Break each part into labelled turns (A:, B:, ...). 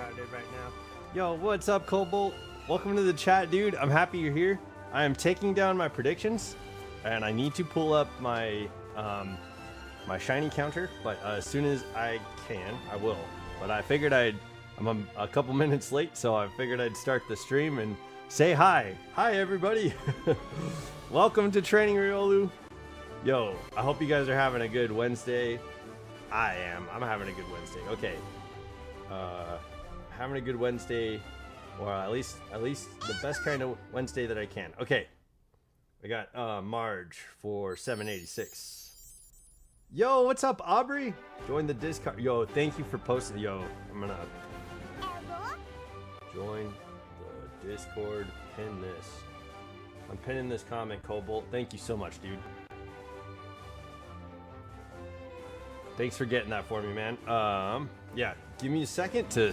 A: started right now. Yo, what's up, Cobalt? Welcome to the chat, dude. I'm happy you're here. I am taking down my predictions, and I need to pull up my my shiny counter. But as soon as I can, I will. But I figured I'm a couple minutes late, so I figured I'd start the stream and say hi. Hi, everybody. Welcome to Training Riolu. Yo, I hope you guys are having a good Wednesday. I am. I'm having a good Wednesday. Okay. Having a good Wednesday, or at least the best kind of Wednesday that I can. Okay. I got Marge for 786. Yo, what's up, Aubrey? Join the Discord. Yo, thank you for posting. Yo, I'm gonna join the Discord. Pin this. I'm pinning this comment, Cobalt. Thank you so much, dude. Thanks for getting that for me, man. Yeah, give me a second to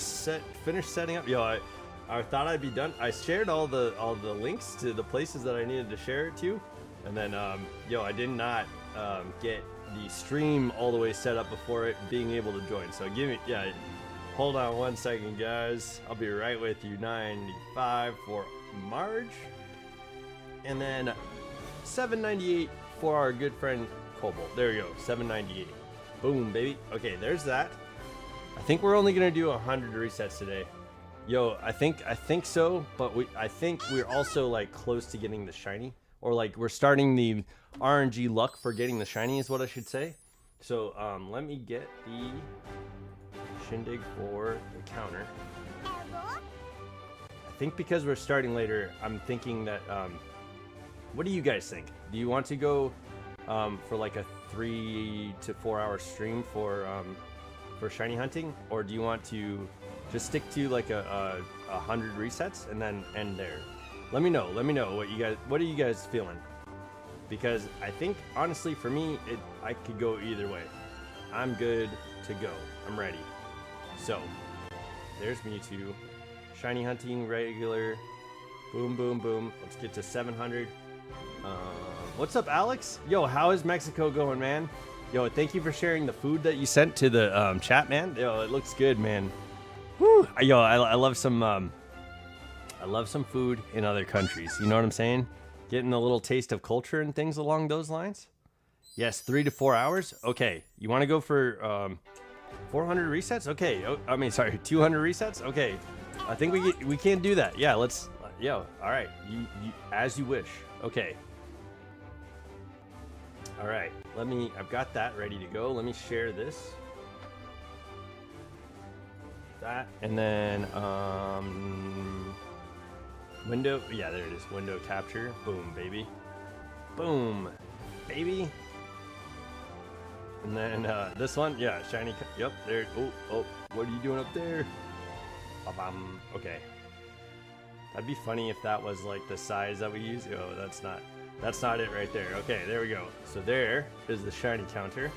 A: finish setting up. Yo, I thought I'd be done. I shared all the links to the places that I needed to share it to, and then yo, I did not get the stream all the way set up before it being able to join. So hold on one second, guys. I'll be right with you. 95 for Marge, and then 798 for our good friend Cobalt. There you go, 798. Boom, baby. Okay, there's that. I think we're only gonna do 100 resets today. Yo, I think so, but I think we're also like close to getting the shiny, or like we're starting the RNG luck for getting the shiny is what I should say. So let me get the shindig for the counter. I think because we're starting later, I'm thinking that what do you guys think? Do you want to go for like a 3 to 4 hour stream for shiny hunting, or do you want to just stick to like a 100 resets and then end there? Let me know what are you guys feeling, because I think honestly for me I could go either way. I'm good to go. I'm ready. So there's Mewtwo, shiny hunting, regular, boom boom boom. Let's get to 700. What's up, Alex? Yo, how is Mexico going, man? Yo, thank you for sharing the food that you sent to the chat, man. Yo, it looks good, man. Woo! Yo, I love some food in other countries. You know what I'm saying? Getting a little taste of culture and things along those lines. Yes, 3 to 4 hours. Okay, you want to go for 400 resets? Okay, I mean, sorry, 200 resets. Okay, I think we can't do that. Yeah, let's. Yo, all right, you as you wish. Okay. All right, I've got that ready to go. Let me share this. That, and then, window, yeah, there it is. Window capture, boom, baby. Boom, baby. And then, this one, yeah, shiny, yep, there, oh, what are you doing up there? Ba-bam. Okay. That'd be funny if that was like the size that we use. Oh, that's not it right there. Okay, there we go. So there is the shiny counter.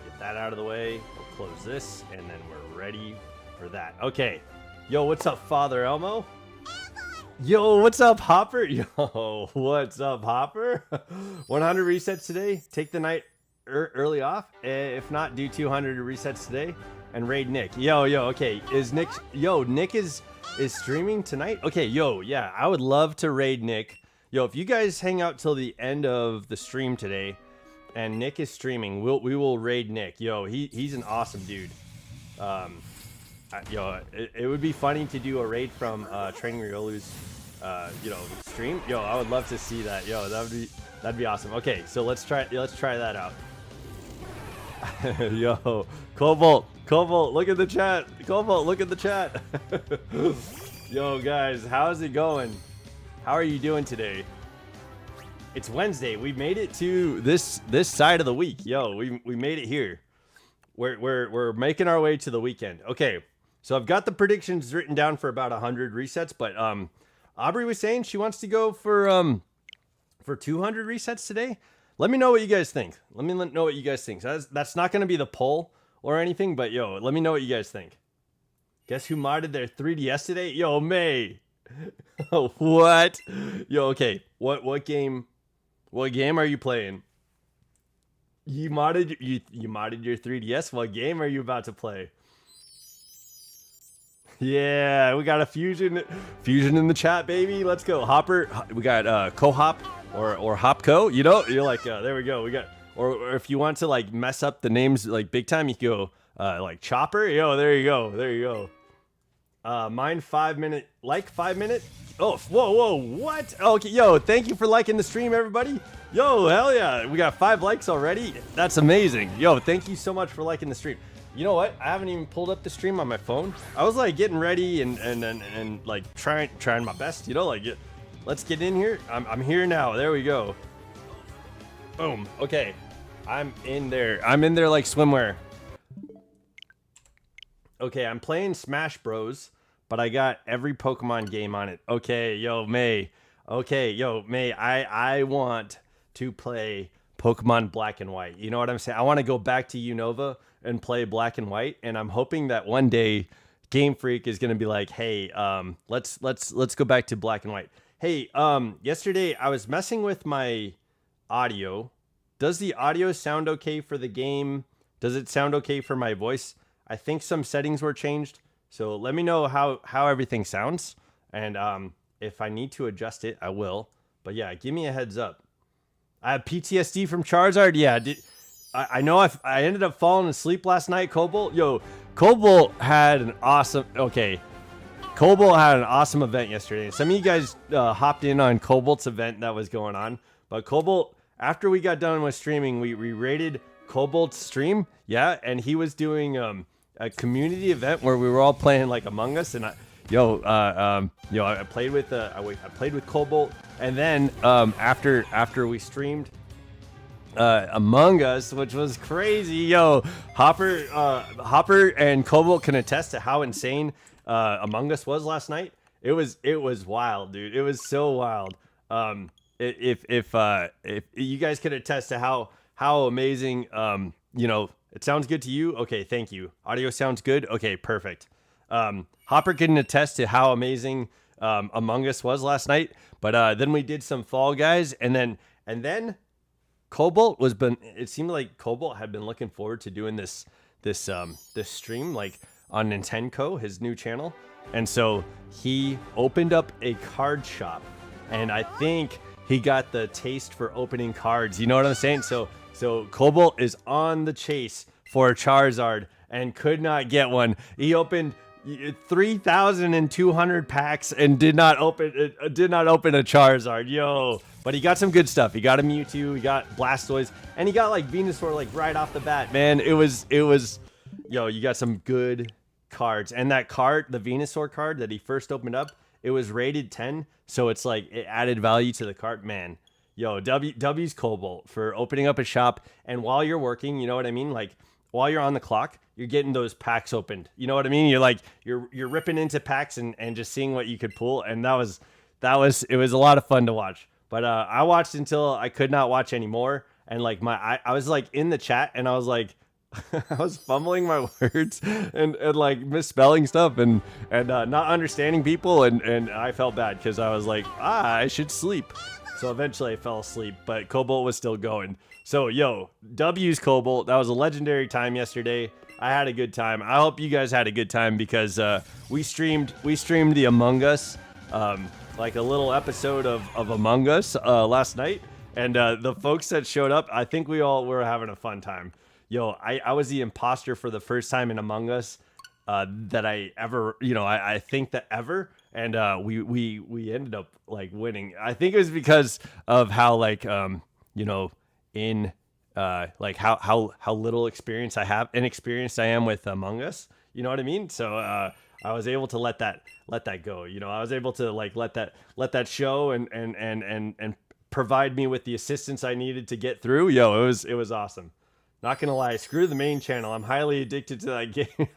A: Get that out of the way. We'll close this, and then we're ready for that. Okay. Yo, what's up, Father Elmo? Yo, what's up, Hopper? Yo, what's up, Hopper? 100 resets today. Take the night early off. If not, do 200 resets today. And raid Nick. Yo, okay. Nick is streaming tonight? Okay, yeah, I would love to raid Nick. Yo, if you guys hang out till the end of the stream today and Nick is streaming, we will raid Nick. Yo, he's an awesome dude. It would be funny to do a raid from Training Riolu's stream. Yo, I would love to see that. Yo, that'd be awesome. Okay, so let's try that out. Yo, Cobalt, look at the chat. Cobalt, look at the chat. Yo, guys, how's it going? How are you doing today? It's Wednesday. We made it to this side of the week. Yo, we made it here. We're making our way to the weekend. Okay, so I've got the predictions written down for about 100 resets, but Aubrey was saying she wants to go for 200 resets today. Let me know what you guys think. Let me know what you guys think. So that's not going to be the poll or anything, but yo, let me know what you guys think. Guess who modded their 3DS today? Yo, May. What? Yo, okay. What game are you playing? You modded your 3DS? What game are you about to play? Yeah, we got a fusion in the chat, baby. Let's go. Hopper, we got Co-Hop or Hopco. You know, you're like, there we go. We got, or if you want to like mess up the names like big time, you can go like Chopper. Yo, there you go. There you go. Mine 5 minute, like 5 minute. Oh, whoa, what? Okay, yo, thank you for liking the stream, everybody. Yo, hell yeah, we got 5 likes already. That's amazing. Yo, thank you so much for liking the stream. You know what? I haven't even pulled up the stream on my phone. I was like getting ready and like trying my best. You know, like let's get in here. I'm here now. There we go. Boom. Okay, I'm in there. I'm in there like swimwear. Okay, I'm playing Smash Bros. But I got every Pokemon game on it. Okay, yo, May. Okay, yo, May, I want to play Pokemon Black and White. You know what I'm saying? I want to go back to Unova and play Black and White. And I'm hoping that one day Game Freak is going to be like, hey, let's go back to Black and White. Hey, yesterday I was messing with my audio. Does the audio sound okay for the game? Does it sound okay for my voice? I think some settings were changed. So let me know how everything sounds, and if I need to adjust it, I will. But yeah, give me a heads up. I have PTSD from Charizard. Yeah, I know I ended up falling asleep last night. Cobalt, yo, Cobalt had an awesome. Okay, Cobalt had an awesome event yesterday. Some of you guys hopped in on Cobalt's event that was going on, but Cobalt, after we got done with streaming, we rated Cobalt's stream. Yeah, and he was doing a community event where we were all playing like Among Us, and I played with I played with Cobalt, and then after we streamed Among Us, which was crazy. Yo, Hopper and Cobalt can attest to how insane Among Us was last night. It was wild, dude. It was so wild. If you guys could attest to how amazing it sounds good to you? Okay, thank you. Audio sounds good? Okay, perfect. Hopper can attest to how amazing Among Us was last night. But then we did some Fall Guys, and then Cobalt it seemed like Cobalt had been looking forward to doing this stream like on Nintendo, his new channel. And so he opened up a card shop, and I think he got the taste for opening cards. You know what I'm saying? So Cobalt is on the chase for a Charizard and could not get one. He opened 3,200 packs and did not open a Charizard. Yo, but he got some good stuff. He got a Mewtwo, he got Blastoise, and he got like Venusaur like right off the bat. Man, it was yo, you got some good cards. And that card, the Venusaur card that he first opened up, it was rated 10, so it's like it added value to the card, man. Yo, W's Cobalt for opening up a shop, and while you're working, you know what I mean? Like while you're on the clock, you're getting those packs opened. You know what I mean? You're like you're ripping into packs and just seeing what you could pull, and it was a lot of fun to watch. But I watched until I could not watch anymore, and like I was like in the chat, and I was like I was fumbling my words and like misspelling stuff and not understanding people, and I felt bad because I was like, I should sleep. So eventually I fell asleep, but Cobalt was still going. So yo, W's Cobalt. That was a legendary time yesterday. I had a good time. I hope you guys had a good time because we streamed the Among Us, like a little episode of Among Us last night, and the folks that showed up, I think we all were having a fun time. Yo, I was the imposter for the first time in Among Us that I ever, I think that ever. And we ended up like winning. I think it was because of how like in like how little experience I have, inexperienced I am with Among Us. You know what I mean? So I was able to let that go. I was able to like let that show and provide me with the assistance I needed to get through. Yo, it was awesome. Not gonna lie, screw the main channel. I'm highly addicted to that game.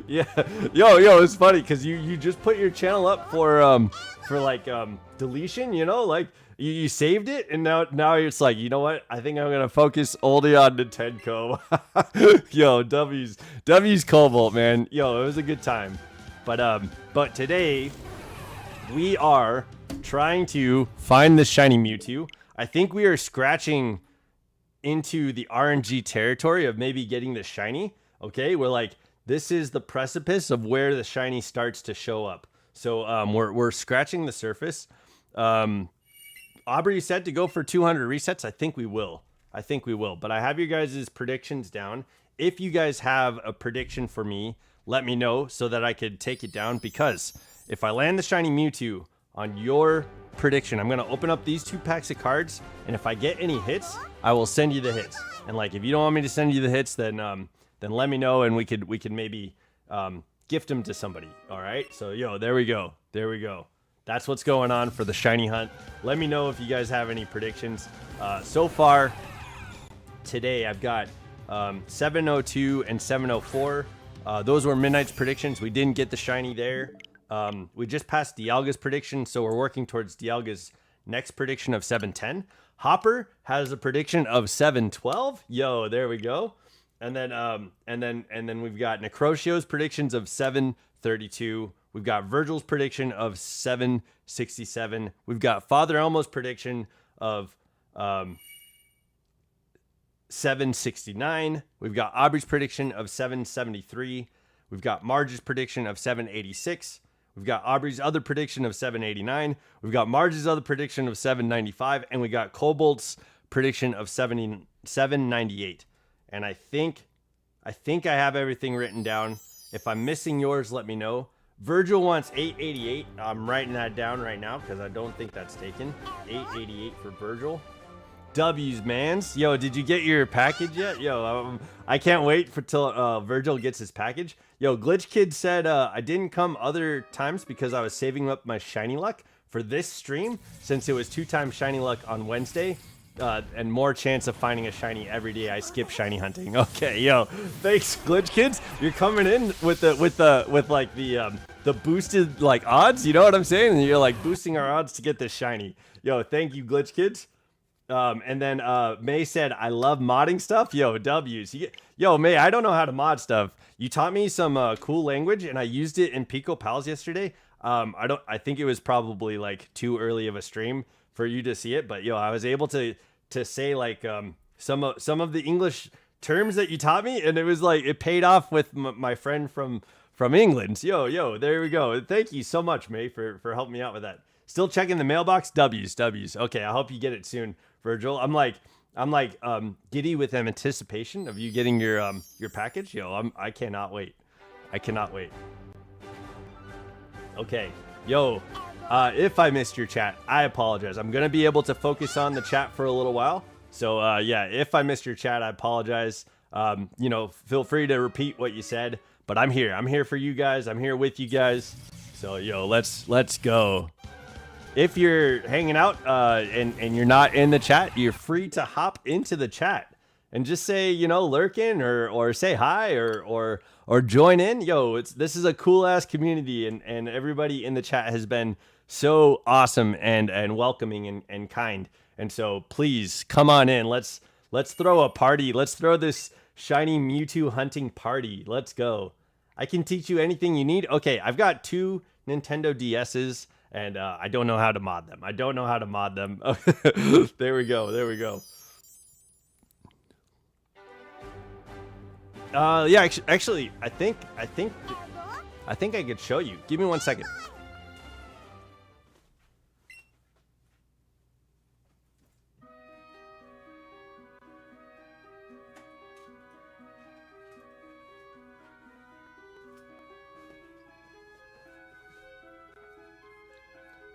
A: Yeah, yo, it's funny because you just put your channel up for like deletion. Like you saved it, and now it's like, you know what? I think I'm gonna focus only on Nintendo. Yo, W's Cobalt, man. Yo, it was a good time. But today we are trying to find the shiny Mewtwo. I think we are scratching into the RNG territory of maybe getting the shiny. Okay, we're like this is the precipice of where the shiny starts to show up. So we're scratching the surface. Aubrey said to go for 200 resets. I think we will. But I have you guys' predictions down. If you guys have a prediction for me, let me know so that I could take it down. Because if I land the shiny Mewtwo on your prediction, I'm going to open up these 2 packs of cards. And if I get any hits, I will send you the hits. And like, if you don't want me to send you the hits, then let me know and we could maybe gift them to somebody. All right. So, yo, there we go. That's what's going on for the shiny hunt. Let me know if you guys have any predictions. So far today, I've got 702 and 704. Those were Midnight's predictions. We didn't get the shiny there. We just passed Dialga's prediction, so we're working towards Dialga's next prediction of 710. Hopper has a prediction of 712. Yo, there we go. And then we've got Necrocio's predictions of 732. We've got Virgil's prediction of 767. We've got Father Elmo's prediction of 769. We've got Aubrey's prediction of 773. We've got Marge's prediction of 786. We've got Aubrey's other prediction of 789. We've got Marge's other prediction of 795. And we got Cobalt's prediction of 798. And I think I have everything written down. If I'm missing yours, let me know. Virgil wants 888. I'm writing that down right now because I don't think that's taken. 888 for Virgil. W's, mans. Yo, did you get your package yet? Yo, I can't wait till Virgil gets his package. Yo, Glitch Kid said I didn't come other times because I was saving up my shiny luck for this stream since it was 2 times shiny luck on Wednesday. And more chance of finding a shiny every day. I skip shiny hunting. Okay, yo, thanks, Glitch Kids. You're coming in with like the boosted like odds. You know what I'm saying? And you're like boosting our odds to get this shiny. Yo, thank you, Glitch Kids. And then May said, "I love modding stuff." Yo, W's. Yo, May, I don't know how to mod stuff. You taught me some cool language, and I used it in Pico Pals yesterday. I think it was probably like too early of a stream for you to see it, but yo, I was able to say like some of the English terms that you taught me, and it was like it paid off with my friend from England. Yo, there we go. Thank you so much, May, for helping me out with that. Still checking the mailbox. W's. Okay, I hope you get it soon, Virgil. I'm like giddy with anticipation of you getting your package. Yo, I cannot wait. Okay, yo. If I missed your chat, I apologize. I'm going to be able to focus on the chat for a little while. So, yeah, if I missed your chat, I apologize. Feel free to repeat what you said. But I'm here. I'm here for you guys. I'm here with you guys. So, yo, let's go. If you're hanging out and you're not in the chat, you're free to hop into the chat and just say, lurk in or say hi or join in. Yo, this is a cool ass community, and everybody in the chat has been so awesome and welcoming and kind. And so please come on in. Let's throw a party. Let's throw this shiny Mewtwo hunting party. Let's go. I can teach you anything you need. Okay, I've got 2 Nintendo DSs, and I don't know how to mod them. There we go. Yeah, actually, I think I could show you. Give me 1 second.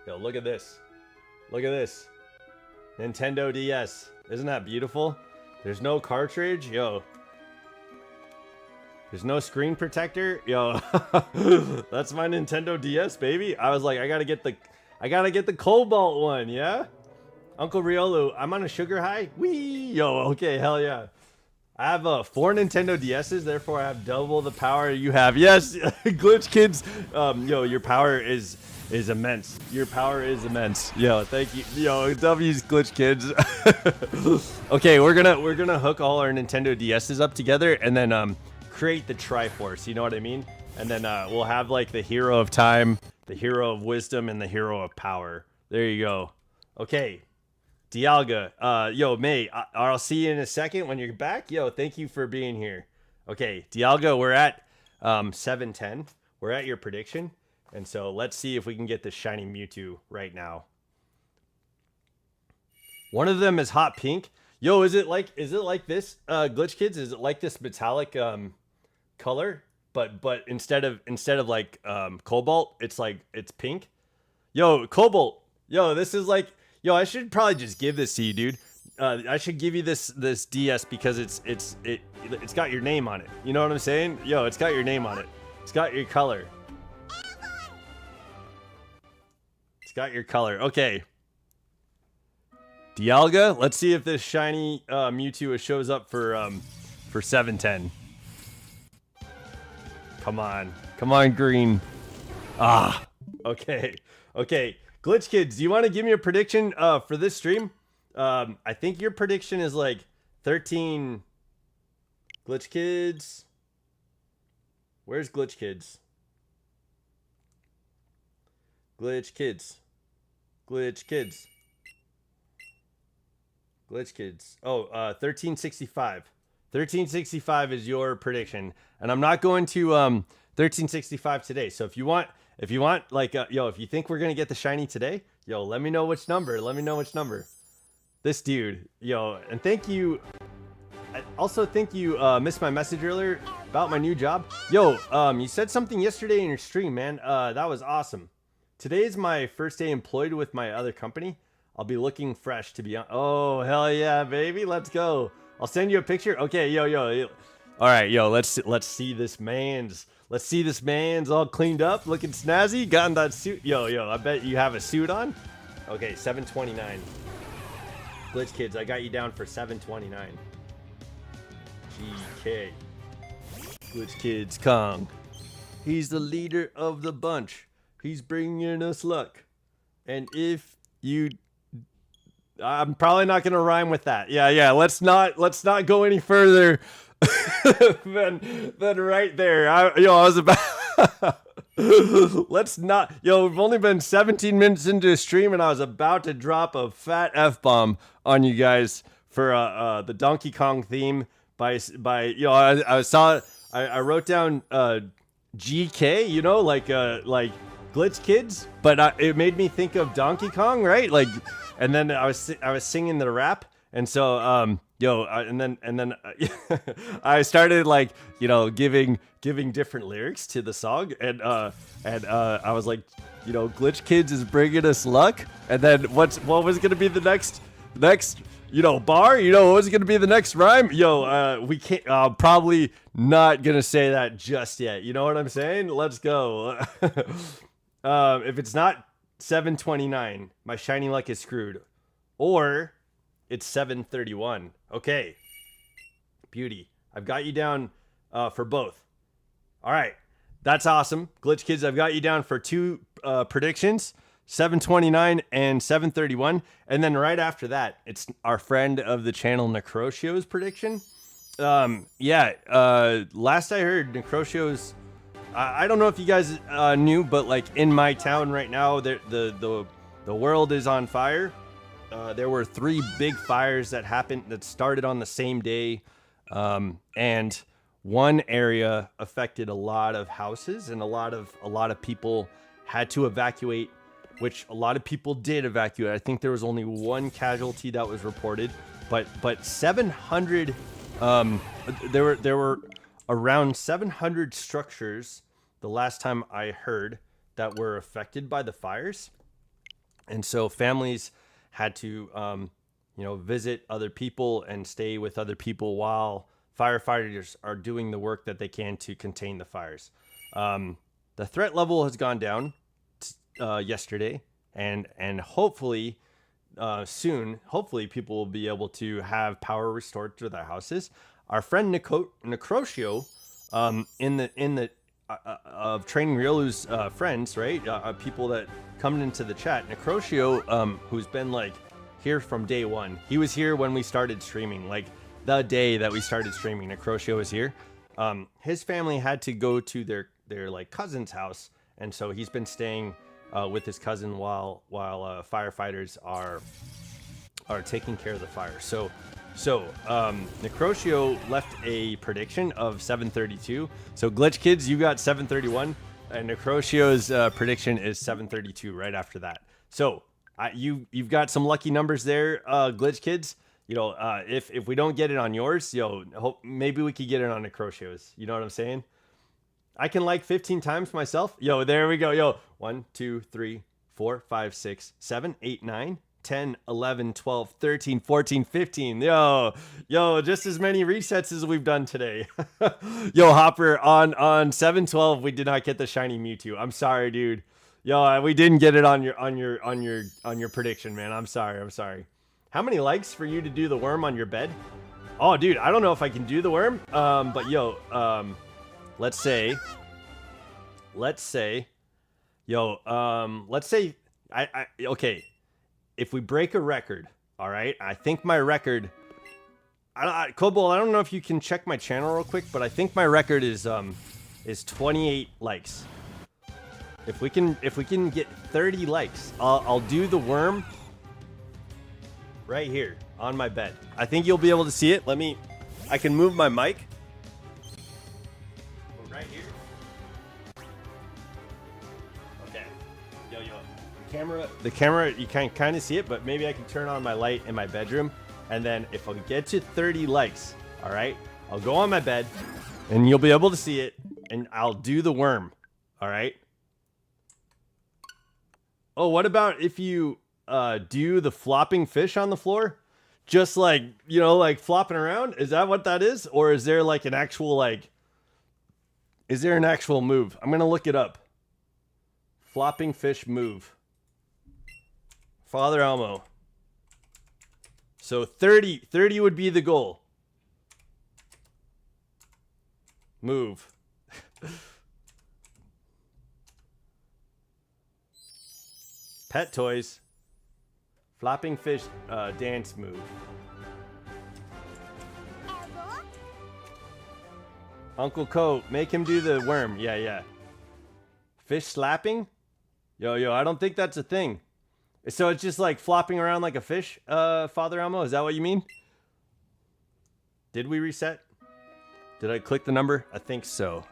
A: Yo, look at this. Nintendo DS. Isn't that beautiful? There's no cartridge. Yo. There's no screen protector. Yo. That's my Nintendo DS, baby. I was like, I gotta get the Cobalt one, yeah? Uncle Riolu, I'm on a sugar high. Wee! Yo, okay, hell yeah. I have 4 Nintendo DSs, therefore I have double the power you have. Yes, Glitch Kids. Yo, your power is immense. Your power is immense. Yo, thank you. Yo, W's Glitch Kids. Okay, we're gonna hook all our Nintendo DSs up together and then create the Triforce. You know what I mean? And then we'll have like the hero of time, the hero of wisdom, and the hero of power. There you go. Okay, Dialga. Yo, May, I'll see you in a second when you're back. Yo, thank you for being here. Okay, Dialga, we're at 710. We're at your prediction. And so let's see if we can get this shiny Mewtwo right now. One of them is hot pink. Yo, is it like this, Glitch Kids? Is it like this metallic color? But instead of like cobalt, it's pink. Yo, cobalt. Yo, this is like, yo, I should probably just give this to you, dude. I should give you this DS because it's got your name on it. You know what I'm saying? Yo, it's got your name on it. It's got your color. It's got your color. Okay. Dialga, let's see if this shiny Mewtwo shows up for 710. Come on, green. Ah, okay. Glitch Kids, do you want to give me a prediction for this stream? I think your prediction is like 13. Glitch Kids, where's Glitch Kids? Glitch Kids. Oh, 1365. 1365 is your prediction, and I'm not going to 1365 today. So if you want like yo, if you think we're gonna get the shiny today, yo, let me know which number. This dude, yo, and thank you. I also think you missed my message earlier about my new job. Yo, you said something yesterday in your stream, man. That was awesome. Today is my first day employed with my other company. I'll be looking fresh, to be honest. Oh, hell yeah, baby. Let's go. I'll send you a picture. Okay, yo. All right, yo, let's see this man's. Let's see this man's all cleaned up, looking snazzy. Gotten that suit. Yo, I bet you have a suit on. Okay, 729. Glitch Kids, I got you down for 729. GK. Glitch Kids, Kong. He's the leader of the bunch. He's bringing us luck. And if you... I'm probably not gonna rhyme with that. Yeah. Let's not go any further than right there. I was about. Let's not. Yo, we've only been 17 minutes into a stream, and I was about to drop a fat F-bomb on you guys for the Donkey Kong theme by you know, I wrote down GK, you know, like Glitch Kids, but it made me think of Donkey Kong, right? Like. And then I was singing the rap, and so and then I started like, you know, giving different lyrics to the song, and I was like, you know, Glitch Kids is bringing us luck, and then what was gonna be the next you know bar, you know, what was gonna be the next rhyme? We can't, probably not gonna say that just yet. You know what I'm saying? Let's go. If it's not 729, my shiny luck is screwed, or it's 731. Okay, beauty. I've got you down for both. All right, that's awesome. Glitch Kids, I've got you down for two predictions, 729 and 731, and then right after that, it's our friend of the channel Necrocio's prediction. Last I heard, Necrocio's, I don't know if you guys knew, but like in my town right now, the world is on fire. There were 3 big fires that started on the same day, and one area affected a lot of houses, and a lot of people had to evacuate, which a lot of people did evacuate. I think there was only 1 casualty that was reported, but 700. There were around 700 structures the last time I heard that were affected by the fires. And so families had to, visit other people and stay with other people while firefighters are doing the work that they can to contain the fires. The threat level has gone down yesterday, and hopefully soon, people will be able to have power restored to their houses. Our friend Necrocio, in the of Training Ryolu's friends, right? People that come into the chat. Necrocio, who's been like here from day one. He was here when we started streaming, like the day that we started streaming. Necrocio was here. His family had to go to their like cousin's house, and so he's been staying with his cousin while firefighters are taking care of the fire. So So, Necrotio left a prediction of 732. So, Glitch Kids, you got 731, and Necrotio's prediction is 732 right after that. So, you've got some lucky numbers there, Glitch Kids. You know, if we don't get it on yours, maybe we could get it on Necrotio's. You know what I'm saying? I can like 15 times myself. Yo, there we go. Yo, 1, 2, 3, 4, 5, 6, 7, 8, 9. 10, 11, 12, 13, 14, 15. Yo, just as many resets as we've done today. Yo, Hopper, on 712, we did not get the shiny Mewtwo. I'm sorry, dude. Yo, we didn't get it on your prediction, man. I'm sorry. How many likes for you to do the worm on your bed? Oh, dude, I don't know if I can do the worm. But yo, let's say, okay. If we break a record, all right, I think my record, Cobalt, I don't know if you can check my channel real quick, but I think my record is 28 likes. If we can get 30 likes, I'll do the worm right here on my bed. I think you'll be able to see it. I can move my mic. Right here. Okay. Yo. The camera, you can kind of see it, but maybe I can turn on my light in my bedroom. And then if I get to 30 likes, all right, I'll go on my bed and you'll be able to see it and I'll do the worm. All right. Oh, what about if you do the flopping fish on the floor? Just like, like flopping around? Is that what that is? Or is there like an actual, is there an actual move? I'm going to look it up. Flopping fish move. Father Elmo. So 30 would be the goal. Move. Pet toys. Flopping fish dance move. Uncle Co, make him do the worm. Yeah. Fish slapping? Yo, I don't think that's a thing. So it's just like flopping around like a fish, Father Elmo? Is that what you mean? Did we reset? Did I click the number? I think so.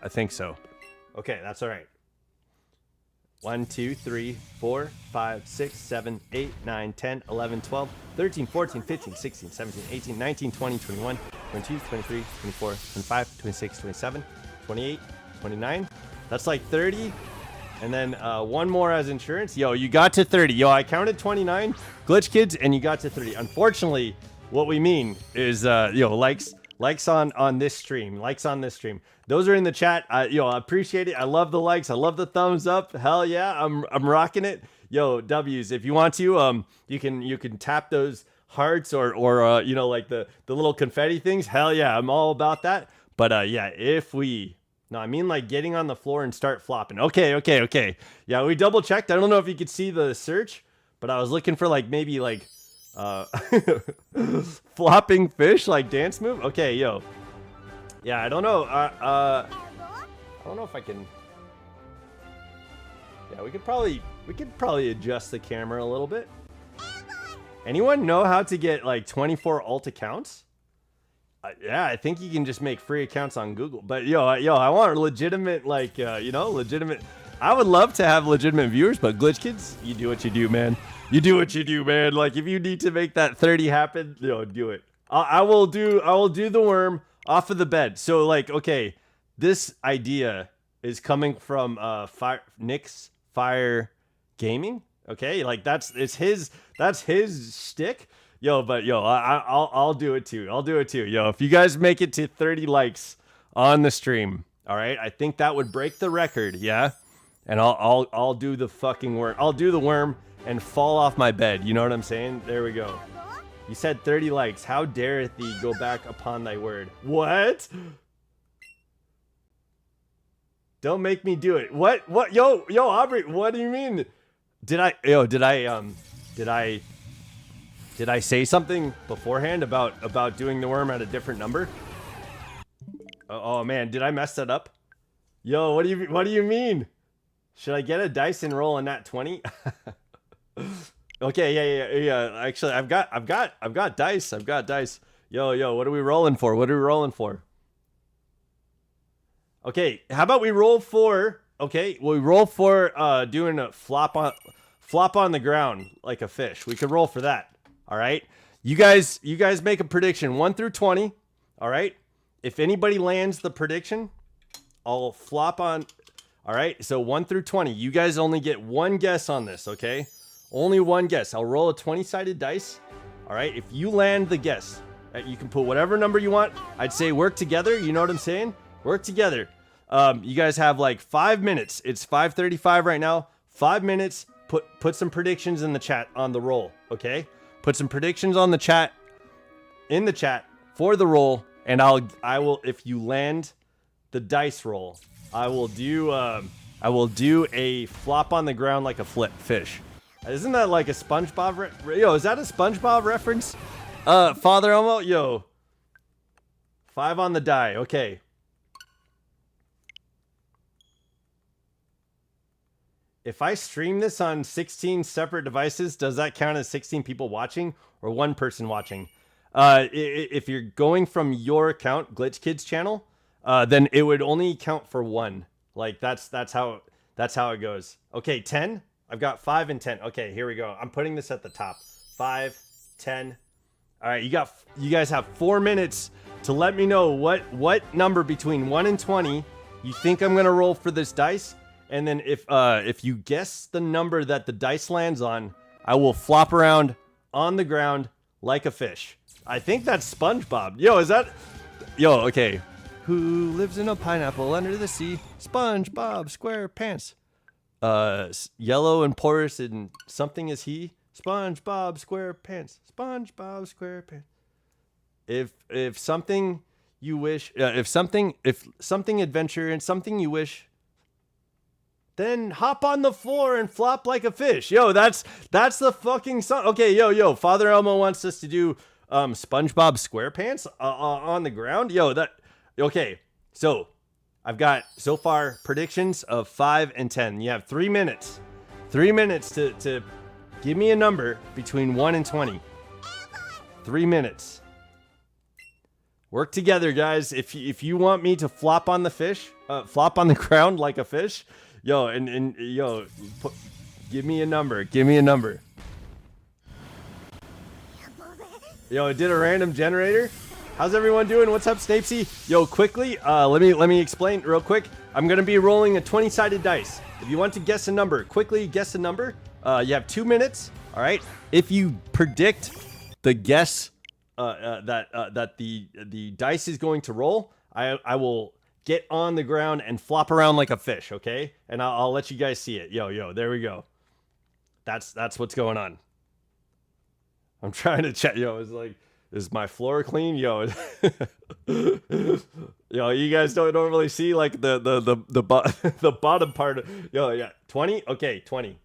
A: Okay, that's all right. 1, 2, 3, 4, 5, 6, 7, 8, 9, 10, 11, 12, 13, 14, 15, 16, 17, 18, 19, 20, 21, 22, 23, 24, 25, 26, 27, 28, 29. That's like 30. And then one more as insurance. Yo, you got to 30. Yo, I counted 29 Glitch Kids and you got to 30. Unfortunately, what we mean is, likes on this stream. Likes on this stream. Those are in the chat. I appreciate it. I love the likes. I love the thumbs up. Hell yeah, I'm rocking it. Yo, W's. If you want to, you can tap those hearts or like the little confetti things. Hell yeah, I'm all about that. But yeah, no, I mean like getting on the floor and start flopping. Okay. Yeah, we double checked. I don't know if you could see the search, but I was looking for maybe flopping fish dance move. Okay, yo. Yeah, I don't know. I don't know if I can. Yeah, we could probably adjust the camera a little bit. Anyone know how to get 24 alt accounts? Yeah, I think you can just make free accounts on Google. But yo, I want legitimate, legitimate. I would love to have legitimate viewers, but Glitch Kids, you do what you do, man. You do what you do, man. If you need to make that 30 happen, do it. I will do the worm off of the bed. So okay, this idea is coming from Nick's Fire Gaming. Okay, that's his shtick. Yo, but I'll do it too. Yo, if you guys make it to 30 likes on the stream, all right, I think that would break the record. Yeah, and I'll do the fucking worm. I'll do the worm and fall off my bed. You know what I'm saying? There we go. You said 30 likes. How dareth thee go back upon thy word? What? Don't make me do it. What? Yo, Aubrey, what do you mean? Did I say something beforehand about doing the worm at a different number? Oh man, did I mess that up? Yo, what do you mean? Should I get a dice and roll a nat 20? Okay, yeah. Actually, I've got dice. Yo, what are we rolling for? What are we rolling for? Okay, how about we roll for... Okay, we roll for doing a flop on the ground like a fish. We could roll for that. All right? You guys make a prediction 1 through 20. All right? If anybody lands the prediction, I'll flop on... All right, so 1 through 20. You guys only get one guess on this, okay? Only one guess. I'll roll a 20-sided dice. All right, if you land the guess, you can put whatever number you want. I'd say work together. You know what I'm saying? Work together. You guys have like 5 minutes. It's 5:35 right now. 5 minutes. Put some predictions in the chat on the roll, okay? Put some predictions on the chat, in the chat for the roll, and I will, if you land the dice roll, I will do a flop on the ground like a flip fish. Isn't that like a SpongeBob? Yo, is that a SpongeBob reference? Father Elmo, yo. 5 on the die. Okay. If I stream this on 16 separate devices, does that count as 16 people watching or one person watching? If you're going from your account, Glitch Kids channel, then it would only count for 1. Like that's how it goes. Okay, 10. I've got 5 and 10. Okay, here we go. I'm putting this at the top. 5, 10. All right, you guys have 4 minutes to let me know what number between 1 and 20 you think I'm gonna roll for this dice. And then if you guess the number that the dice lands on, I will flop around on the ground like a fish. I think that's SpongeBob. Yo, is that... Yo, okay. Who lives in a pineapple under the sea? SpongeBob SquarePants. Yellow and porous and something is he? SpongeBob SquarePants. SpongeBob SquarePants. If something you wish... if something adventure and something you wish... Then hop on the floor and flop like a fish. Yo, that's the fucking song. Okay, yo, Father Elmo wants us to do SpongeBob SquarePants on the ground. Yo, okay. So I've got so far predictions of 5 and 10. You have 3 minutes. 3 minutes to give me a number between 1 and 20. 3 minutes. Work together, guys. If you want me to flop on the ground like a fish. Yo, and yo, give me a number. Give me a number. Yo, it did a random generator. How's everyone doing? What's up, Snapesy? Yo, quickly, let me explain real quick. I'm gonna be rolling a 20-sided dice. If you want to guess a number, quickly guess a number. You have 2 minutes. All right. If you predict the guess that the dice is going to roll, I will get on the ground and flop around like a fish, okay? And I'll let you guys see it. Yo, there we go. That's what's going on. I'm trying to check. Yo, it's like, is my floor clean? Yo, yo, you guys don't really see like the bottom part. Yo, yeah, 20. Okay, 20,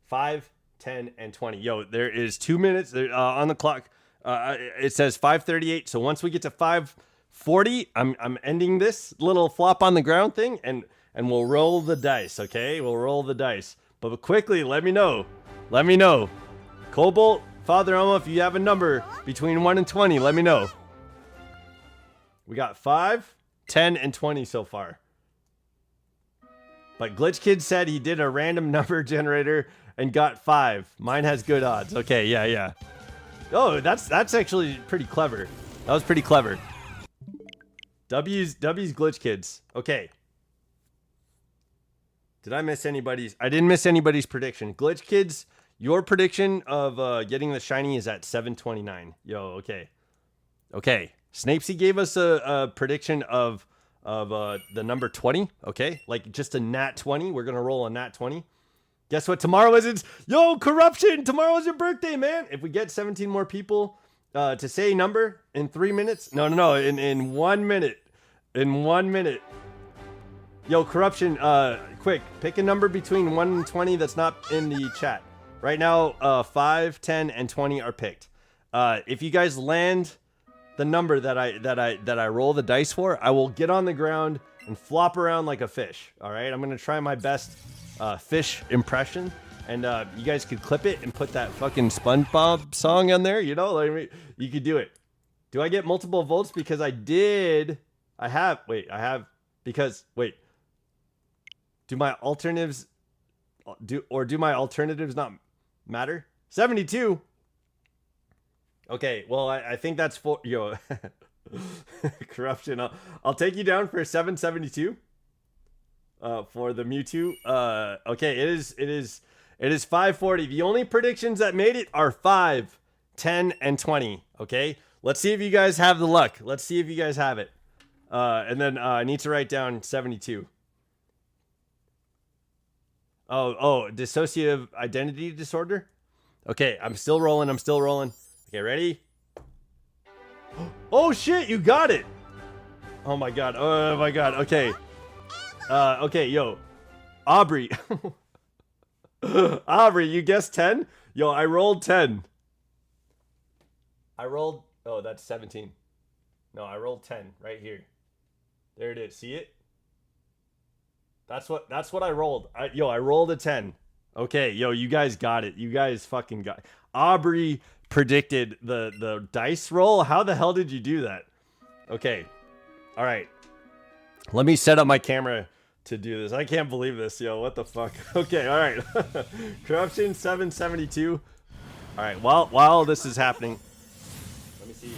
A: 5, 10, and 20. Yo, there is 2 minutes on the clock. It says 5:38. So once we get to 5:40, I'm ending this little flop on the ground thing, and we'll roll the dice, okay? We'll roll the dice. But quickly, let me know. Let me know. Cobalt, Father Elmo, if you have a number between 1 and 20, let me know. We got 5, 10, and 20 so far. But Glitch Kid said he did a random number generator and got 5. Mine has good odds. Okay, yeah. Oh, that's actually pretty clever. That was pretty clever. W's Glitch Kids. Okay. Did I miss anybody's? I didn't miss anybody's prediction. Glitch Kids, your prediction of getting the shiny is at 729. Yo, okay. Okay. Snapesy gave us a prediction of the number 20. Okay. Like just a nat 20. We're going to roll a nat 20. Guess what tomorrow is? Yo, Corruption. Tomorrow is your birthday, man. If we get 17 more people to say a number in 3 minutes. No. In 1 minute. In 1 minute. Yo, Corruption, quick, pick a number between 1 and 20 that's not in the chat. Right now, 5, 10, and 20 are picked. If you guys land the number that I roll the dice for, I will get on the ground and flop around like a fish. All right, I'm gonna try my best fish impression, and you guys could clip it and put that fucking SpongeBob song on there. You know, like you could do it. Do I get multiple votes because I did? I have. Wait, I have because wait. Do my alternatives do my alternatives not matter? 72. Okay, well I think that's for yo corruption. I'll take you down for 772. For the Mewtwo. Okay, it is 540. The only predictions that made it are 5, 10, and 20. Okay, let's see if you guys have the luck. Let's see if you guys have it. And then I need to write down 72. Oh, dissociative identity disorder. Okay, I'm still rolling. Okay, ready? Oh shit, you got it. Oh my god. Okay. Okay, yo, Aubrey. Aubrey, you guessed 10? Yo, I rolled 10. Oh, that's 17. No, I rolled 10 right here. There it is. See it? That's what I rolled. I rolled a 10. Okay, yo, you guys got it. You guys fucking got it. Aubrey predicted the dice roll. How the hell did you do that? Okay. All right. Let me set up my camera to do this. I can't believe this, yo. What the fuck? Okay, all right. Corruption 772. All right. While this is happening, let me see.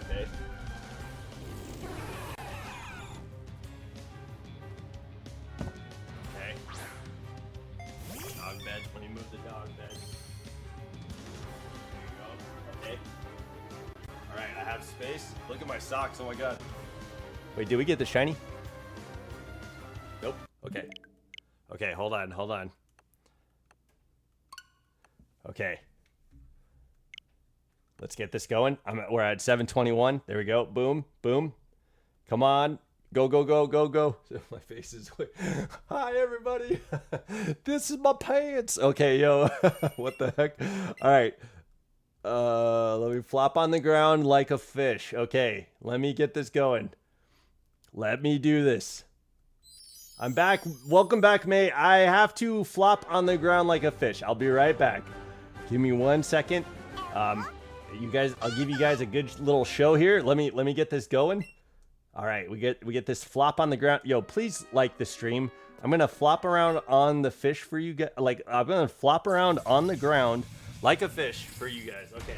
A: Okay. Okay. Dog bed. Let me move the dog bed. There you go. Okay. All right. I have space. Look at my socks. Oh my god. Wait, did we get the shiny? Nope. Okay. Okay, hold on. Okay. Let's get this going. We're at 721. There we go. Boom. Boom. Come on. Go. My face is... Hi, everybody. This is my pants. Okay, yo. What the heck? All right. Let me flop on the ground like a fish. Okay, let me get this going. Let me do this. I'm back. Welcome back, May. I have to flop on the ground like a fish. I'll be right back. Give me 1 second. You guys, I'll give you guys a good little show here. Let me get this going. All right, we get this flop on the ground. Yo, please like the stream. I'm gonna flop around on the fish for you guys. Like I'm gonna flop around on the ground like a fish for you guys. Okay.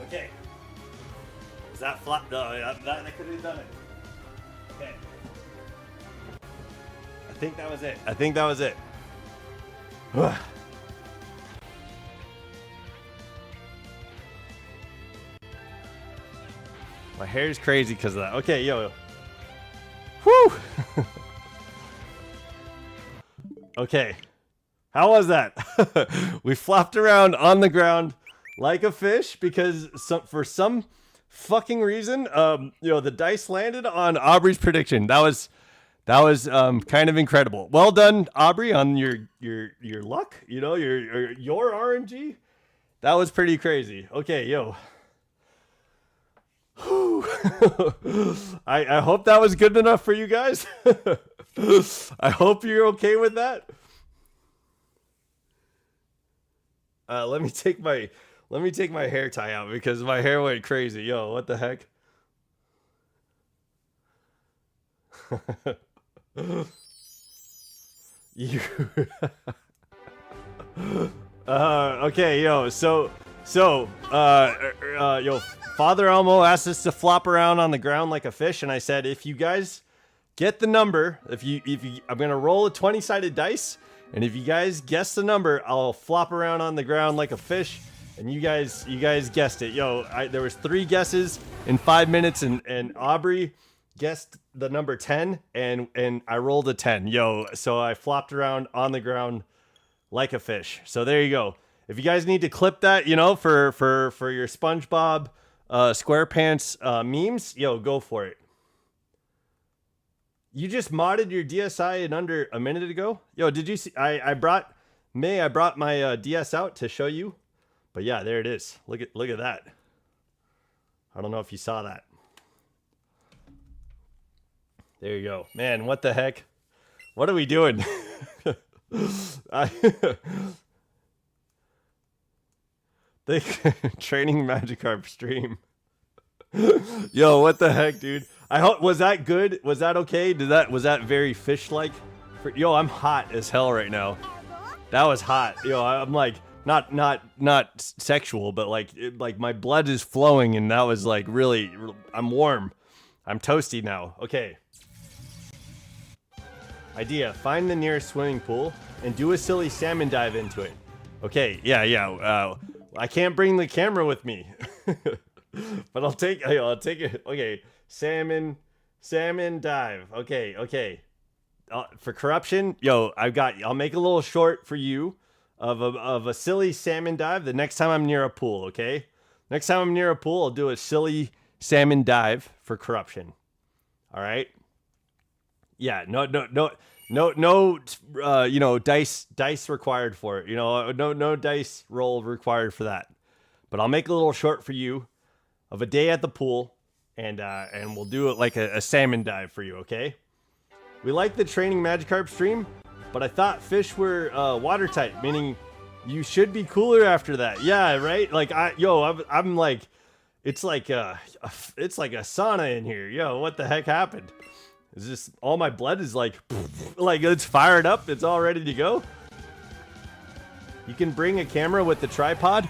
A: Okay. Is that flop? No, that could have done it. Okay. I think that was it. My hair is crazy because of that. Okay, yo. Whew. Okay. How was that? We flopped around on the ground like a fish because for some fucking reason, the dice landed on Aubrey's prediction. That was kind of incredible. Well done, Aubrey, on your luck. Your RNG. That was pretty crazy. Okay, yo. I hope that was good enough for you guys. I hope you're okay with that. Let me take my hair tie out because my hair went crazy. Yo, what the heck? You. Okay, yo. So, yo, Father Elmo asked us to flop around on the ground like a fish, and I said, if you guys get the number, if you, I'm gonna roll a 20-sided dice, and if you guys guess the number, I'll flop around on the ground like a fish. And you guys guessed it. Yo, there was 3 guesses in 5 minutes, and Aubrey guessed the number 10, and I rolled a 10. Yo, so I flopped around on the ground like a fish. So there you go. If you guys need to clip that, for your SpongeBob SquarePants memes, yo, go for it. You just modded your DSi in under a minute ago? Yo, did you see? I brought my DS out to show you. But yeah, there it is. Look at that. I don't know if you saw that. There you go. Man, what the heck? What are we doing? The training Magikarp stream. Yo, what the heck, dude? I hope, was that good? Was that okay? Was that very fish-like? Yo, I'm hot as hell right now. That was hot. Yo, I'm like not sexual, but like my blood is flowing, and that was like really. I'm warm. I'm toasty now. Okay. Idea: find the nearest swimming pool and do a silly salmon dive into it. Okay. Yeah. I can't bring the camera with me, but I'll take it. Okay. Salmon dive. Okay. For corruption, yo, I'll make a little short for you of a silly salmon dive the next time I'm near a pool, okay? Next time I'm near a pool, I'll do a silly salmon dive for corruption. All right? Yeah, no, dice required for it. No dice roll required for that. But I'll make a little short for you of a day at the pool, and we'll do it like a salmon dive for you, okay? We like the training Magikarp stream, but I thought fish were watertight, meaning you should be cooler after that. Yeah, right? Like I'm like, it's like a sauna in here. Yo, what the heck happened? Is this all my blood is like it's fired up? It's all ready to go. You can bring a camera with the tripod.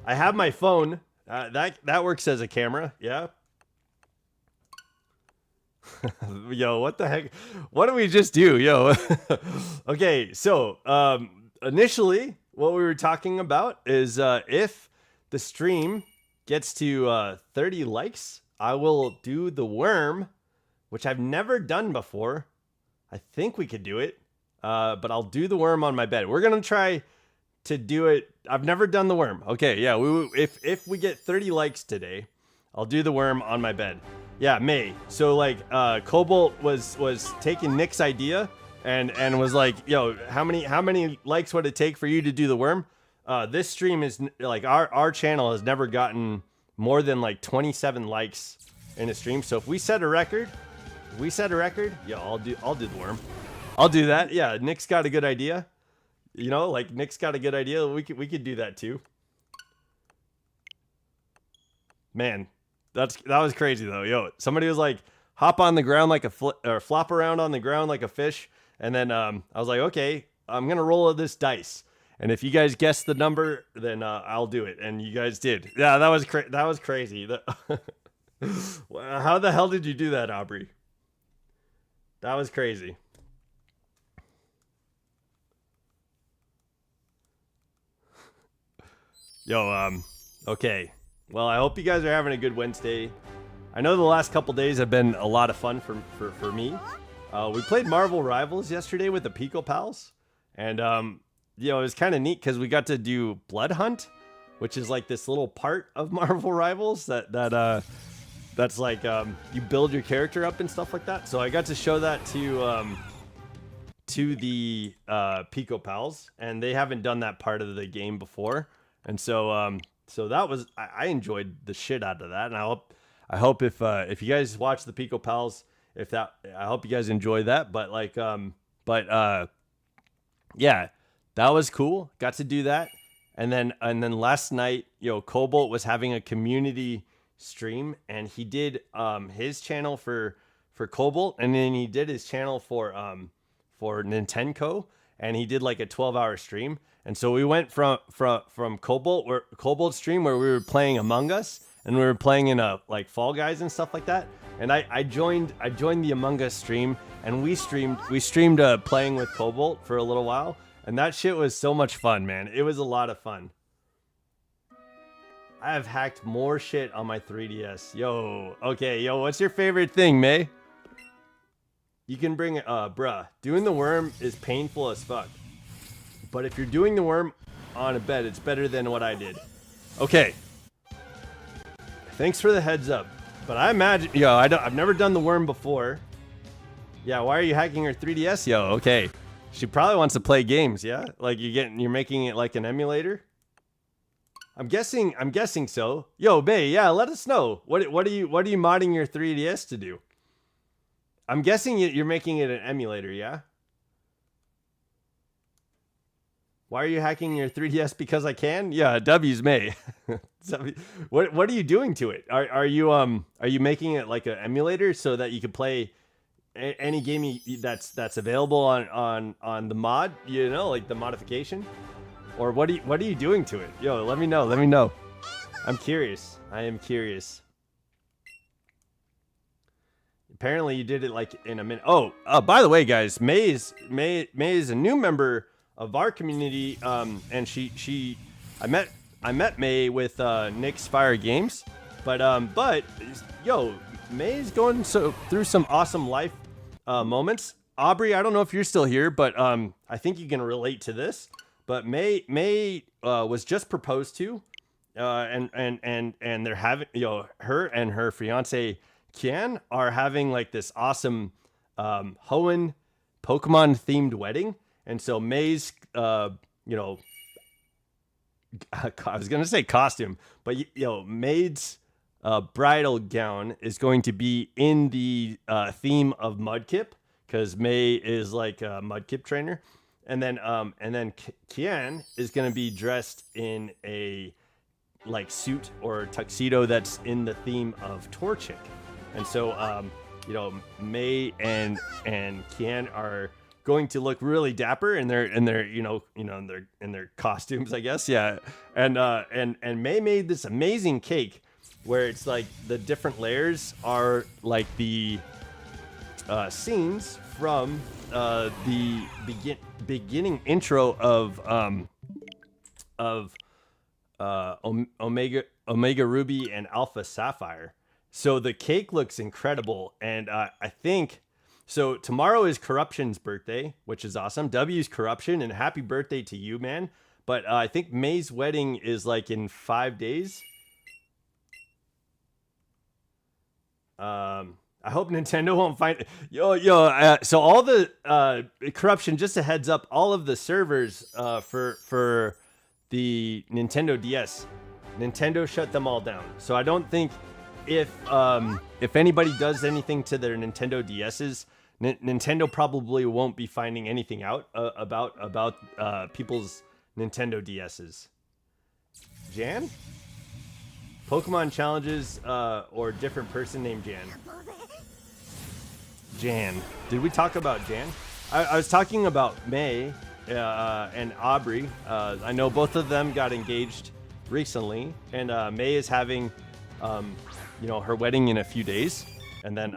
A: I have my phone. That works as a camera. Yeah. Yo, what the heck? What did we just do? Yo. Okay, so initially what we were talking about is if the stream gets to 30 likes, I will do the worm, which I've never done before. I think we could do it, but I'll do the worm on my bed. We're gonna try to do it. I've never done the worm. Okay, yeah. If we get 30 likes today, I'll do the worm on my bed. Yeah, May. So like, Cobalt was taking Nick's idea and was like, yo, how many likes would it take for you to do the worm? This stream is like our channel has never gotten more than like 27 likes in a stream. So if we set a record, yeah, I'll do the worm. I'll do that. Yeah, Nick's got a good idea. Nick's got a good idea. We could do that too. Man. That was crazy though. Yo, somebody was like, hop on the ground like or flop around on the ground like a fish. And then I was like, okay, I'm going to roll this dice. And if you guys guess the number, then I'll do it. And you guys did. Yeah, that was crazy. How the hell did you do that, Aubrey? That was crazy. Yo, okay. Well, I hope you guys are having a good Wednesday. I know the last couple days have been a lot of fun for me. We played Marvel Rivals yesterday with the Pico Pals. And, it was kind of neat because we got to do Blood Hunt, which is like this little part of Marvel Rivals that's like you build your character up and stuff like that. So I got to show that to the Pico Pals, and they haven't done that part of the game before. And so that was, I enjoyed the shit out of that, and I hope if you guys watch the Pico Pals, I hope you guys enjoy that. But yeah, that was cool. Got to do that, and then last night, Cobalt was having a community stream, and he did his channel for Cobalt, and then he did his channel for Nintendo, and he did like a 12-hour stream. And so we went from Cobalt stream where we were playing Among Us, and we were playing in like Fall Guys and stuff like that. And I joined the Among Us stream, and we streamed playing with Cobalt for a little while, and that shit was so much fun, man. It was a lot of fun. I have hacked more shit on my 3DS. Yo, what's your favorite thing, May? You can bring bruh. Doing the worm is painful as fuck. But if you're doing the worm on a bed, it's better than what I did. Okay. Thanks for the heads up. But I imagine, I've never done the worm before. Yeah, why are you hacking her 3DS? Yo, okay. She probably wants to play games, yeah? Like you're making it like an emulator? I'm guessing so. Yo, Bay, yeah, let us know. What are you modding your 3DS to do? I'm guessing you're making it an emulator, yeah? Why are you hacking your 3DS? Because I can? Yeah, W's May. What are you doing to it? Are you making it like an emulator so that you can play any game that's available on the mod, you know, like the modification? Or what are you doing to it? Yo, let me know. I'm curious. I am curious. Apparently you did it like in a minute. Oh, by the way, guys, May is a new member of our community. And I met May with Nick's Fire Games, but yo, May's going through some awesome life moments. Aubrey, I don't know if you're still here, but I think you can relate to this. But May was just proposed to, and they're having, you know, her and her fiance Kian are having like this awesome Hoenn Pokemon themed wedding, and so May's you know, I was gonna say costume, but you know, May's bridal gown is going to be in the theme of Mudkip, because May is like a Mudkip trainer. And then Kian is gonna be dressed in a like suit or tuxedo that's in the theme of Torchic. And so you know, May and Kian are going to look really dapper in their in their costumes, I guess. Yeah. And May made this amazing cake where it's like the different layers are like the scenes from the beginning intro of Omega Ruby and Alpha Sapphire. So the cake looks incredible, and I think so. Tomorrow is Corruption's birthday, which is awesome. W's Corruption, and happy birthday to you, man. But I think May's wedding is like in 5 days. I hope Nintendo won't find so all the Corruption, just a heads up, all of the servers for the Nintendo DS, Nintendo shut them all down. So I don't think if anybody does anything to their Nintendo DSs, Nintendo probably won't be finding anything out about people's Nintendo DSs. Jan? Pokemon challenges or different person named Jan. Jan. Did we talk about Jan? I was talking about May and Aubrey. I know both of them got engaged recently, and May is having her wedding in a few days. And then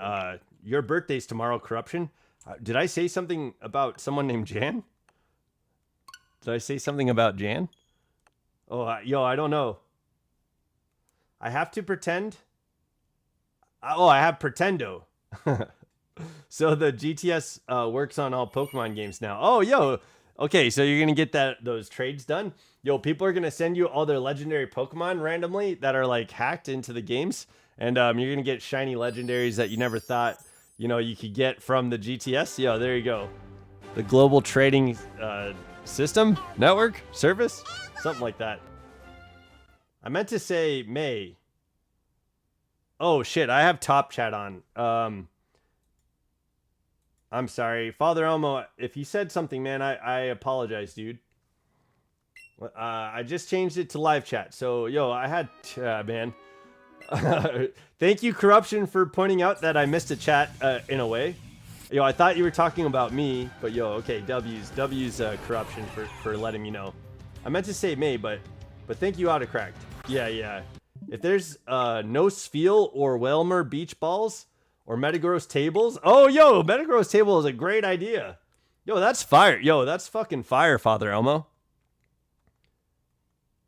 A: your birthday's tomorrow, Corruption. Did I say something about someone named Jan? Did I say something about Jan? Oh, I don't know. I have to pretend. Oh, I have Pretendo. So the GTS works on all Pokemon games now. Oh, okay, so you're gonna get those trades done. People are gonna send you all their legendary Pokemon randomly that are like hacked into the games, and you're gonna get shiny legendaries that you never thought you could get from the GTS. There you go. The global trading system, network, service, something like that. I meant to say May. Oh shit, I have top chat on. I'm sorry, Father Elmo, if you said something, man, I apologize, dude. I just changed it to live chat. So, I had, man. Thank you, Corruption, for pointing out that I missed a chat in a way. I thought you were talking about me, but okay, W's Corruption for letting me know. I meant to say May, but thank you, Autocracked. Yeah. If there's no Spheal or Whalmer beach balls or Metagross tables, Metagross table is a great idea. That's fire. That's fucking fire, Father Elmo.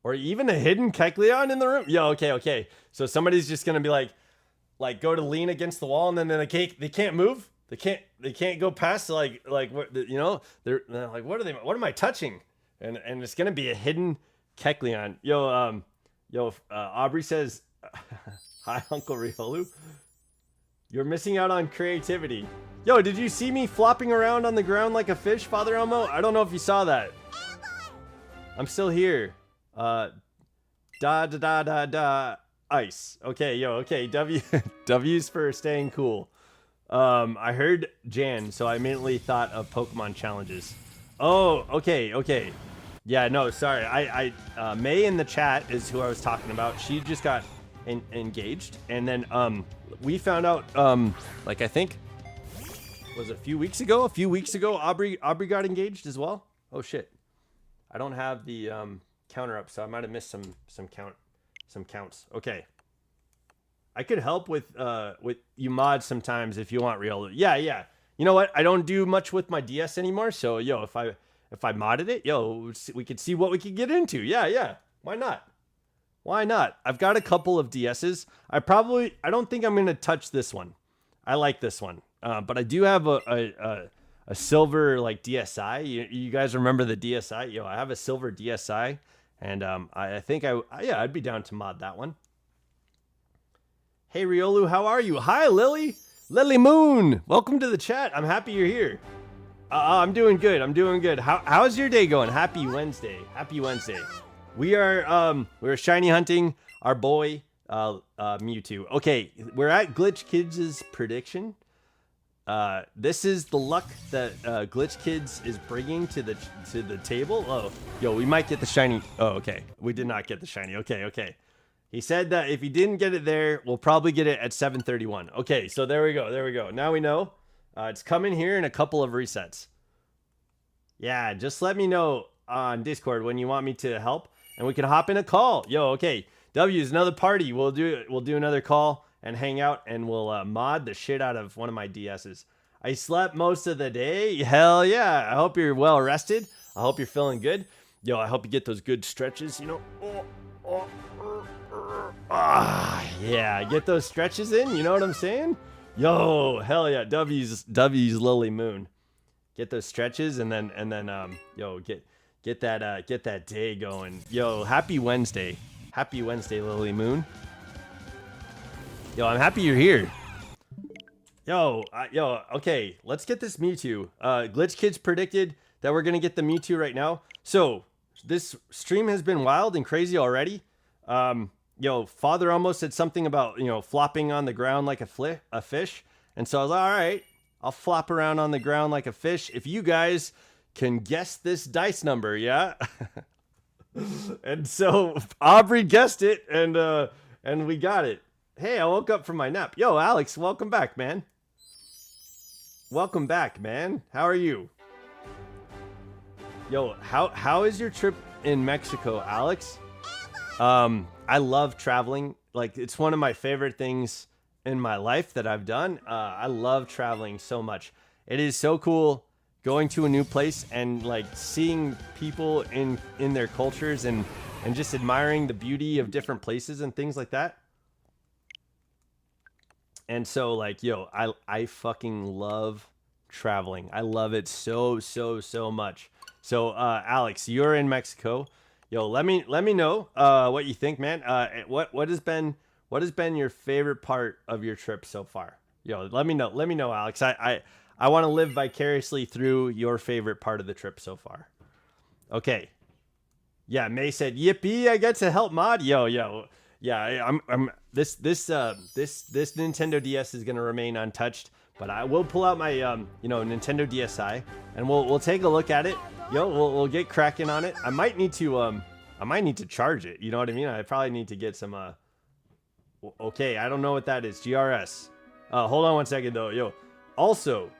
A: Or even a hidden Kecleon in the room. Okay. So somebody's just gonna be like go to lean against the wall, and then they can't move. They can't go past they're like, what are am I touching? And it's gonna be a hidden Kecleon. Aubrey says, hi, Uncle Riolu. You're missing out on creativity. Yo, did you see me flopping around on the ground like a fish, Father Elmo? I don't know if you saw that. I'm still here. Ice. Okay, yo, okay. W's for staying cool. I heard Jan, so I immediately thought of Pokemon challenges. Oh, okay. Yeah, no, sorry. May in the chat is who I was talking about. She just got engaged, and then we found out like I think was a few weeks ago. Aubrey got engaged as well. Oh shit, I don't have the counter up, so I might have missed some counts. Okay, I could help with you mods sometimes if you want, real. Yeah. You know what? I don't do much with my DS anymore, so yo, if I modded it, yo, we could see what we could get into. Yeah. Why not? I've got a couple of DSs. I don't think I'm gonna touch this one. I like this one, but I do have a silver like DSi. You guys remember the DSi? Yo, I have a silver DSi, and I think I'd be down to mod that one. Hey Riolu, how are you? Hi Lily Moon. Welcome to the chat. I'm happy you're here. I'm doing good. How's your day going? Happy Wednesday. We're shiny hunting our boy Mewtwo. Okay, we're at Glitch Kids' prediction. This is the luck that Glitch Kids is bringing to the table. Oh, yo, we might get the shiny. Oh, okay, we did not get the shiny. Okay. He said that if he didn't get it there, we'll probably get it at 7:31. Okay, so there we go. Now we know. It's coming here in a couple of resets. Yeah, just let me know on Discord when you want me to help, and we can hop in a call. Yo, okay. W's another party. We'll do another call and hang out, and we'll mod the shit out of one of my DSs. I slept most of the day. Hell yeah. I hope you're well rested. I hope you're feeling good. Yo, I hope you get those good stretches, you know. Yeah, get those stretches in, you know what I'm saying? Yo, hell yeah. W's Lily Moon. Get those stretches and then yo, get that day going. Yo, happy Wednesday. Happy Wednesday, Lily Moon. Yo, I'm happy you're here. Yo, okay, let's get this Mewtwo. Glitch Kids predicted that we're gonna get the Mewtwo right now. So this stream has been wild and crazy already. Yo, Father almost said something about, flopping on the ground like a fish. And so I was like, all right, I'll flop around on the ground like a fish. If you guys can guess this dice number, yeah? And so Aubrey guessed it, and we got it. Hey, I woke up from my nap. Yo, Alex, welcome back, man. How are you? Yo, how is your trip in Mexico, Alex? I love traveling. Like, it's one of my favorite things in my life that I've done. I love traveling so much. It is so cool going to a new place and like seeing people in their cultures and just admiring the beauty of different places and things like that. And so like, yo, I fucking love traveling. I love it so much. So Alex, you're in Mexico. Yo, let me know what you think, man. What has been your favorite part of your trip so far? Yo, let me know, Alex. I want to live vicariously through your favorite part of the trip so far. Okay. Yeah, May said, "Yippee! I get to help mod." Yo. Yeah, I'm this Nintendo DS is gonna remain untouched, but I will pull out my Nintendo DSi and we'll take a look at it. Yo, we'll get cracking on it. I might need to charge it. You know what I mean? I probably need to get some okay, I don't know what that is. GRS. Hold on one second though. Yo. Also,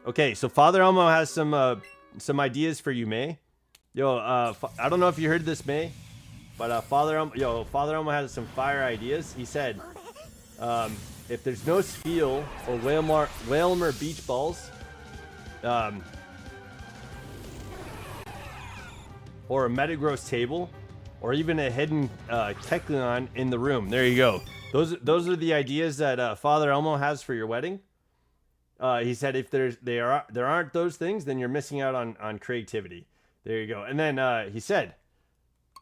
A: okay, so Father Elmo has some ideas for you, May. Yo, I don't know if you heard this, May, but Father Elmo has some fire ideas. He said, if there's no Spiel or Whalmer beach balls, or a Metagross table, or even a hidden Kecleon in the room. There you go. Those are the ideas that Father Elmo has for your wedding. He said if there aren't those things, then you're missing out on creativity. There you go. And then he said,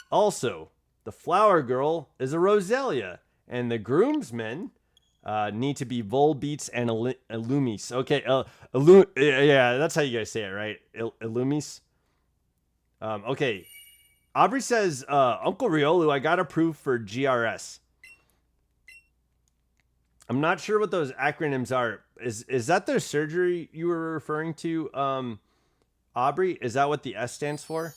A: also, the flower girl is a Roselia, and the groomsmen Need to be Volbeats and Illumis. Okay, yeah, that's how you guys say it, right? Illumis. Okay. Aubrey says, Uncle Riolu, I got approved for GRS. I'm not sure what those acronyms are. Is that the surgery you were referring to, Aubrey? Is that what the S stands for?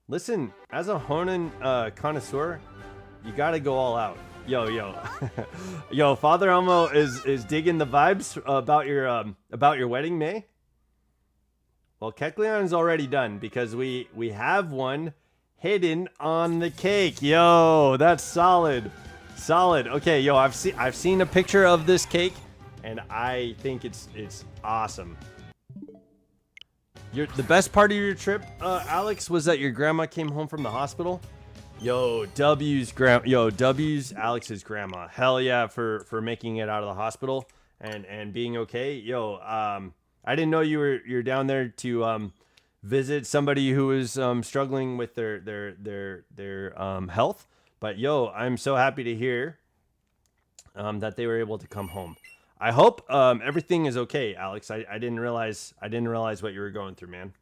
A: Listen, as a Honen connoisseur, you gotta go all out. Yo. Yo, Father Elmo is digging the vibes about your wedding, May. Well, Kecleon's already done because we have one hidden on the cake. Yo, that's solid. Solid. Okay, yo, I've seen a picture of this cake and I think it's awesem. The best part of your trip, Alex, was that your grandma came home from the hospital. Yo, W's Alex's grandma. Hell yeah for making it out of the hospital and being okay. Yo, I didn't know you're down there to visit somebody who was struggling with their health. But yo, I'm so happy to hear that they were able to come home. I hope everything is okay, Alex. I didn't realize what you were going through, man.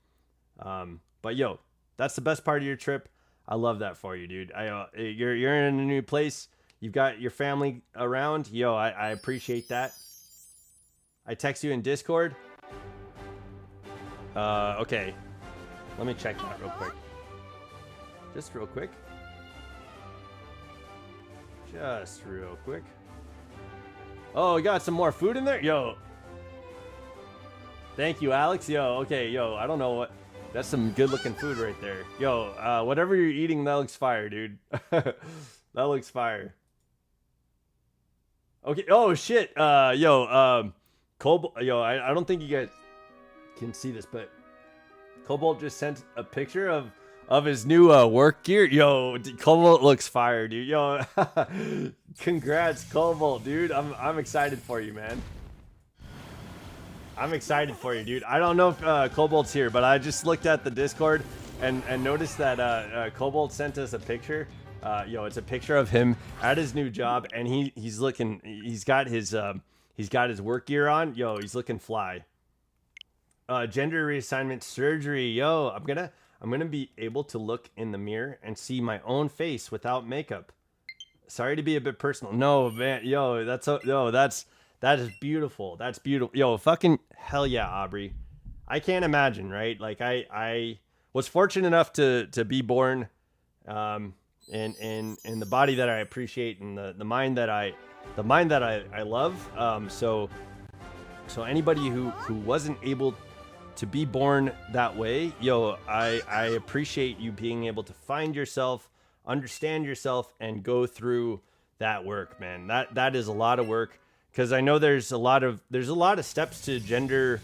A: But yo, that's the best part of your trip. I love that for you, dude. You're in a new place. You've got your family around. Yo, I appreciate that. I text you in Discord. Okay. Let me check that real quick. Just real quick. Oh, we got some more food in there? Yo. Thank you, Alex. Yo, okay, yo, I don't know what... That's some good-looking food right there. Yo, whatever you're eating, that looks fire, dude. That looks fire. Okay, oh, shit. Cobalt... Yo, I don't think you guys can see this, but Cobalt just sent a picture of his new work gear. Yo, Cobalt looks fire, dude. Yo, congrats, Cobalt, dude. I'm excited for you, man. I'm excited for you, dude. I don't know if Cobalt's here, but I just looked at the Discord and noticed that Cobalt sent us a picture. Yo, it's a picture of him at his new job, and he's looking. He's got his work gear on. Yo, he's looking fly. Gender reassignment surgery. Yo, I'm gonna be able to look in the mirror and see my own face without makeup. Sorry to be a bit personal. No, man. Yo, that is beautiful. That's beautiful. Yo, fucking hell yeah, Aubrey. I can't imagine, right? Like I was fortunate enough to be born in the body that I appreciate and the mind that I love. So anybody who wasn't able to be born that way, yo, I appreciate you being able to find yourself, understand yourself, and go through that work, man. That is a lot of work. Because I know there's a lot of steps to gender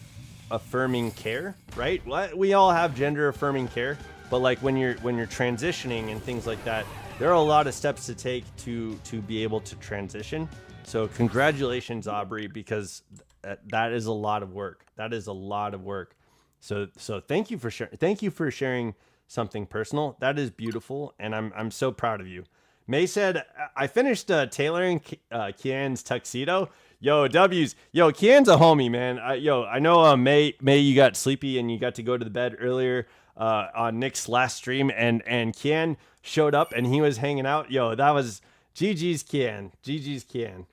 A: affirming care, right? We all have gender affirming care, but like when you're transitioning and things like that, there are a lot of steps to take to be able to transition. So congratulations, Aubrey, because that is a lot of work. That is a lot of work. So thank you for sharing. Thank you for sharing something personal. That is beautiful, and I'm so proud of you. May said, I finished tailoring Kian's tuxedo. Yo, W's. Yo, Kian's a homie, man. I know May, you got sleepy and you got to go to the bed earlier on Nick's last stream, and Kian showed up and he was hanging out. Yo, that was GG's Kian. GG's Kian.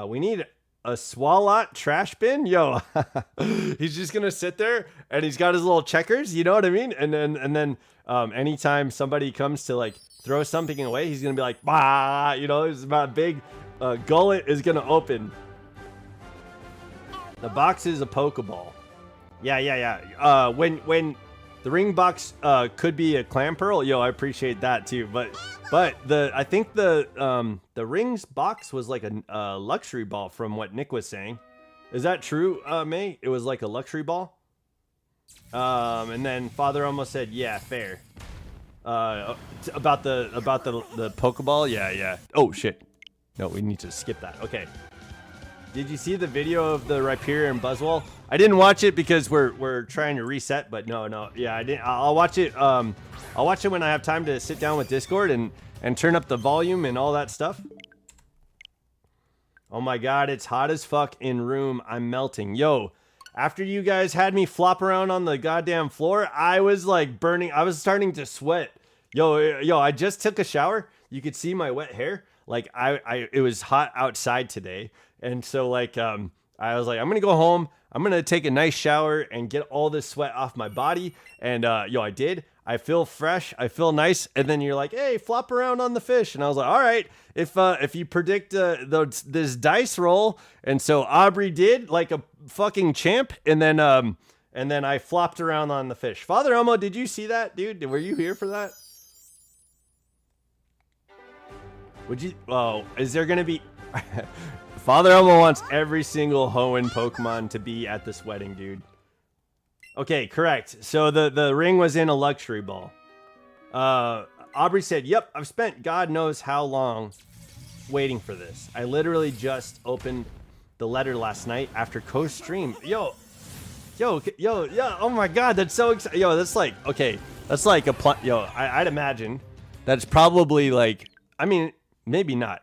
A: We need a Swalot trash bin. Yo, he's just going to sit there and he's got his little checkers. You know what I mean? And then anytime somebody comes to like throw something away, he's gonna be like, bah, you know, it's about a big gullet is gonna open. The box is a Pokeball. Yeah. When the ring box could be a clam pearl, yo, I appreciate that too. But I think the rings box was like a luxury ball from what Nick was saying. Is that true, May? It was like a luxury ball. And then Father almost said, yeah, fair. About the Pokeball. Yeah. Oh shit. No, we need to skip that. Okay. Did you see the video of the Rhyperior and Buzzwole? I didn't watch it because we're trying to reset, but no. Yeah, I didn't. I'll watch it. I'll watch it when I have time to sit down with Discord, and and turn up the volume and all that stuff. Oh my god, it's hot as fuck in room. I'm melting. Yo, after you guys had me flop around on the goddamn floor, I was like burning. I was starting to sweat. Yo, I just took a shower. You could see my wet hair. Like it was hot outside today. And so like, I was like, I'm going to go home. I'm going to take a nice shower and get all this sweat off my body. And yo, I did. I feel fresh. I feel nice. And then you're like, hey, flop around on the fish. And I was like, all right, if you predict this dice roll. And so Aubrey did like a fucking champ. And then I flopped around on the fish. Father Elmo, did you see that, dude? Were you here for that? Would you? Oh, is there going to be... Father Elmo wants every single Hoenn Pokemon to be at this wedding, dude. Okay, correct. So the ring was in a luxury ball. Aubrey said, yep, I've spent God knows how long waiting for this. I literally just opened the letter last night after co-stream. Yo, oh my God, that's so exciting. Yo, that's like, okay, that's like I'd imagine that's probably like, I mean, maybe not.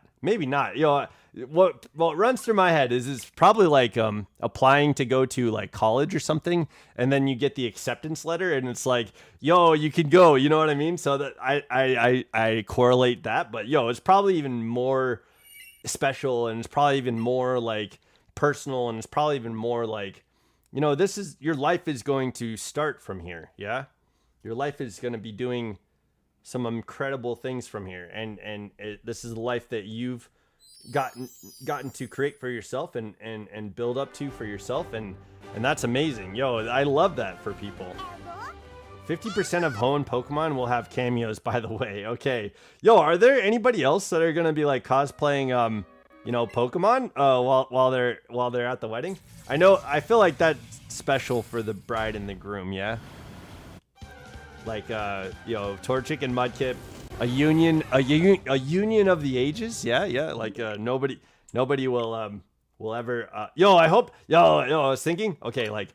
A: Yo, what runs through my head is it's probably like applying to go to like college or something, and then you get the acceptance letter and it's like, yo, you can go, you know what I mean? So that I correlate that, but yo, it's probably even more special, and it's probably even more like personal, and it's probably even more like, you know, this is, your life is going to start from here. Yeah, your life is going to be doing some incredible things from here, and this is the life that you've gotten to create for yourself and build up to for yourself, and that's amazing. Yo, I love that for people. 50% of Hoenn Pokemon will have cameos, by the way. Okay, yo, are there anybody else that are gonna be like cosplaying you know, Pokemon while they're at the wedding? I feel like that's special for the bride and the groom. Yeah, like you know, Torchic and Mudkip. A union of the ages. Yeah. Like nobody will ever. I hope. I was thinking. Okay, like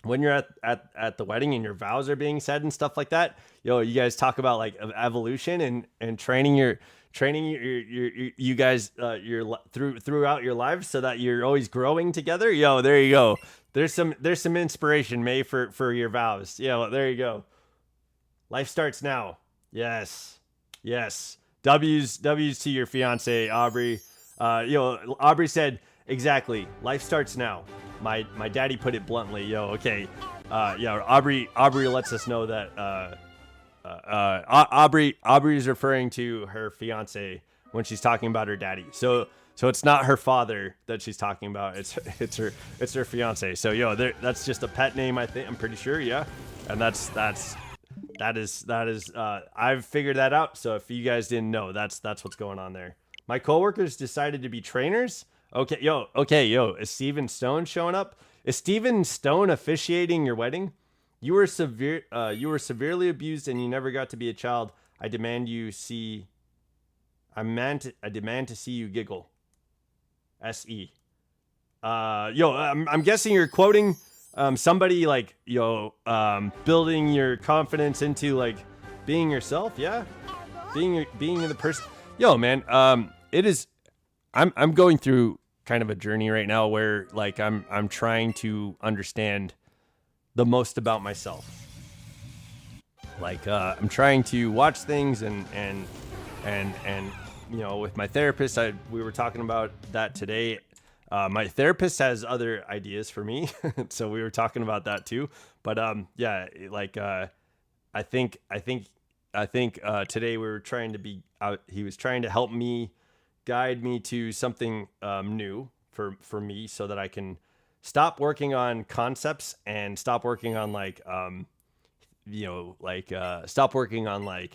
A: when you're at the wedding and your vows are being said and stuff like that. You guys talk about like evolution and training you guys throughout your lives so that you're always growing together. Yo, there you go. There's some inspiration, May, for your vows. There you go. Life starts now. Yes. W's to your fiance, Aubrey. Aubrey said, exactly. Life starts now. My daddy put it bluntly. Okay. Aubrey lets us know that Aubrey is referring to her fiance when she's talking about her daddy. So it's not her father that she's talking about. It's her fiance. So that's just a pet name, I think. I'm pretty sure. Yeah. And that is I've figured that out. So if you guys didn't know, that's what's going on there. My coworkers decided to be trainers. Okay, is Steven Stone showing up? Is Steven Stone officiating your wedding? You were severely abused and you never got to be a child. I demand to see you giggle. SE. I'm guessing you're quoting somebody like, building your confidence into like being yourself. Yeah. Being the person. Yo, man. I'm going through kind of a journey right now where like I'm trying to understand the most about myself. Like, I'm trying to watch things and with my therapist, we were talking about that today. My therapist has other ideas for me, so we were talking about that too. But I think today we were trying to be out. He was trying to help me, guide me to something new for me, so that I can stop working on concepts and stop working on stop working on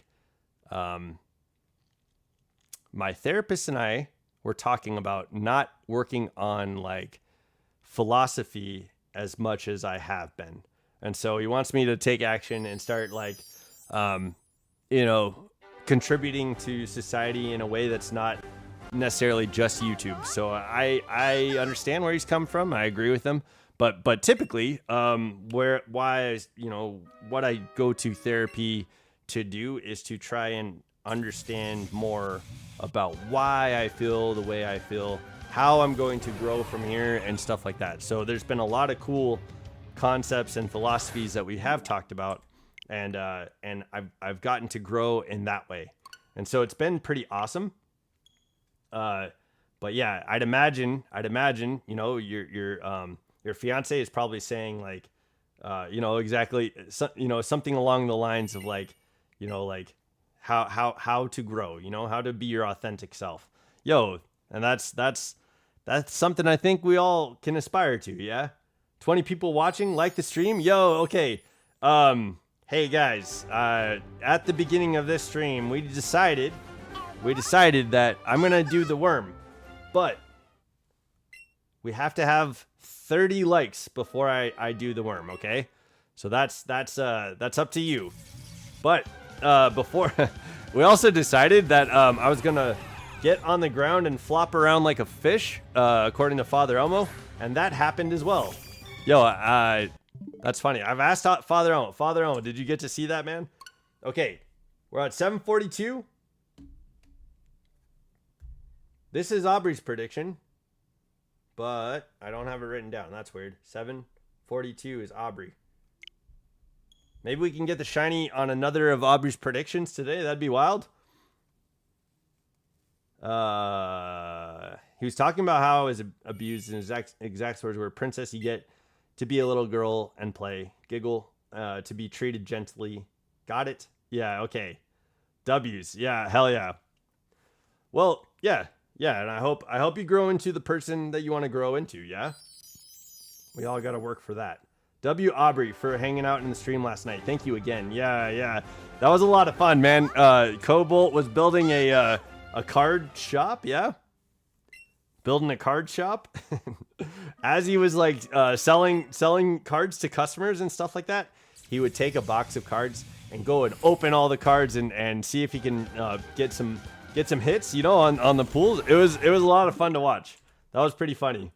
A: my therapist and I were talking about not working on like philosophy as much as I have been. And so he wants me to take action and start contributing to society in a way that's not necessarily just YouTube. So I understand where he's come from. I agree with him. But typically, what I go to therapy to do is to try and understand more about why I feel the way I feel, how I'm going to grow from here, and stuff like that. So there's been a lot of cool concepts and philosophies that we have talked about, and I've gotten to grow in that way, and so it's been pretty awesome. But yeah, I'd imagine, you know, your fiance is probably saying like, you know, exactly, you know, something along the lines of like, you know, like how to grow, you know, how to be your authentic self. Yo, and that's something I think we all can aspire to. Yeah. 20 people watching, like the stream. Yo, okay. Hey guys, at the beginning of this stream, we decided that I'm going to do the worm, but we have to have 30 likes before I do the worm. Okay. So that's up to you. But, before we also decided that, I was going to get on the ground and flop around like a fish, according to Father Elmo. And that happened as well. Yo, that's funny. I've asked Father Elmo. Father Elmo, did you get to see that, man? Okay, we're at 742. This is Aubrey's prediction, but I don't have it written down. That's weird. 742 is Aubrey. Maybe we can get the shiny on another of Aubrey's predictions today. That'd be wild. He was talking about how I was abused, in his exact words were, princess, you get to be a little girl and play, giggle, to be treated gently. Got it? Yeah, okay. W's. Yeah, hell yeah. Well, yeah, and I hope you grow into the person that you want to grow into, yeah? We all got to work for that. W. Aubrey for hanging out in the stream last night. Thank you again. Yeah. That was a lot of fun, man. Cobalt was building a card shop, yeah? Building a card shop. As he was like selling cards to customers and stuff like that, he would take a box of cards and go and open all the cards and see if he can get some hits, you know, on the pools. It was a lot of fun to watch. That was pretty funny.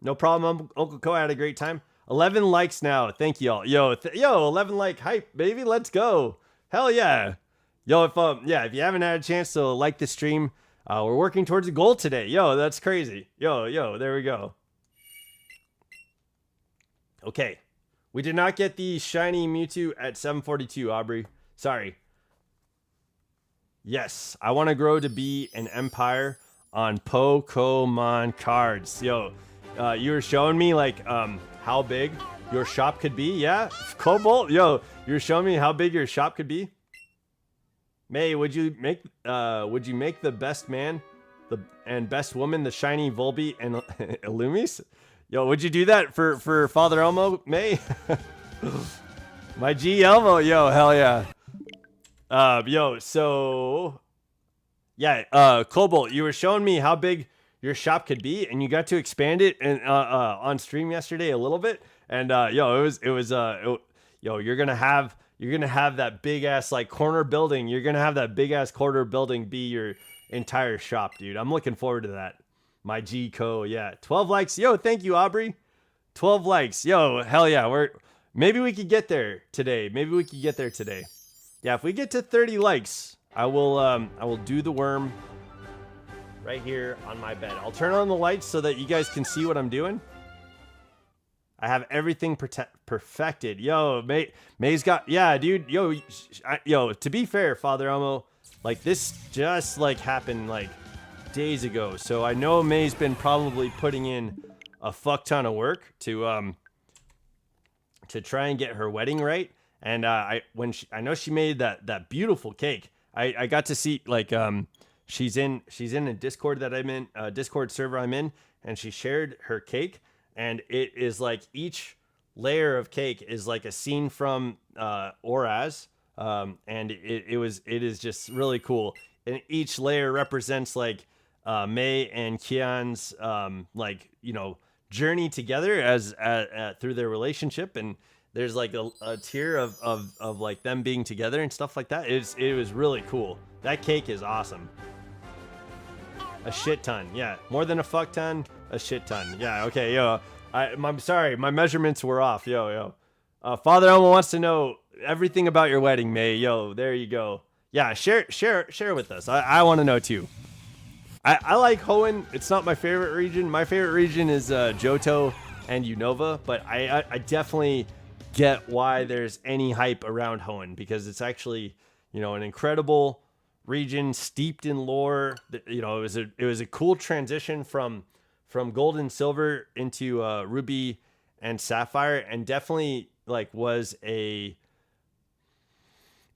A: No problem, Uncle Ko. I had a great time. 11 likes now. Thank you all. Yo, 11 like hype, baby. Let's go. Hell yeah. Yo, if you haven't had a chance to like the stream, we're working towards a goal today. Yo, that's crazy. Yo, there we go. Okay. We did not get the shiny Mewtwo at 742, Aubrey. Sorry. Yes, I want to grow to be an empire on Pokémon cards. Yo, you were showing me like how big your shop could be. Yeah, Cobalt. Yo, you're showing me how big your shop could be. May, would you make the best man and best woman the shiny Volby and Illumis? Yo, would you do that for Father Elmo, May? My G Elmo, yo, hell yeah. Yo, so yeah, Cobalt, you were showing me how big your shop could be, and you got to expand it and on stream yesterday a little bit, and yo, you're gonna have that big ass like corner building. You're gonna have that big ass corner building be your entire shop, dude. I'm looking forward to that. My G Co, yeah, 12 likes. Yo, thank you, Aubrey. 12 likes. Yo, hell yeah. Maybe we could get there today. Yeah, if we get to 30 likes, I will do the worm right here on my bed. I'll turn on the lights so that you guys can see what I'm doing. I have everything perfected. Yo, May's got, yeah, dude. Yo, to be fair, Father Elmo, like this just like happened like days ago. So I know May's been probably putting in a fuck ton of work to try and get her wedding right. And I know she made that beautiful cake. I got to see like she's in a Discord that I'm in, a Discord server I'm in, and she shared her cake, and it is like each layer of cake is like a scene from Oraz, and it is just really cool. And each layer represents like May and Kian's like, you know, journey together as through their relationship, and there's like a tier of like them being together and stuff like that. It was really cool. That cake is awesome. A shit ton, yeah, more than a fuck ton, a shit ton, yeah. Okay, yo, I'm sorry, my measurements were off. Yo, Father Elmo wants to know everything about your wedding, May. Yo, there you go. Yeah, share with us. I want to know too. I like Hoenn. It's not my favorite region. My favorite region is Johto and Unova, but I definitely get why there's any hype around Hoenn, because it's actually, you know, an incredible region steeped in lore. You know, it was a cool transition from Gold and Silver into Ruby and Sapphire, and definitely like was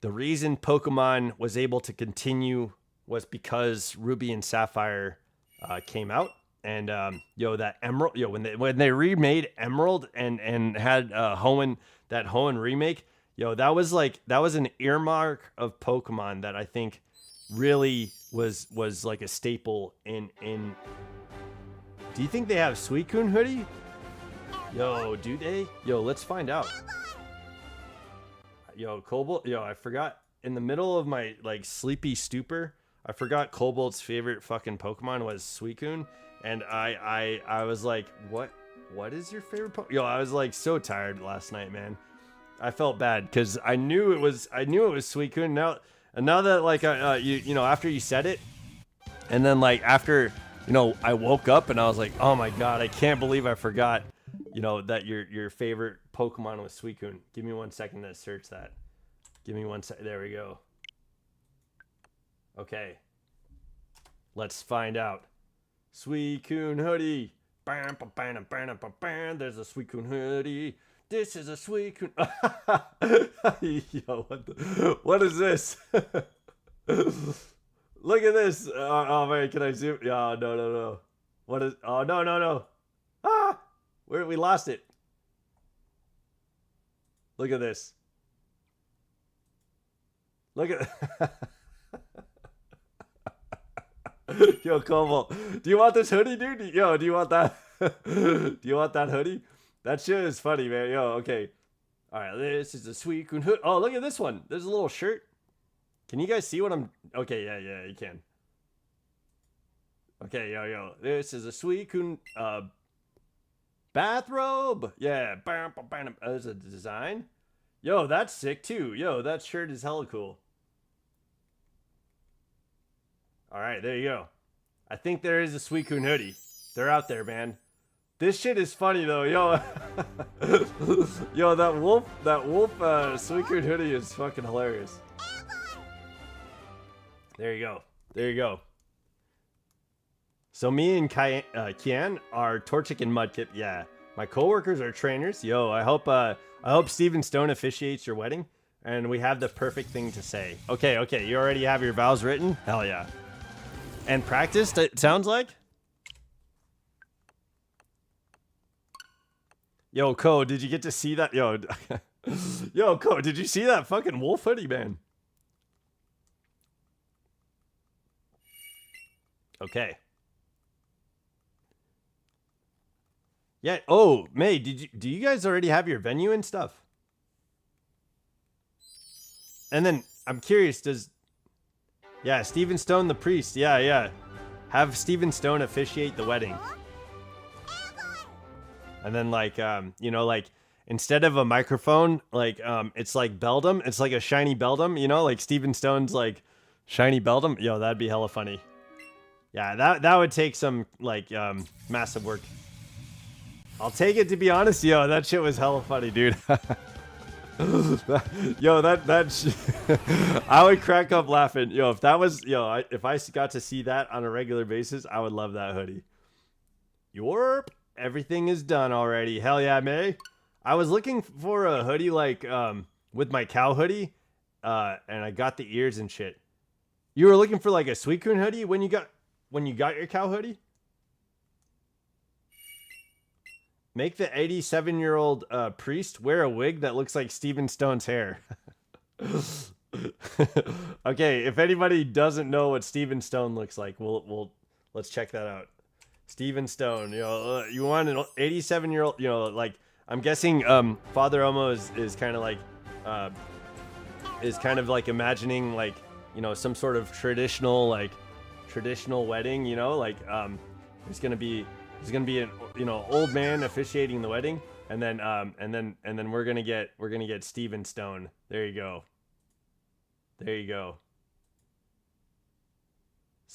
A: the reason Pokemon was able to continue was because Ruby and Sapphire came out, and that Emerald, when they remade Emerald and had Hoenn, that Hoenn remake, that was an earmark of Pokemon that I think really was like a staple in. Do you think they have Suicune hoodie? Yo, do they? Yo, let's find out. Yo, Cobalt. Yo, I forgot in the middle of my like sleepy stupor. I forgot Cobalt's favorite fucking Pokemon was Suicune, and I was like, what is your favorite Pokemon? Yo, I was like so tired last night, man. I felt bad because I knew it was Suicune. Now that like after you said it, and then like after I woke up and I was like, oh my god, I can't believe I forgot that your favorite Pokemon was Suicune. Give me 1 second to search that. Give me 1 second. There we go. Okay. Let's find out. Suicune hoodie. There's a Suicune hoodie. This is a Suicune. Yo, what is this? Look at this. Oh man, can I zoom? Oh, no. What is? Oh no. Ah, we lost it. Look at this. Look at. Yo, Cobalt, do you want this hoodie, dude? Yo, do you want that? Do you want that hoodie? That shit is funny, man. Yo, okay. All right, this is a Suicune hood. Oh, look at this one. There's a little shirt. Can you guys see what I'm... Okay, yeah, you can. Okay, yo. This is a Suicune bathrobe. Yeah. There's a design. Yo, that's sick, too. Yo, that shirt is hella cool. All right, there you go. I think there is a Suicune hoodie. They're out there, man. This shit is funny though, yo. Yo, that wolf Suicune hoodie is fucking hilarious. There you go. So me and Kian are Torchic and Mudkip. Yeah, my coworkers are trainers. Yo, I hope Steven Stone officiates your wedding, and we have the perfect thing to say. Okay, you already have your vows written? Hell yeah. And practiced, it sounds like? Yo, Ko, did you get to see that? Yo, Ko, did you see that fucking wolf hoodie, man? Okay. Yeah. Oh, May, do you guys already have your venue and stuff? And then I'm curious, yeah, Steven Stone the priest. Yeah. Have Steven Stone officiate the wedding. And then like instead of a microphone, like it's like Beldum. It's like a shiny Beldum, like Steven Stone's like shiny Beldum. Yo, that'd be hella funny. Yeah, that would take some like massive work. I'll take it, to be honest. Yo, that shit was hella funny, dude. Yo, I would crack up laughing. Yo, if that was, if I got to see that on a regular basis, I would love that hoodie. Yorp, everything is done already. Hell yeah, May. I was looking for a hoodie like with my cow hoodie, and I got the ears and shit. You were looking for like a Suicune hoodie when you got your cow hoodie? Make the 87-year-old priest wear a wig that looks like Steven Stone's hair. Okay, if anybody doesn't know what Steven Stone looks like, let's check that out. Steven Stone, you want an 87-year-old, like I'm guessing Father Omo is kind of like imagining like, some sort of traditional wedding, like there's gonna be an old man officiating the wedding, and then we're gonna get Steven Stone. There you go.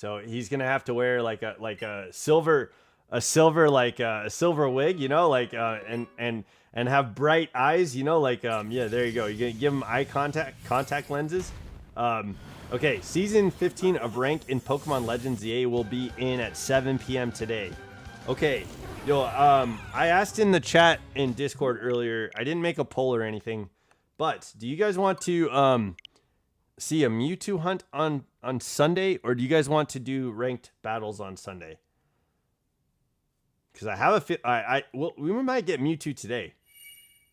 A: So he's gonna have to wear like a silver wig, you know, like and have bright eyes, you know, like yeah, there you go. You're gonna give him eye contact lenses. Okay, season 15 of Ranked in Pokemon Legends EA will be in at 7 p.m. today. Okay, yo, I asked in the chat in Discord earlier. I didn't make a poll or anything, but do you guys want to see a Mewtwo hunt on Sunday, or do you guys want to do ranked battles on Sunday? Because I have a we might get Mewtwo today.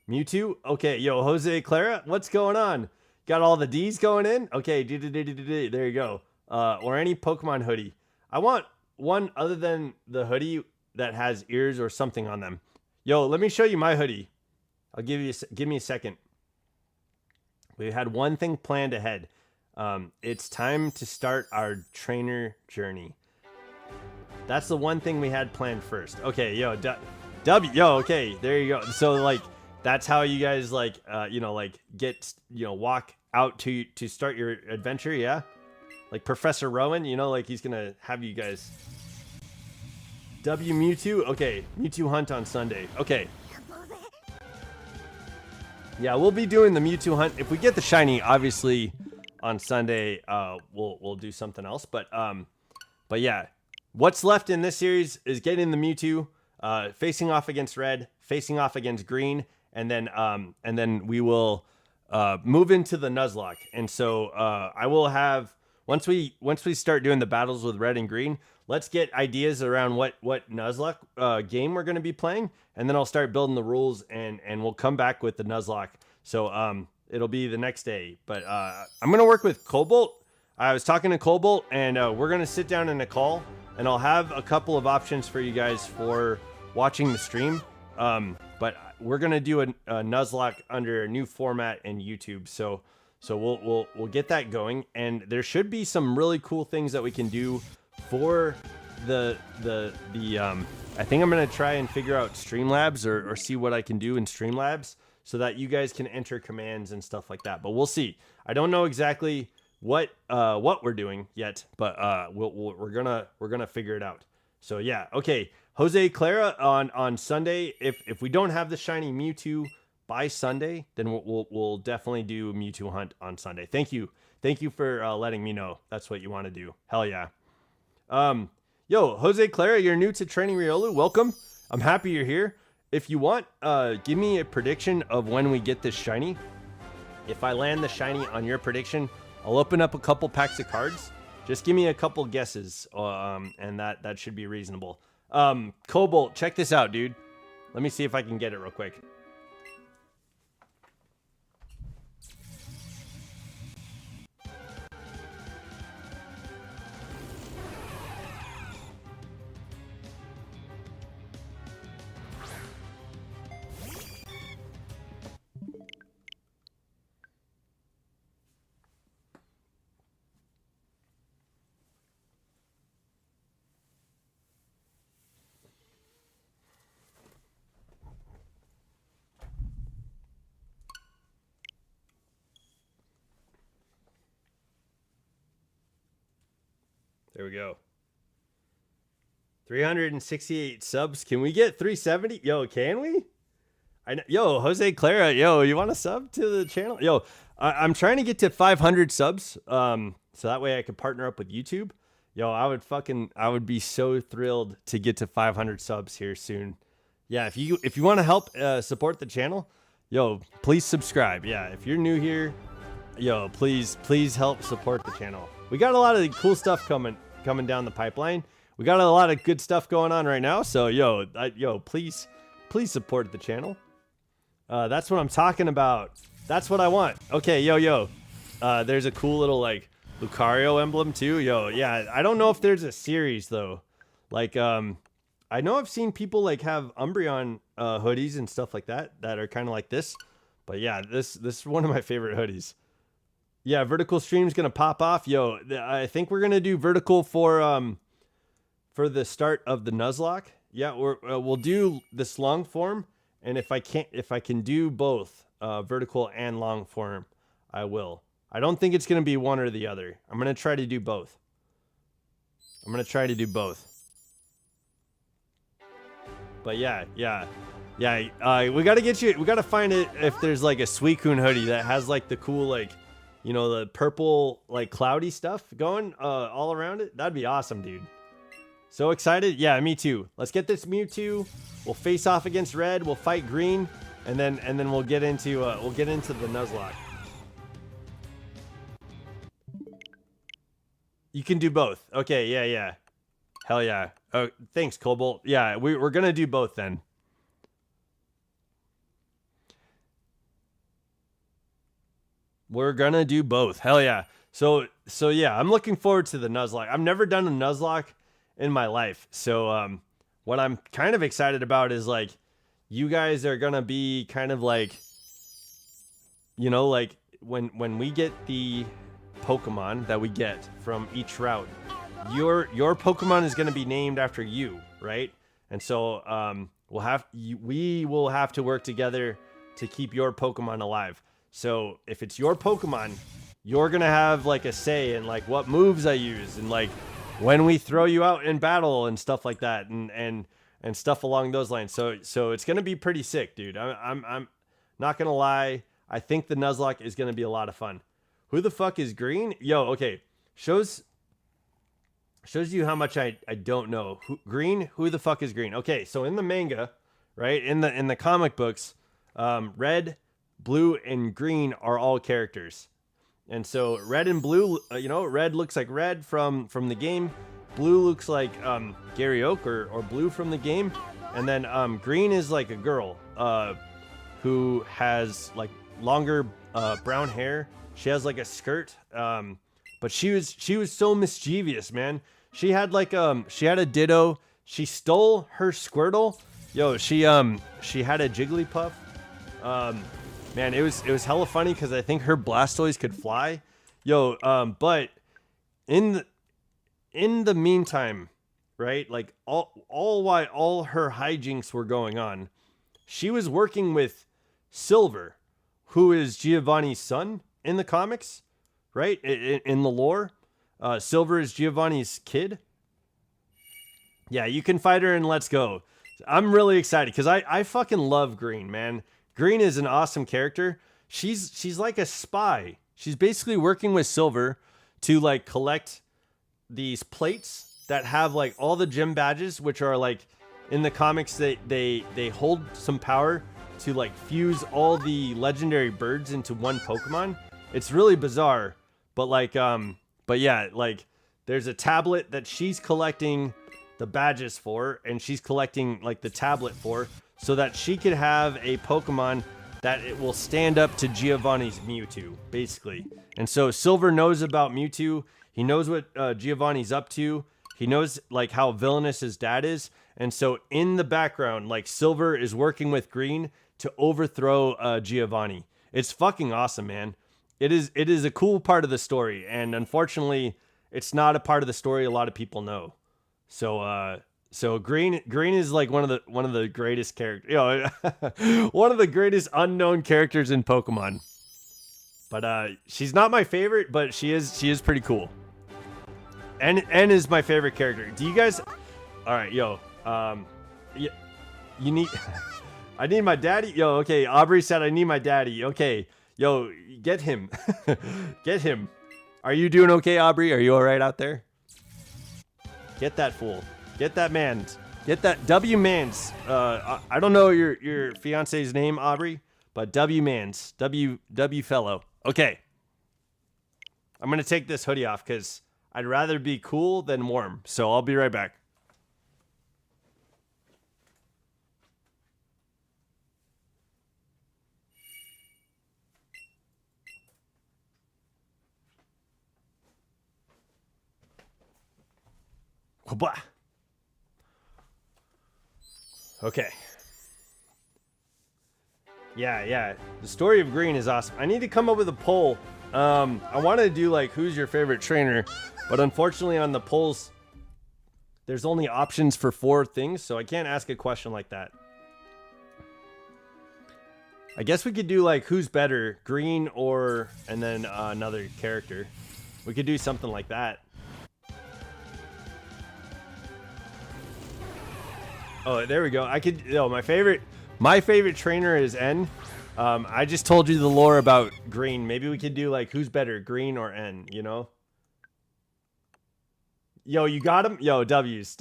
A: Mewtwo? Okay, yo, Jose Clara, what's going on? Got all the D's going in? Okay, there you go. Or any Pokemon hoodie. I want one other than the hoodie that has ears or something on them. Yo, let me show you my hoodie. I'll give me a second. We had one thing planned ahead. It's time to start our trainer journey. That's the one thing we had planned first. Okay, yo, okay, there you go. So like, that's how you guys like, you know, like get, you know, walk out to start your adventure. Yeah. Like Professor Rowan, you know, like he's going to have you guys Mewtwo. Okay. Mewtwo hunt on Sunday. Okay. Yeah. We'll be doing the Mewtwo hunt. If we get the shiny, obviously on Sunday, we'll do something else. But yeah, what's left in this series is getting the Mewtwo, facing off against red, facing off against green. And then we will move into the Nuzlocke. And so I will have once we start doing the battles with red and green, let's get ideas around what Nuzlocke game we're going to be playing, and then I'll start building the rules and we'll come back with the Nuzlocke. So it'll be the next day. But I'm going to work with Cobalt. I was talking to Cobalt, and we're going to sit down in a call, and I'll have a couple of options for you guys for watching the stream. But we're gonna do a Nuzlocke under a new format in YouTube, so we'll get that going, and there should be some really cool things that we can do for the I think I'm gonna try and figure out Streamlabs or see what I can do in Streamlabs so that you guys can enter commands and stuff like that. But we'll see. I don't know exactly what we're doing yet, but we're gonna figure it out. So yeah, okay. Jose Clara on Sunday. If we don't have the shiny Mewtwo by Sunday, then we'll definitely do Mewtwo hunt on Sunday. Thank you for letting me know that's what you want to do. Hell yeah. Yo, Jose Clara, you're new to Training Riolu. Welcome. I'm happy you're here. If you want, give me a prediction of when we get this shiny. If I land the shiny on your prediction, I'll open up a couple packs of cards. Just give me a couple guesses, and that should be reasonable. Cobalt, check this out, dude. Let me see if I can get it real quick. There we go. 368 subs. Can we get 370? Yo, can we? Yo, Jose Clara. Yo, you want to sub to the channel? Yo, I'm trying to get to 500 subs. So that way I could partner up with YouTube. Yo, I would be so thrilled to get to 500 subs here soon. Yeah, if you want to help support the channel, yo, please subscribe. Yeah, if you're new here, yo, please help support the channel. We got a lot of cool stuff coming down the pipeline. We got a lot of good stuff going on right now. So yo, please support the channel. That's what I'm talking about. That's what I want. Okay, yo. There's a cool little like Lucario emblem too. Yo, yeah. I don't know if there's a series though. Like I know I've seen people like have Umbreon hoodies and stuff like that are kind of like this. But yeah, this is one of my favorite hoodies. Yeah, vertical stream's gonna pop off. Yo, I think we're gonna do vertical for the start of the Nuzlocke. Yeah, we'll do this long form, and if I can do both vertical and long form, I will. I don't think it's gonna be one or the other. I'm gonna try to do both. I'm gonna try to do both. But yeah. We gotta get you. We gotta find it if there's like a Suicune hoodie that has like the cool like, you know, the purple like cloudy stuff going all around it. That'd be awesome, dude. So excited. Yeah, me too. Let's get this Mewtwo. We'll face off against Red. We'll fight Green, and then we'll get into the Nuzlocke. You can do both. Okay, yeah. Hell yeah. Oh, thanks, Cobalt. Yeah, we're gonna do both then. We're gonna do both. Hell yeah. So yeah, I'm looking forward to the Nuzlocke. I've never done a Nuzlocke in my life. So what I'm kind of excited about is like you guys are gonna be kind of like, you know, like when we get the Pokemon that we get from each route, your Pokemon is gonna be named after you, right? And so we will have to work together to keep your Pokemon alive. So if it's your Pokemon, you're gonna have like a say in like what moves I use and like when we throw you out in battle and stuff like that, and stuff along those lines. So it's gonna be pretty sick, dude. I'm not gonna lie. I think the Nuzlocke is gonna be a lot of fun. Who the fuck is Green? Yo, okay. Shows you how much I don't know. Green? Who the fuck is Green? Okay, so in the manga, right? In the comic books, Red, Blue, and Green are all characters. And so Red and Blue, you know, Red looks like Red from the game. Blue looks like Gary Oak or Blue from the game. And then Green is like a girl who has like longer brown hair. She has like a skirt. But she was so mischievous, man. She had like she had a Ditto. She stole her Squirtle. Yo, she had a Jigglypuff. Man, it was hella funny because I think her Blastoise could fly. Yo, but in the meantime, right? Like while all her hijinks were going on, she was working with Silver, who is Giovanni's son in the comics, right? In the lore, Silver is Giovanni's kid. Yeah, you can fight her and let's go. I'm really excited because I fucking love Green, man. Green is an awesome character. She's like a spy. She's basically working with Silver to like collect these plates that have like all the gym badges, which are like in the comics they hold some power to like fuse all the legendary birds into one Pokemon. It's really bizarre, but yeah, like there's a tablet that she's collecting the badges for, and she's collecting like the tablet for, so that she could have a Pokemon that it will stand up to Giovanni's Mewtwo, basically. And so Silver knows about Mewtwo. He knows what Giovanni's up to. He knows like how villainous his dad is. And so in the background, like Silver is working with Green to overthrow Giovanni. It's fucking awesome, man. It is a cool part of the story, and unfortunately, it's not a part of the story a lot of people know. So Green is like one of the greatest characters, you know, one of the greatest unknown characters in Pokemon. But she's not my favorite, but she is pretty cool. And is my favorite character. Do you guys? All right, yo, you need. I need my daddy. Yo, okay. Aubrey said I need my daddy. Okay, yo, get him, get him. Are you doing okay, Aubrey? Are you all right out there? Get that fool. Get that man. Get that W Mans. I don't know your fiance's name, Aubrey, but W Mans. W fellow. Okay. I'm gonna take this hoodie off because I'd rather be cool than warm. So I'll be right back. Okay. Yeah. The story of Green is awesome. I need to come up with a poll. I wanted to do like who's your favorite trainer, but unfortunately on the polls there's only options for 4 things, so I can't ask a question like that. I guess we could do like who's better, Green or and then another character. We could do something like that. Oh, there we go. I could. My favorite trainer is N. I just told you the lore about Green. Maybe we could do like who's better, Green or N? You know. Yo, you got him. Yo, W's.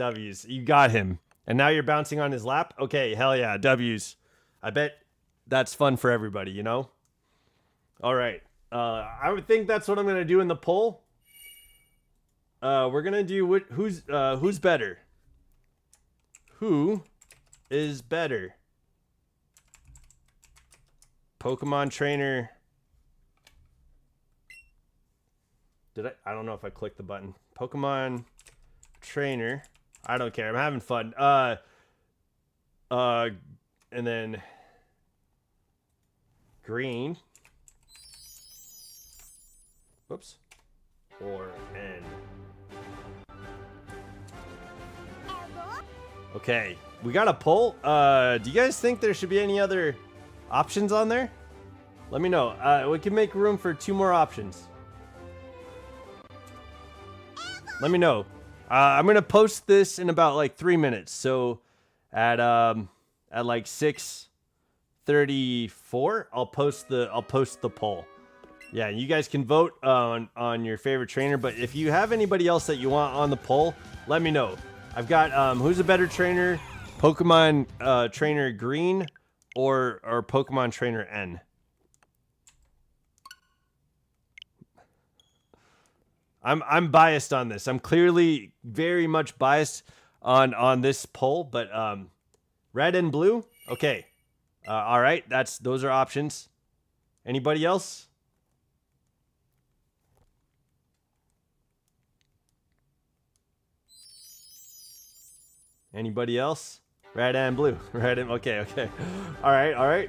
A: You got him. And now you're bouncing on his lap. Okay, hell yeah, W's. I bet that's fun for everybody. You know. All right. I would think that's what I'm gonna do in the poll. We're gonna do who's better. Who is better? Pokemon trainer. I don't know if I clicked the button. Pokemon trainer. I don't care. I'm having fun. And then Green. Whoops. Or N. Okay, we got a poll. Do you guys think there should be any other options on there? Let me know. We can make room for 2 more options. Let me know. I'm gonna post this in about like 3 minutes. So at like 6:34, I'll post the poll. Yeah, you guys can vote on your favorite trainer. But if you have anybody else that you want on the poll, let me know. I've got who's a better trainer, Pokemon trainer Green or Pokemon trainer N. I'm biased on this. I'm clearly very much biased on this poll, but red and blue. Okay, all right. Those are options. Anybody else? Anybody else? Red and blue. Red and okay. All right.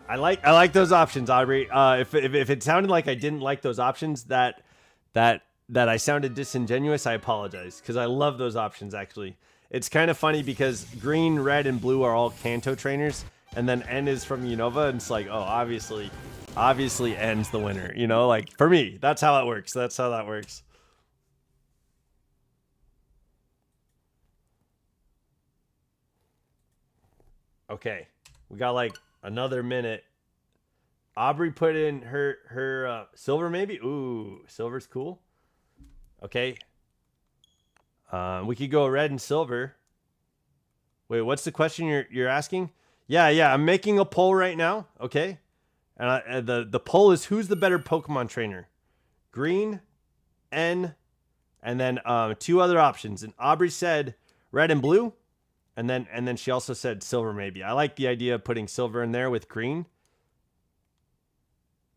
A: I like those options, Aubrey. If it sounded like I didn't like those options, that I sounded disingenuous, I apologize because I love those options. Actually, it's kind of funny because green, red, and blue are all Kanto trainers, and then N is from Unova, and it's like, oh, obviously N's the winner. You know, like for me, that's how it works. That's how that works. Okay, we got like another minute. Aubrey put in her silver maybe. Ooh, silver's cool. Okay. We could go red and silver. Wait, what's the question you're asking? Yeah. I'm making a poll right now. Okay, and the poll is who's the better Pokemon trainer, Green, N, and then 2 other options. And Aubrey said red and blue. And then she also said silver maybe. I like the idea of putting silver in there with green.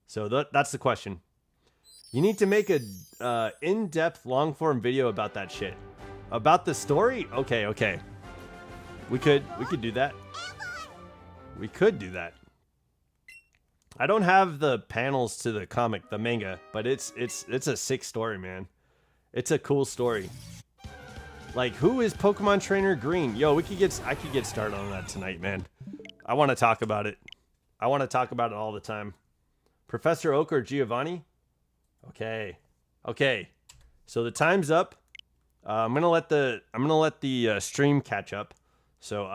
A: So that's the question. You need to make a in-depth long-form video about that shit. About the story? Okay. We could do that. We could do that. I don't have the panels to the comic, the manga, but it's a sick story, man. It's a cool story. Like, who is Pokemon trainer Green? Yo, I could get started on that tonight, man. I want to talk about it. I want to talk about it all the time. Professor Oak or Giovanni? Okay. So the time's up. I'm gonna let the stream catch up. So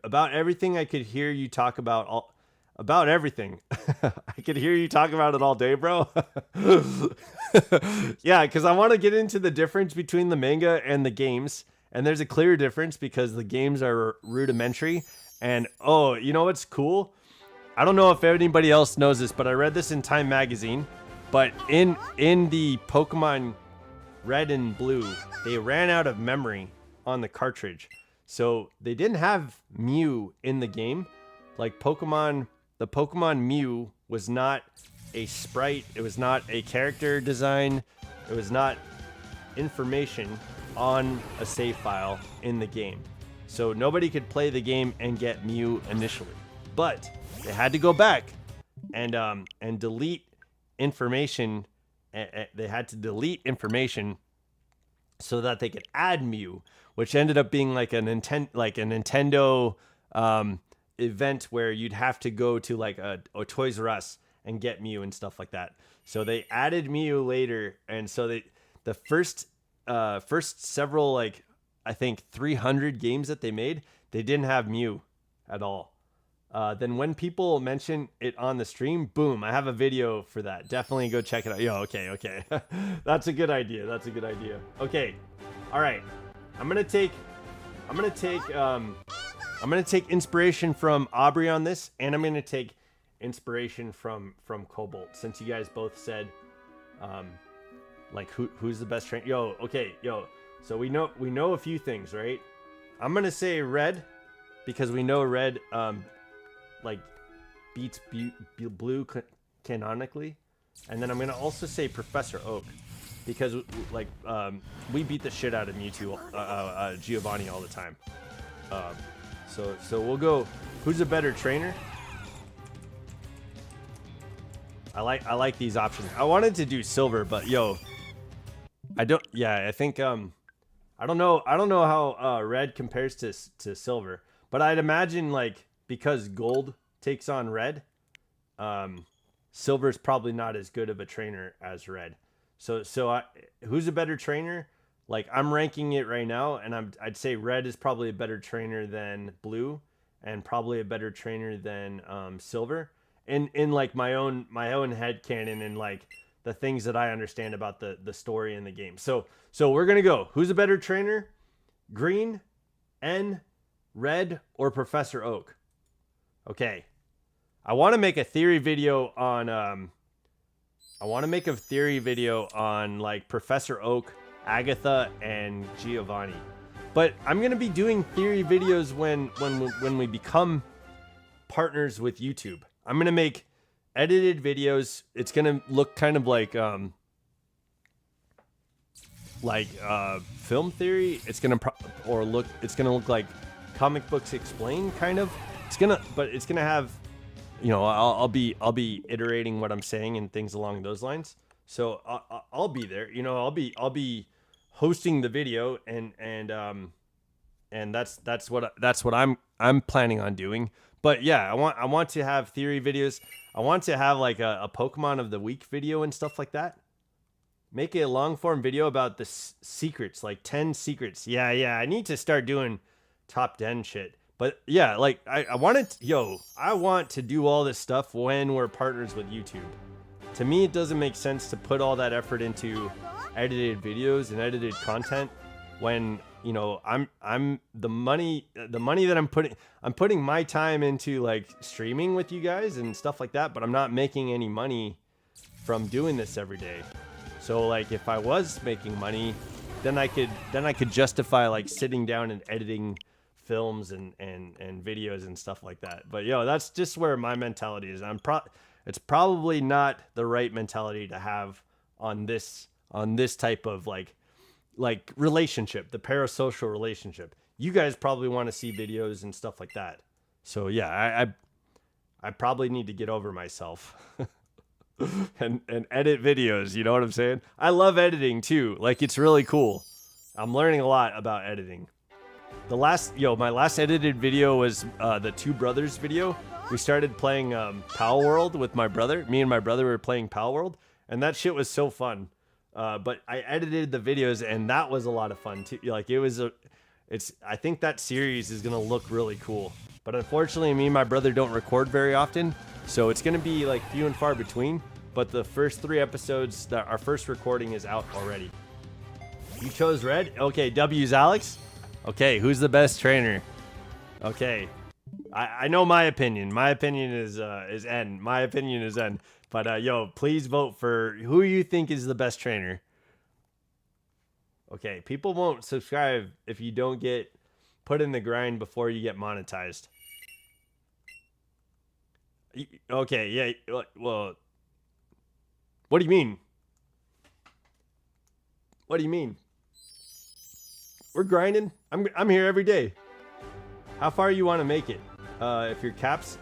A: about everything I could hear you talk about about everything. I could hear you talk about it all day, bro. Yeah, because I want to get into the difference between the manga and the games. And there's a clear difference because the games are rudimentary. And, oh, you know what's cool? I don't know if anybody else knows this, but I read this in Time Magazine. But in the Pokemon Red and Blue, they ran out of memory on the cartridge. So they didn't have Mew in the game. Like the Pokemon Mew was not a sprite. It was not a character design. It was not information on a save file in the game. So nobody could play the game and get Mew initially. But they had to go back and delete information. They had to delete information so that they could add Mew, which ended up being like a Nintendo event where you'd have to go to like a Toys R Us and get Mew and stuff like that. So they added Mew later, and so the first several, like, I think 300 games that they made, they didn't have Mew at all. Then when people mention it on the stream, boom, I have a video for that. Definitely go check it out. Yo, okay. That's a good idea. Okay. All right. I'm gonna take inspiration from Aubrey on this, and I'm gonna take inspiration from Cobalt, since you guys both said like who's the best trainer. Yo. So we know a few things, right? I'm gonna say Red, because we know Red like beats Blue canonically, and then I'm gonna also say Professor Oak, because like we beat the shit out of Mewtwo, Giovanni all the time. So we'll go. Who's a better trainer? I like these options. I wanted to do Silver, but yo, I don't. Yeah, I think I don't know how Red compares to Silver, but I'd imagine, like, because Gold takes on Red, Silver's probably not as good of a trainer as Red. So who's a better trainer? Like, I'm ranking it right now, and I'd say Red is probably a better trainer than Blue, and probably a better trainer than Silver. In like my own headcanon, and like the things that I understand about the story in the game. So we're gonna go. Who's a better trainer? Green, N, Red, or Professor Oak? Okay. I want to make a theory video on like Professor Oak, Agatha, and Giovanni. But I'm gonna be doing theory videos when we become partners with YouTube. I'm gonna make edited videos. It's gonna look kind of like film theory. It's gonna look like comic books explained, kind of. It's gonna have, I'll be iterating what I'm saying and things along those lines. So I'll be there. I'll be hosting the video, and that's what I'm planning on doing. But yeah, I want to have theory videos. I want to have like a Pokemon of the week video and stuff like that. Make a long form video about the secrets, like 10 secrets. Yeah. I need to start doing top 10 shit. But yeah, like I want to do all this stuff when we're partners with YouTube. To me, it doesn't make sense to put all that effort into edited videos and edited content when, I'm the money that I'm putting my time into, like, streaming with you guys and stuff like that, but I'm not making any money from doing this every day. So like, if I was making money, then I could justify like sitting down and editing films and videos and stuff like that. But that's just where my mentality is. It's probably not the right mentality to have on this type of like relationship, the parasocial relationship. You guys probably want to see videos and stuff like that. So yeah, I probably need to get over myself and edit videos. You know what I'm saying? I love editing too. Like, it's really cool. I'm learning a lot about editing. My last edited video was the Two Brothers video. We started playing Pal World with my brother. Me and my brother were playing Pal World, and that shit was so fun. But I edited the videos, and that was a lot of fun too. Like, I think that series is gonna look really cool. But unfortunately, me and my brother don't record very often, so it's gonna be like few and far between. But the first 3 episodes, our first recording is out already. You chose Red? Okay, W's Alex. Okay, who's the best trainer? Okay, I know my opinion. My opinion is N. My opinion is N. But please vote for who you think is the best trainer. Okay, people won't subscribe if you don't get put in the grind before you get monetized. Okay, yeah, well, what do you mean? What do you mean? We're grinding. I'm here every day. How far you want to make it? If your cap's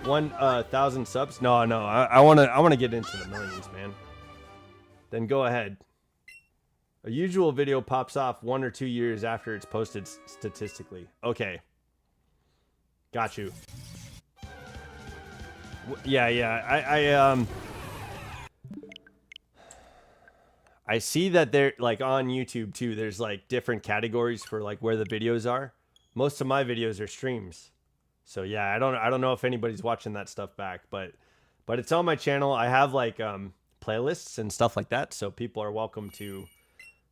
A: 1,000 subs? No. I wanna get into the millions, man. Then go ahead. A usual video pops off 1 or 2 years after it's posted statistically. Okay. Got you. Yeah. I see that they're like on YouTube too. There's like different categories for like where the videos are. Most of my videos are streams. So yeah, I don't know if anybody's watching that stuff back, but it's on my channel. I have like playlists and stuff like that, so people are welcome to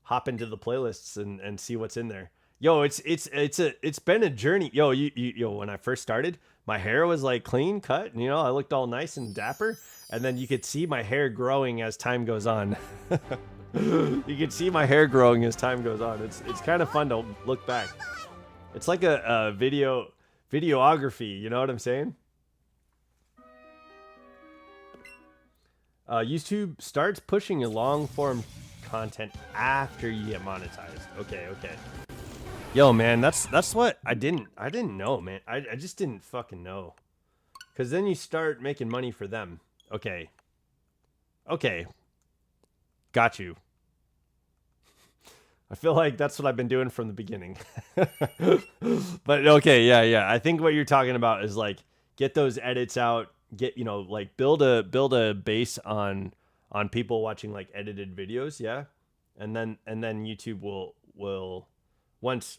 A: hop into the playlists and see what's in there. Yo, it's been a journey. Yo, when I first started, my hair was like clean cut, and, you know, I looked all nice and dapper, and then you could see my hair growing as time goes on. You can see my hair growing as time goes on. It's kind of fun to look back. It's like a videography, you know what I'm saying? YouTube starts pushing your long form content after you get monetized. Okay. Yo, man, that's what I didn't know, man. I just didn't fucking know. Cause then you start making money for them. Okay. Got you. I feel like that's what I've been doing from the beginning. But okay, yeah. I think what you're talking about is like get those edits out, get, you know, like build a base on people watching like edited videos, yeah? And then YouTube will once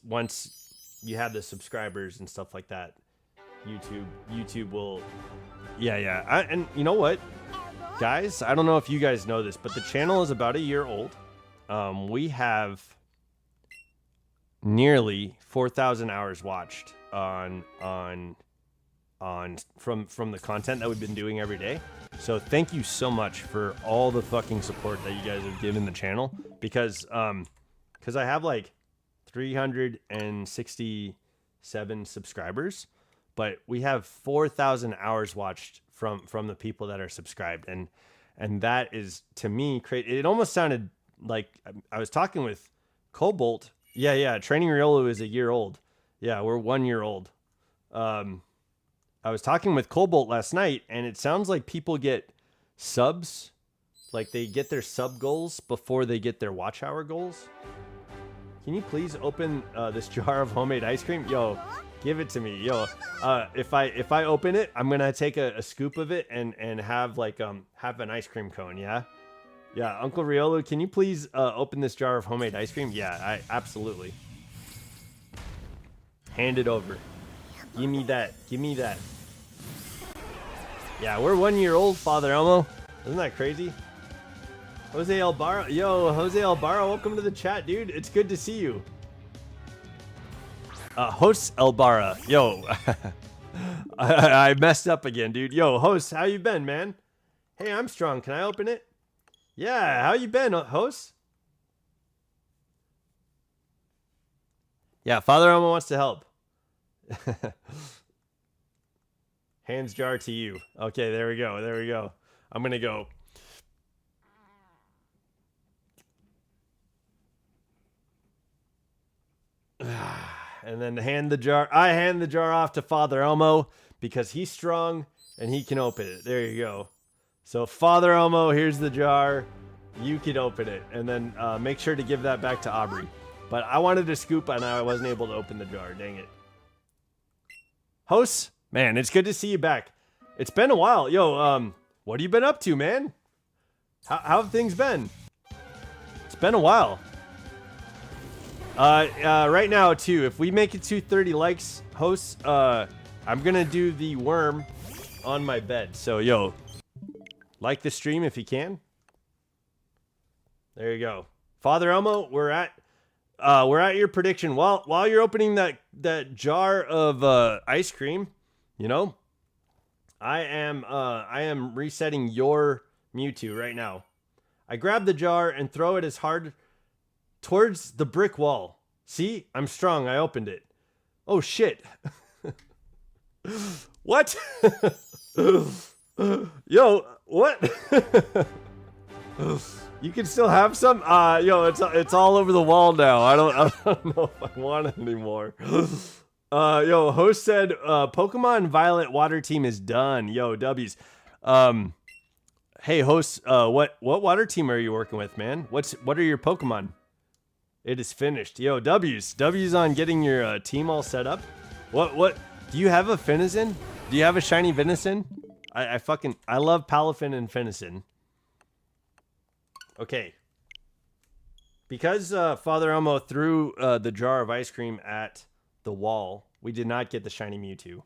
A: you have the subscribers and stuff like that, YouTube will and you know what? Guys, I don't know if you guys know this, but the channel is about a year old. We have nearly 4,000 hours watched on from the content that we've been doing every day. So thank you so much for all the fucking support that you guys have given the channel, because I have like 367 subscribers, but we have 4,000 hours watched from the people that are subscribed, and that is, to me, it almost sounded like I was talking with Cobalt. Yeah, Training Riolu is a year old. Yeah, we're 1 year old. I was talking with Cobalt last night, and it sounds like people get subs, like they get their sub goals before they get their watch hour goals. Can you please open this jar of homemade ice cream? Yo, give it to me. Yo, if I open it, I'm gonna take a scoop of it and have like have an ice cream cone. Yeah, Uncle Riolu, can you please open this jar of homemade ice cream? Yeah, I absolutely. Hand it over. Give me that. Yeah, we're 1 year old, Father Elmo. Isn't that crazy? Jose Elbara. Yo, Jose Elbara, welcome to the chat, dude. It's good to see you. Host Elbara. Yo, I messed up again, dude. Yo, host, how you been, man? Hey, Armstrong, can I open it? Yeah, how you been, host? Yeah, Father Elmo wants to help. Hands jar to you. Okay, there we go. I'm gonna go. And then hand the jar. I hand the jar off to Father Elmo because he's strong and he can open it. There you go. So Father Elmo, here's the jar. You can open it, and then make sure to give that back to Aubrey. But I wanted to scoop and I wasn't able to open the jar. Dang it. Hosts, man, it's good to see you back. It's been a while. Yo, what have you been up to, man? How have things been? It's been a while. Right now, too, if we make it to 30 likes, hosts, I'm gonna do the worm on my bed. So, yo, like the stream if you can. There you go. Father Elmo, we're at your prediction. While you're opening that jar of ice cream, you know, I am resetting your Mewtwo right now. I grab the jar and throw it as hard towards the brick wall. See? I'm strong. I opened it. Oh, shit. What? Yo, what? You can still have some? Yo, it's all over the wall now. I don't know if I want it anymore. Yo, host said Pokemon Violet Water Team is done. Yo, W's. Hey, host, what water team are you working with, man? What are your Pokemon? It is finished. Yo, W's on getting your team all set up. What do you have a Finizen? Do you have a shiny Venison? I love Palafin and Finison. Okay. Because Father Elmo threw the jar of ice cream at the wall, we did not get the shiny Mewtwo.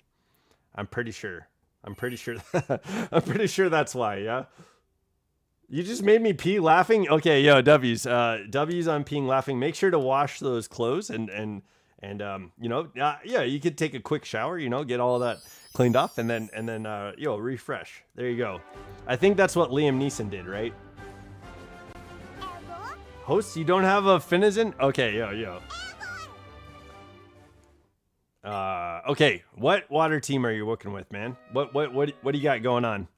A: I'm pretty sure. I'm pretty sure that's why, yeah? You just made me pee laughing? Okay, yo, W's. W's on peeing laughing. Make sure to wash those clothes and you know, yeah, you could take a quick shower, you know, get all of that cleaned off and then yo, refresh. There you go. I think that's what Liam Neeson did, right? Host, you don't have a Finizen? Okay, yo. Okay, what water team are you working with, man? What do you got going on?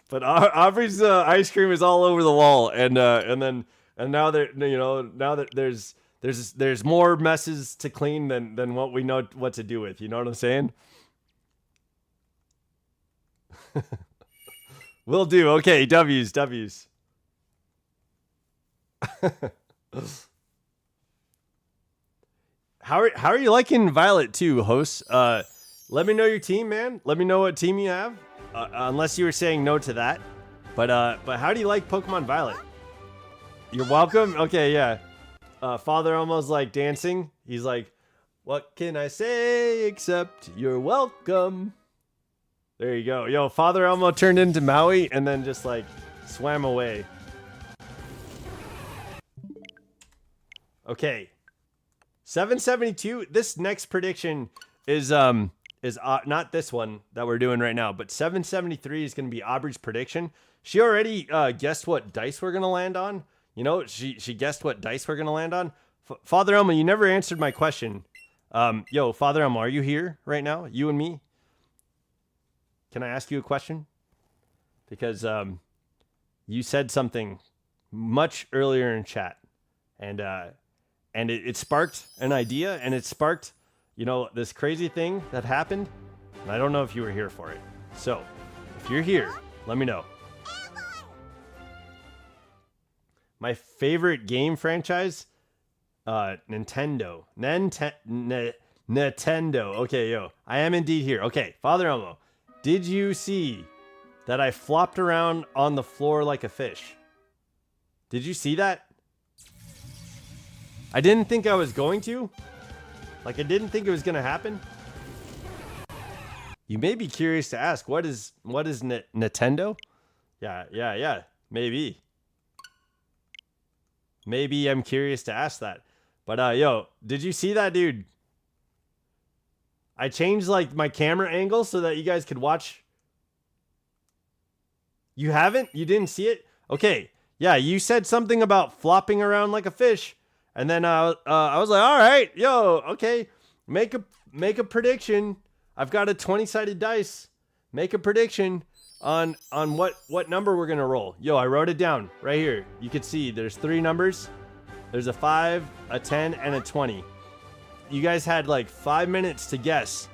A: But Aubrey's ice cream is all over the wall, and now there, you know, now that there's more messes to clean than what we know what to do with. You know what I'm saying? Will do. Okay, W's. How are you liking Violet too, host? Let me know your team, man. Let me know what team you have. Unless you were saying no to that. But how do you like Pokemon Violet? You're welcome? Okay, yeah. Father Elmo's like dancing. He's like, what can I say except you're welcome? There you go. Yo, Father Elmo turned into Maui and then just like swam away. Okay. 772. This next prediction is not this one that we're doing right now, but 773 is going to be Aubrey's prediction. She already guessed what dice we're going to land on. You know, she guessed what dice we're going to land on. Father Elmo, you never answered my question. Yo, Father Elmo, are you here right now? You and me? Can I ask you a question? Because you said something much earlier in chat, and it sparked an idea, and it sparked, you know, this crazy thing that happened, and I don't know if you were here for it. So, if you're here, let me know. My favorite game franchise, Nintendo. Nintendo. Okay, yo, I am indeed here. Okay, Father Elmo. Did you see that I flopped around on the floor like a fish? Did you see that? I didn't think I was going to. Like, I didn't think it was going to happen. You may be curious to ask, what is Nintendo? Yeah. Maybe. Maybe I'm curious to ask that. But, yo, did you see that, dude? I changed like my camera angle so that you guys could watch. You haven't? You didn't see it? Okay. Yeah, you said something about flopping around like a fish. And then I was like, all right, yo, okay. Make a prediction. I've got a 20-sided dice. Make a prediction on what number we're going to roll. Yo, I wrote it down right here. You can see there's 3 numbers. There's a 5, a 10, and a 20. You guys had like 5 minutes to guess.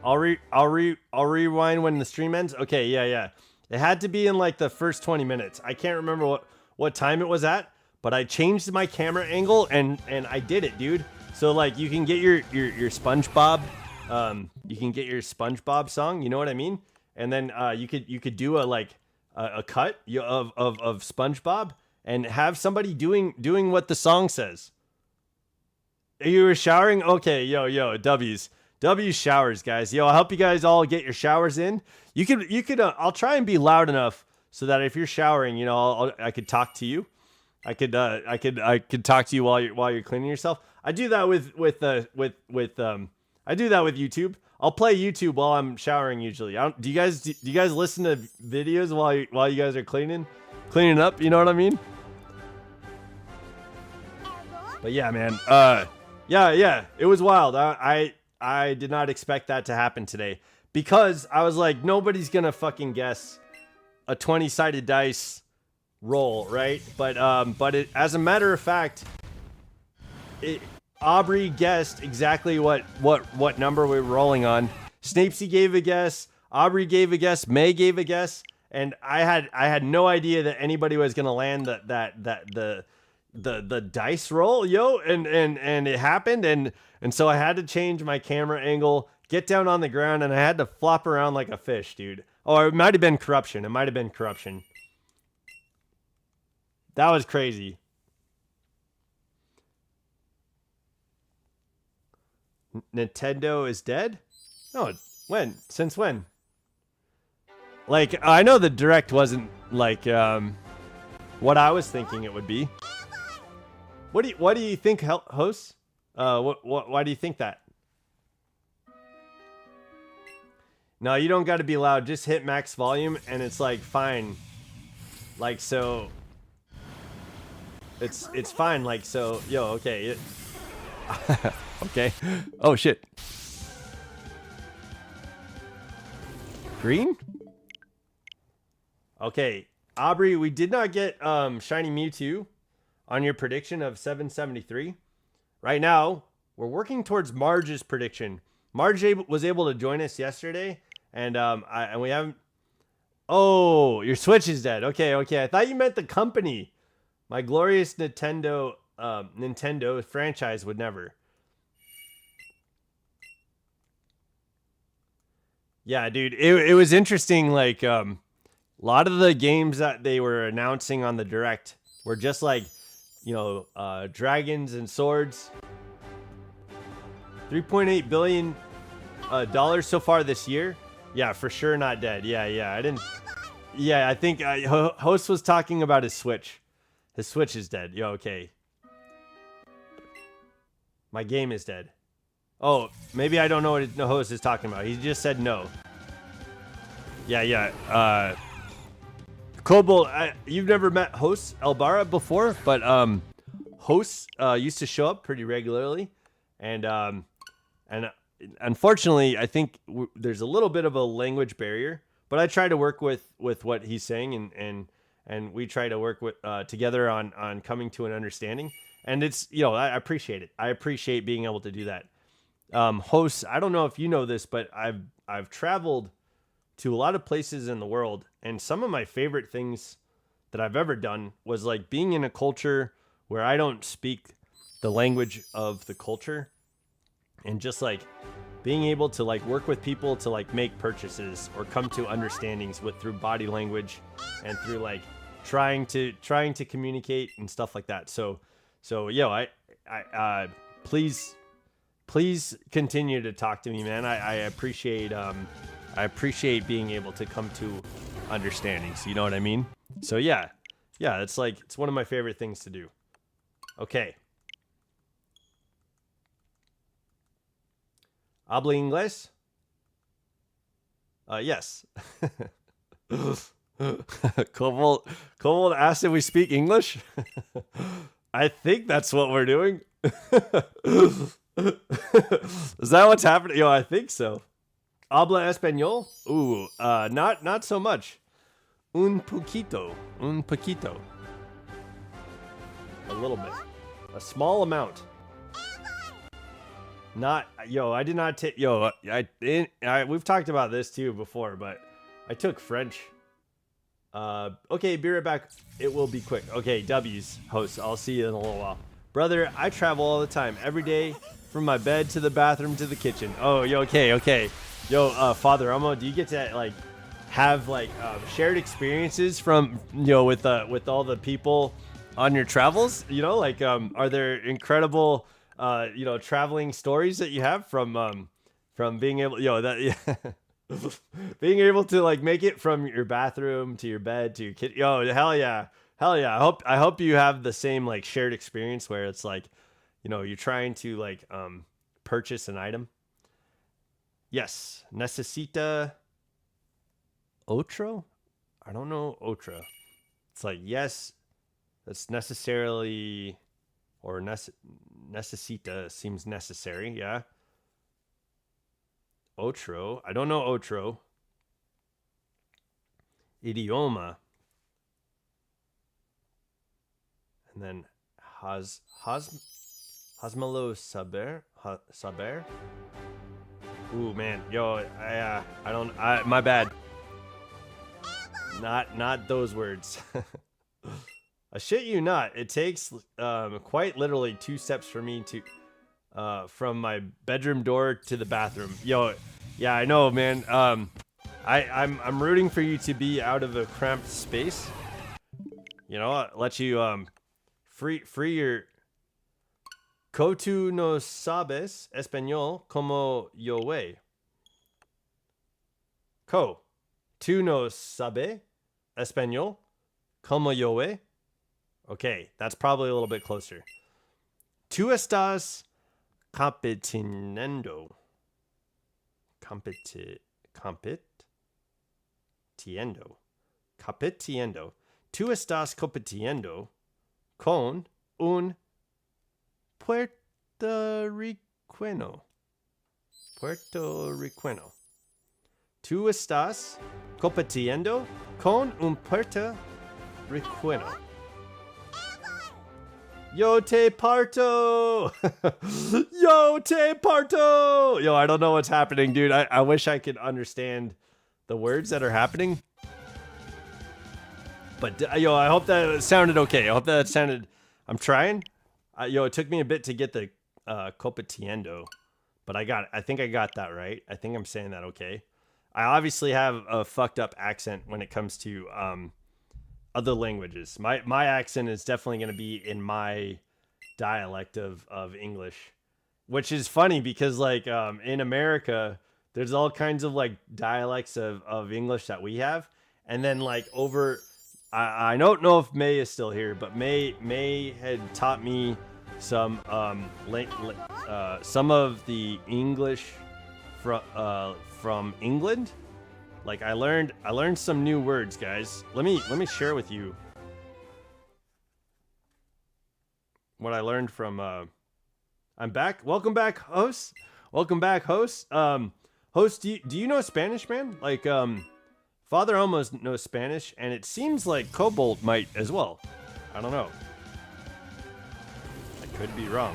A: I'll rewind when the stream ends. Okay, yeah. It had to be in like the first 20 minutes. I can't remember what time it was at, but I changed my camera angle and I did it, dude. So like you can get your SpongeBob, you can get your SpongeBob song. You know what I mean? And then you could do a cut of SpongeBob and have somebody doing what the song says. You were showering? Okay, yo, W's showers, guys. Yo, I hope you guys all get your showers in. You could. I'll try and be loud enough so that if you're showering, you know, I could talk to you. I could talk to you while you're cleaning yourself. I do that with I do that with YouTube. I'll play YouTube while I'm showering usually. Do you guys listen to videos while you guys are cleaning up? You know what I mean? But yeah, man. Yeah. It was wild. I did not expect that to happen today because I was like, nobody's gonna fucking guess a 20-sided dice roll, right? But as a matter of fact, Aubrey guessed exactly what number we were rolling on. Snapesy gave a guess. Aubrey gave a guess. May gave a guess, and I had no idea that anybody was gonna land the the dice roll, yo, and it happened, and so I had to change my camera angle, get down on the ground, and I had to flop around like a fish, dude. Oh, it might have been corruption. It might have been corruption. That was crazy. Nintendo is dead? No, when? Since when? Like, I know the Direct wasn't like what I was thinking it would be. What do you think, hosts? Why do you think that? No, you don't got to be loud. Just hit max volume, and it's like fine. Like so. It's fine. Like so. Yo, okay. Okay. Oh shit. Green? Okay, Aubrey, we did not get shiny Mewtwo on your prediction of 773. Right now, we're working towards Marge's prediction. Marge was able to join us yesterday, and we haven't. Oh, your Switch is dead. Okay. I thought you meant the company. My glorious Nintendo franchise would never. Yeah, dude, it was interesting. Like, a lot of the games that they were announcing on the Direct were just like, dragons and swords. $3.8 billion dollars so far this year. Yeah, for sure not dead. Yeah, I didn't. Yeah, I think host was talking about his Switch. His Switch is dead. Yo, okay. My game is dead. Oh, maybe I don't know what the host is talking about. He just said no. Yeah. Kobold, you've never met host Elbara before, but hosts used to show up pretty regularly, and unfortunately, I think there's a little bit of a language barrier. But I try to work with what he's saying, and we try to work with together on coming to an understanding. And it's I appreciate it. I appreciate being able to do that. Hosts, I don't know if you know this, but I've traveled to a lot of places in the world, and some of my favorite things that I've ever done was like being in a culture where I don't speak the language of the culture, and just like being able to like work with people to like make purchases or come to understandings through body language and through like trying to communicate and stuff like that. So I please continue to talk to me, man. I appreciate being able to come to understandings. You know what I mean? So yeah, it's one of my favorite things to do. Okay. Habla inglés? Yes. Kobold asked if we speak English. I think that's what we're doing. Is that what's happening? Yo, I think so. Habla español? Ooh, not so much. Un poquito. A little bit. A small amount. I did not take, we've talked about this too before, but I took French. Okay, be right back. It will be quick. Okay, W's, host. I'll see you in a little while. Brother, I travel all the time, every day, from my bed to the bathroom to the kitchen. Oh, okay. Yo, Father Elmo, do you get to like have like shared experiences from with all the people on your travels? Are there incredible traveling stories that you have from being able being able to like make it from your bathroom to your bed to your kid? Yo, hell yeah. I hope you have the same like shared experience where it's like you're trying to like purchase an item. Yes, necesita otro? I don't know otra. It's like yes, that's necessarily, or necesita seems necessary, yeah. Otro, I don't know otro. Idioma. And then Hasmalo saber. Ooh, man, yo, my bad. Not those words. I shit you not. It takes quite literally 2 steps for me to from my bedroom door to the bathroom. Yo, yeah, I know, man. I'm rooting for you to be out of a cramped space. You know, let you free your. Tú no sabes español como yo we. Tú no sabes español como yo we. Okay, that's probably a little bit closer. Tú estás compitiendo. Compitiendo. Tú estás compitiendo con un puertorriqueño. Tú estás compitiendo con un puertorriqueño. Yo te parto! Yo te parto! Yo, I don't know what's happening, dude. I wish I could understand the words that are happening. But, yo, I hope that sounded okay. I hope that sounded... I'm trying. Yo, it took me a bit to get the compitiendo. But I think I got that right. I think I'm saying that okay. I obviously have a fucked up accent when it comes to... other languages. My accent is definitely going to be in my dialect of English, which is funny because like in America there's all kinds of like dialects of English that we have, and then like over I don't know if May is still here, but May had taught me some of the English from England. Like I learned some new words, guys. Let me share with you what I learned from I'm back. Welcome back, host. Welcome back, host. Host, do you know Spanish, man? Like Father almost knows Spanish, and it seems like Cobalt might as well. I don't know. I could be wrong.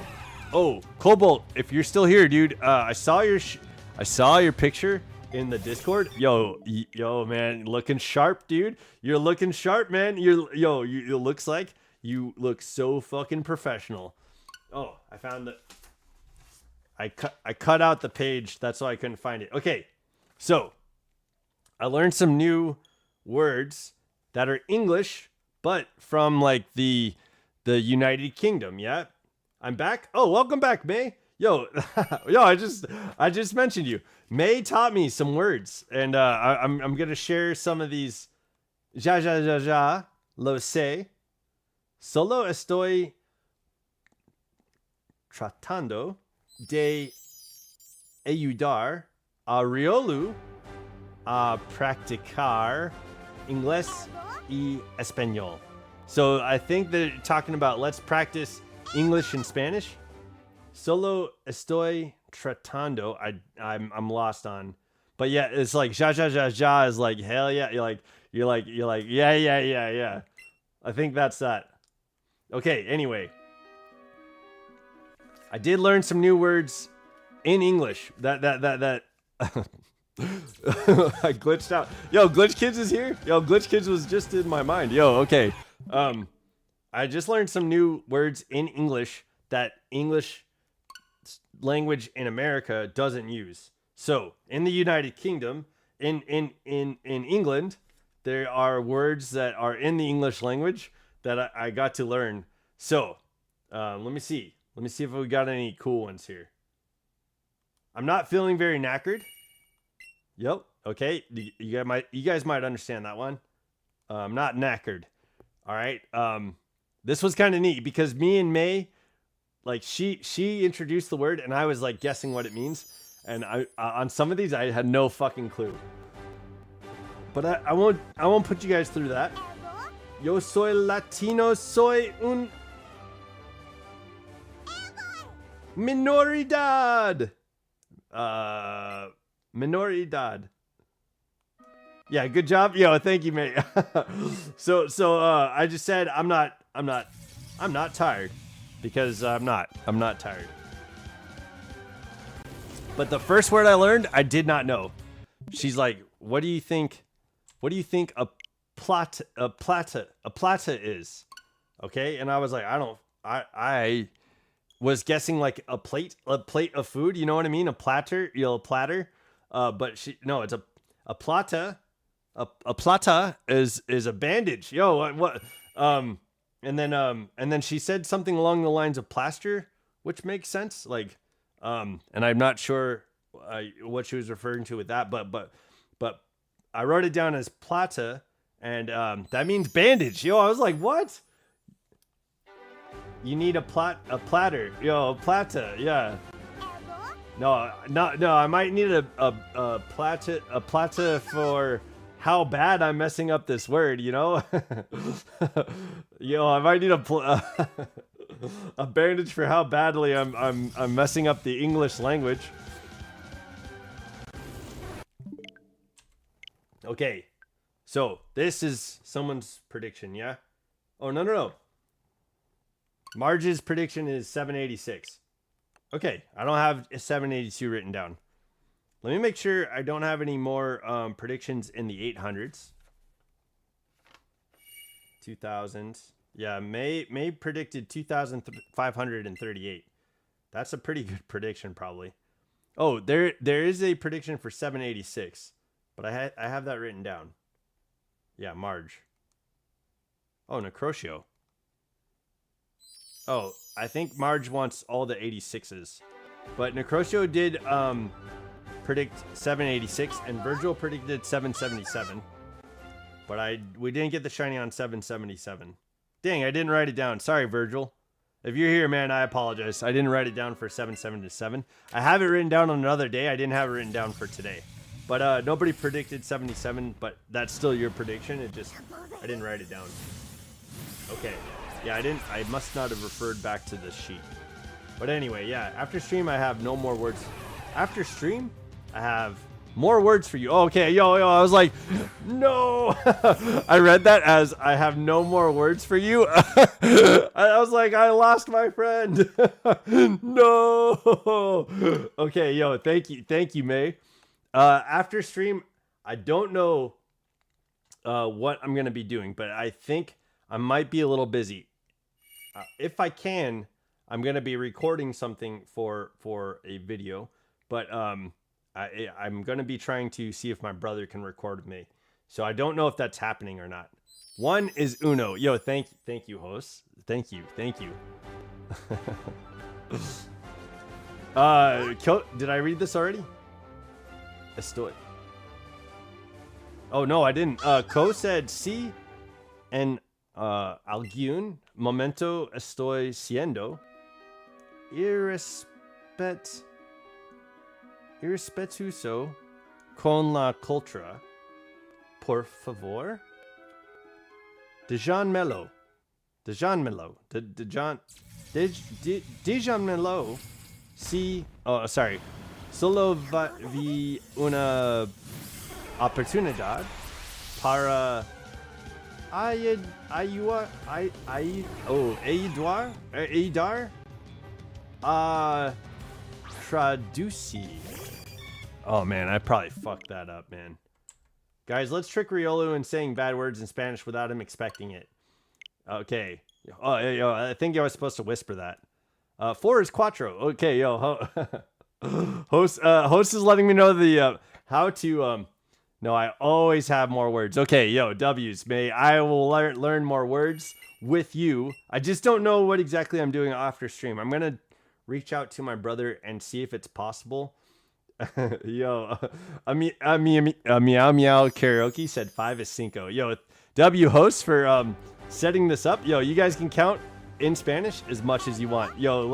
A: Oh, Cobalt, if you're still here, dude, I saw your picture in the Discord. Yo, man, looking sharp, dude. You're looking sharp, man. You looks like you look so fucking professional. Oh, I found it. I cut out the page. That's why I couldn't find it. Okay, so I learned some new words that are English, but from like the United Kingdom. Yeah, I'm back. Oh, welcome back, May. Yo, I just mentioned you. May taught me some words, and I'm gonna share some of these. Ja, lo sé. Solo estoy tratando de ayudar a Riolu a practicar inglés y español. So I think they're talking about let's practice English and Spanish. Solo estoy tratando. I'm lost on, but yeah, it's like ja is like hell yeah. You're like yeah. I think that's that. Okay. Anyway, I did learn some new words in English. That I glitched out. Yo, Glitch Kids is here. Yo, Glitch Kids was just in my mind. Yo, okay. I just learned some new words in English that English language in America doesn't use. So in the United Kingdom, in England, there are words that are in the English language that I got to learn. So let me see if we got any cool ones here. I'm not feeling very knackered. Yep. Okay. You guys might understand that one. I'm not knackered. All right. This was kind of neat because me and May, like she introduced the word and I was like guessing what it means, and I on some of these I had no fucking clue. But I won't put you guys through that. Yo soy Latino, soy un minoridad. Minoridad. Yeah, good job. Yo, thank you, mate. So I just said I'm not tired. Because I'm not tired. But the first word I learned, I did not know. She's like, what do you think a plata is? Okay, and I was like, I was guessing like a plate of food. You know what I mean? A platter, a platter. But no, it's a plata. A plata is a bandage. Yo, what? And then she said something along the lines of plaster, which makes sense. Like, and I'm not sure what she was referring to with that, but I wrote it down as plata, and that means bandage. Yo, I was like, what? You need a platter. Yo, a plata. Yeah. No. I might need a plata for how bad I'm messing up this word. You know. Yo, I might need a bandage for how badly I'm messing up the English language. Okay, so this is someone's prediction. Yeah. Oh no. Marge's prediction is 786. Okay, I don't have a 782 written down. Let me make sure I don't have any more predictions in the 800s. 2000. Yeah, May predicted 2,538. That's a pretty good prediction, probably. Oh, there is a prediction for 786, but I have that written down. Yeah, Marge. Oh, Necrotio. Oh, I think Marge wants all the 86s. But Necrotio did predict 786, and Virgil predicted 777. But we didn't get the shiny on 777. Dang, I didn't write it down. Sorry, Virgil. If you're here, man, I apologize. I didn't write it down for 777. I have it written down on another day. I didn't have it written down for today. But nobody predicted 77, but that's still your prediction. I didn't write it down. Okay. Yeah, I must not have referred back to the sheet. But anyway, yeah, after stream, I have no more words. After stream, I have more words for you. Oh, okay, yo, I was like, no. I read that as I have no more words for you. I was like, I lost my friend. No. Okay, yo, thank you, May. After stream, I don't know what I'm going to be doing, but I think I might be a little busy. If I can, I'm going to be recording something for a video, but I'm going to be trying to see if my brother can record with me. So I don't know if that's happening or not. One is Uno. Yo, thank you, host. Thank you. Did I read this already? Estoy. Oh no, I didn't. Ko said sí en algún momento estoy siendo irrespetuoso con la cultura. Por favor. Déjamelo. Sí. Oh, sorry. Solo vi una oportunidad para ayudar a traducir. Oh man, I probably fucked that up, man. Guys, let's trick Riolu in saying bad words in Spanish without him expecting it. Okay. Oh, yo, I think I was supposed to whisper that. 4 is cuatro. Okay, yo. Host is letting me know the how to no, I always have more words. Okay, yo, W's. I will learn more words with you. I just don't know what exactly I'm doing after stream. I'm gonna reach out to my brother and see if it's possible. Yo, meow meow karaoke said 5 is cinco. Yo, W host for setting this up. Yo, you guys can count in Spanish as much as you want. Yo,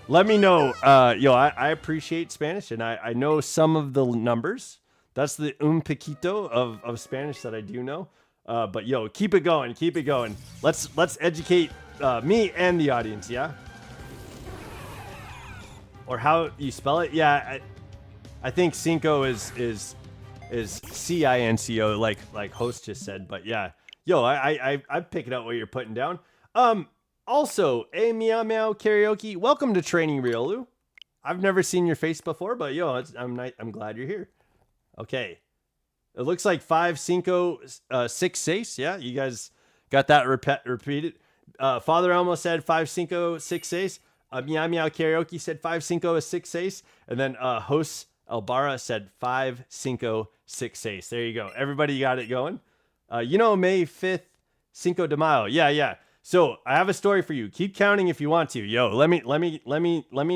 A: let me know. Yo, I appreciate Spanish, and I know some of the numbers. That's the un poquito of Spanish that I do know. But yo, keep it going. Let's educate me and the audience, yeah? Or how you spell it? Yeah, I think cinco is CINCO, like host just said. But yeah, yo, I picking up what you're putting down. Also, meow meow karaoke. Welcome to Training Riolu. I've never seen your face before, but yo, I'm glad you're here. Okay, it looks like 5, 5, 6, 6. Yeah, you guys got that repeated. Father Elmo said 5-5-6-6. Meow Meow Karaoke said 5-5-6-6. And then host Elbara said 5-5-6-6. There you go. Everybody got it going. May 5th, Cinco de Mayo. Yeah. So I have a story for you. Keep counting if you want to. Yo, let me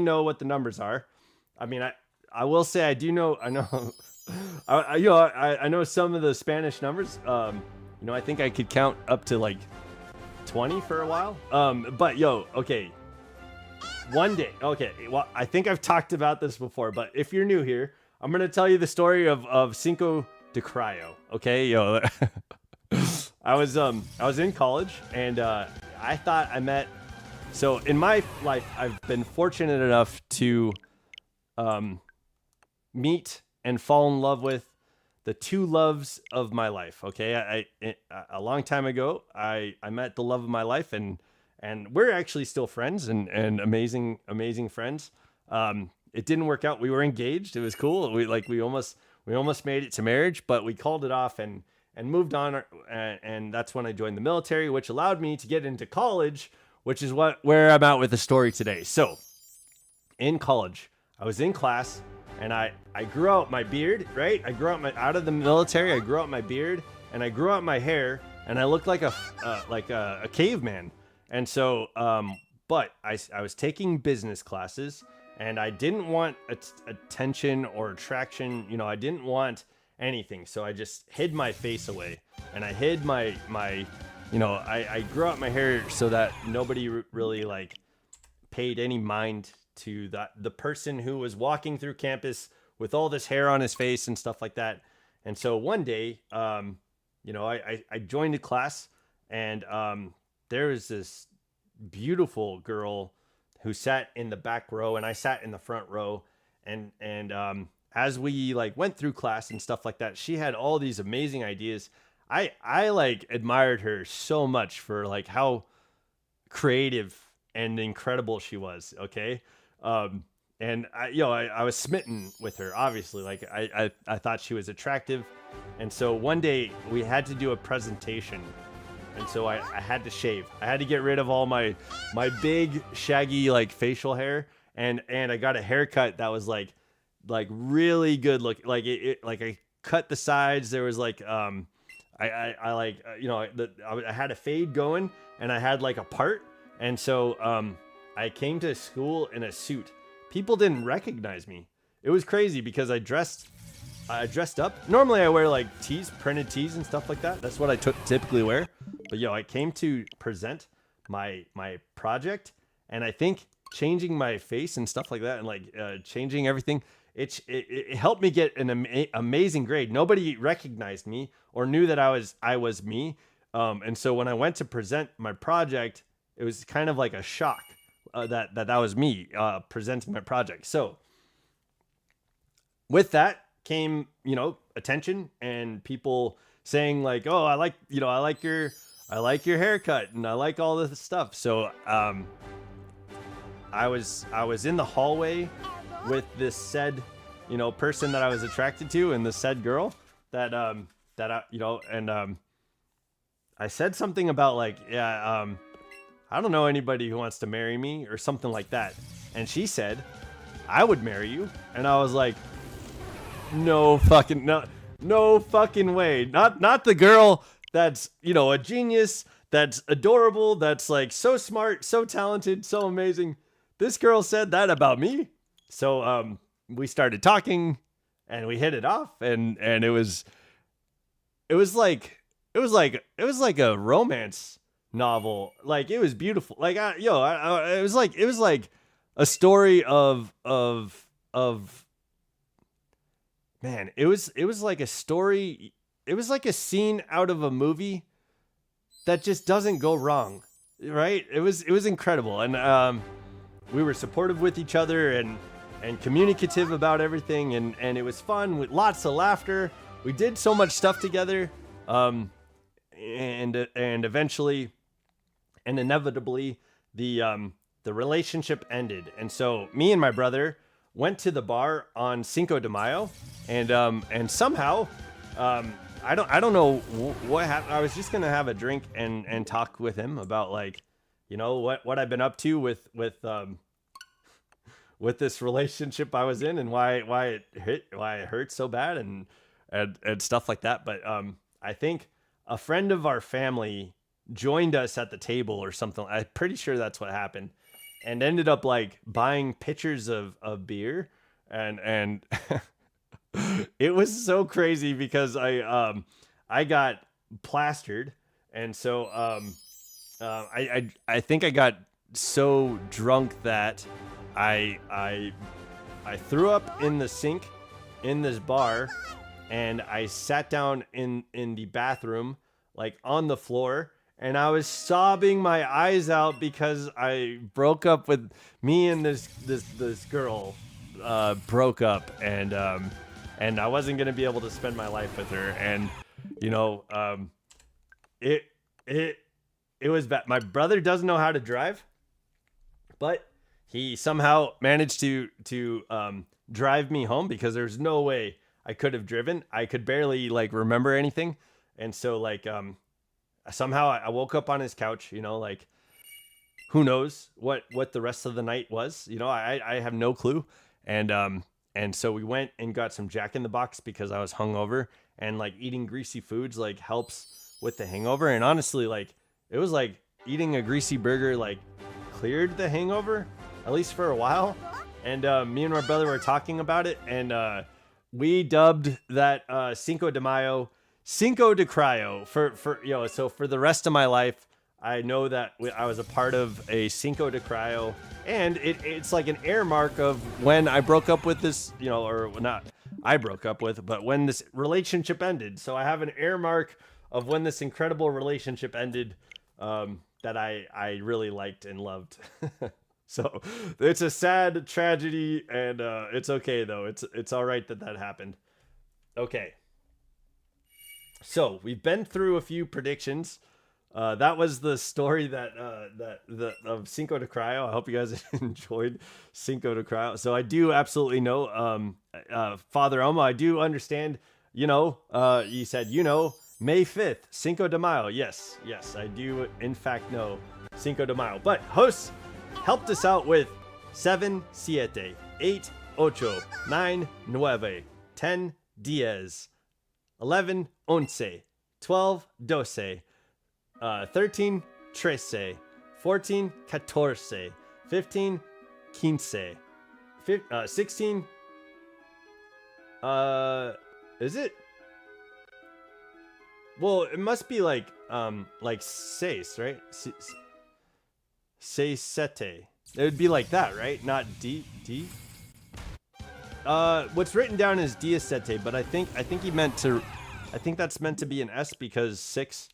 A: know what the numbers are. I mean, I will say I know I know some of the Spanish numbers. I think I could count up to like 20 for a while. But okay. One day, okay. Well, I think I've talked about this before, but if you're new here, I'm gonna tell you the story of Cinco de Cryo. Okay, I was in college, and I thought I met. So in my life, I've been fortunate enough to meet and fall in love with the two loves of my life. Okay, a long time ago, I met the love of my life, and we're actually still friends and amazing friends. It didn't work out. We were engaged. It was cool. We almost made it to marriage, but we called it off and moved on. And that's when I joined the military, which allowed me to get into college, which is where I'm at with the story today. So in college, I was in class, and I grew out my beard, right? I grew out of the military. I grew out my beard, and I grew out my hair, and I looked like a caveman. And so, but I was taking business classes, and I didn't want attention or attraction. I didn't want anything. So I just hid my face away, and I hid my I grew out my hair so that nobody really paid any mind to the person who was walking through campus with all this hair on his face and stuff like that. And so one day, I joined a class, and there was this beautiful girl who sat in the back row, and I sat in the front row. And as we went through class and stuff like that, she had all these amazing ideas. I admired her so much for how creative and incredible she was. Okay. And I was smitten with her, obviously. I thought she was attractive. And so one day we had to do a presentation. And so I had to shave. I had to get rid of all my big shaggy facial hair, and I got a haircut that was really good look. I cut the sides. There was I had a fade going, and I had a part. And so I came to school in a suit. People didn't recognize me. It was crazy because I dressed up. Normally I wear tees, printed tees and stuff like that. That's what I typically wear. But I came to present my project, and I think changing my face and stuff like that, and changing everything, it helped me get an amazing grade. Nobody recognized me or knew that I was me. And so when I went to present my project, it was kind of like a shock that was me presenting my project. So with that came, attention, and people saying oh, I like your haircut, and I like all this stuff. So I was in the hallway with this said person that I was attracted to, and the said girl that I said something about I don't know anybody who wants to marry me or something like that. And she said, I would marry you. And I was like, no fucking way. Not the girl that's, a genius, that's adorable, that's so smart, so talented, so amazing. This girl said that about me. So we started talking, and we hit it off, and it was like a romance novel. It was beautiful. It was like a story of man, it was like a story. It was like a scene out of a movie that just doesn't go wrong, right? It was incredible. And we were supportive with each other and communicative about everything, and it was fun with lots of laughter. We did so much stuff together, and eventually and inevitably the relationship ended. And so me and my brother went to the bar on Cinco de Mayo, and somehow I don't know what happened. I was just gonna have a drink and talk with him about you know, what I've been up to with this relationship I was in, and why it hurt so bad, and stuff like that. But I think a friend of our family joined us at the table or something. I'm pretty sure that's what happened, and ended up like buying pitchers of beer, and it was so crazy because I got plastered, and so I think I got so drunk that I threw up in the sink in this bar, and I sat down in the bathroom, like on the floor, and I was sobbing my eyes out because I broke up with me and this girl broke up, and I wasn't gonna be able to spend my life with her, and you know, it was bad. My brother doesn't know how to drive, but he somehow managed to drive me home, because there's no way I could have driven. I could barely like remember anything, and so like somehow I woke up on his couch. You know, like who knows what the rest of the night was. You know, I have no clue, and so we went and got some Jack in the Box because I was hungover, and like eating greasy foods like helps with the hangover. And honestly, like it was like eating a greasy burger like cleared the hangover, at least for a while. And me and my brother were talking about it, and we dubbed that Cinco de Mayo Cinco de Cryo for you know. So for the rest of my life, I know that I was a part of a Cinco de Cryo, and it's like an air mark of when I broke up with this, you know, or not I broke up with, but when this relationship ended. So I have an air mark of when this incredible relationship ended, that I really liked and loved. So it's a sad tragedy, and it's okay though. It's all right that happened. Okay. So we've been through a few predictions. That was the story of Cinco de Cryo. I hope you guys enjoyed Cinco de Cryo. So I do absolutely know, Father Elmo, I do understand, you know, you said, you know, May 5th, Cinco de Mayo. Yes, I do in fact know Cinco de Mayo. But hosts helped us out with 7, 7, 8, 8, 9, 9, 10, 10, 11, 11, 12, 12, 13, 13, 14, 14, 15, 15, 16, is it? Well, it must be like seis, right? Seis, sete. It would be like that, right? Not D. What's written down is diacete, but I think he meant to. I think that's meant to be an S because 6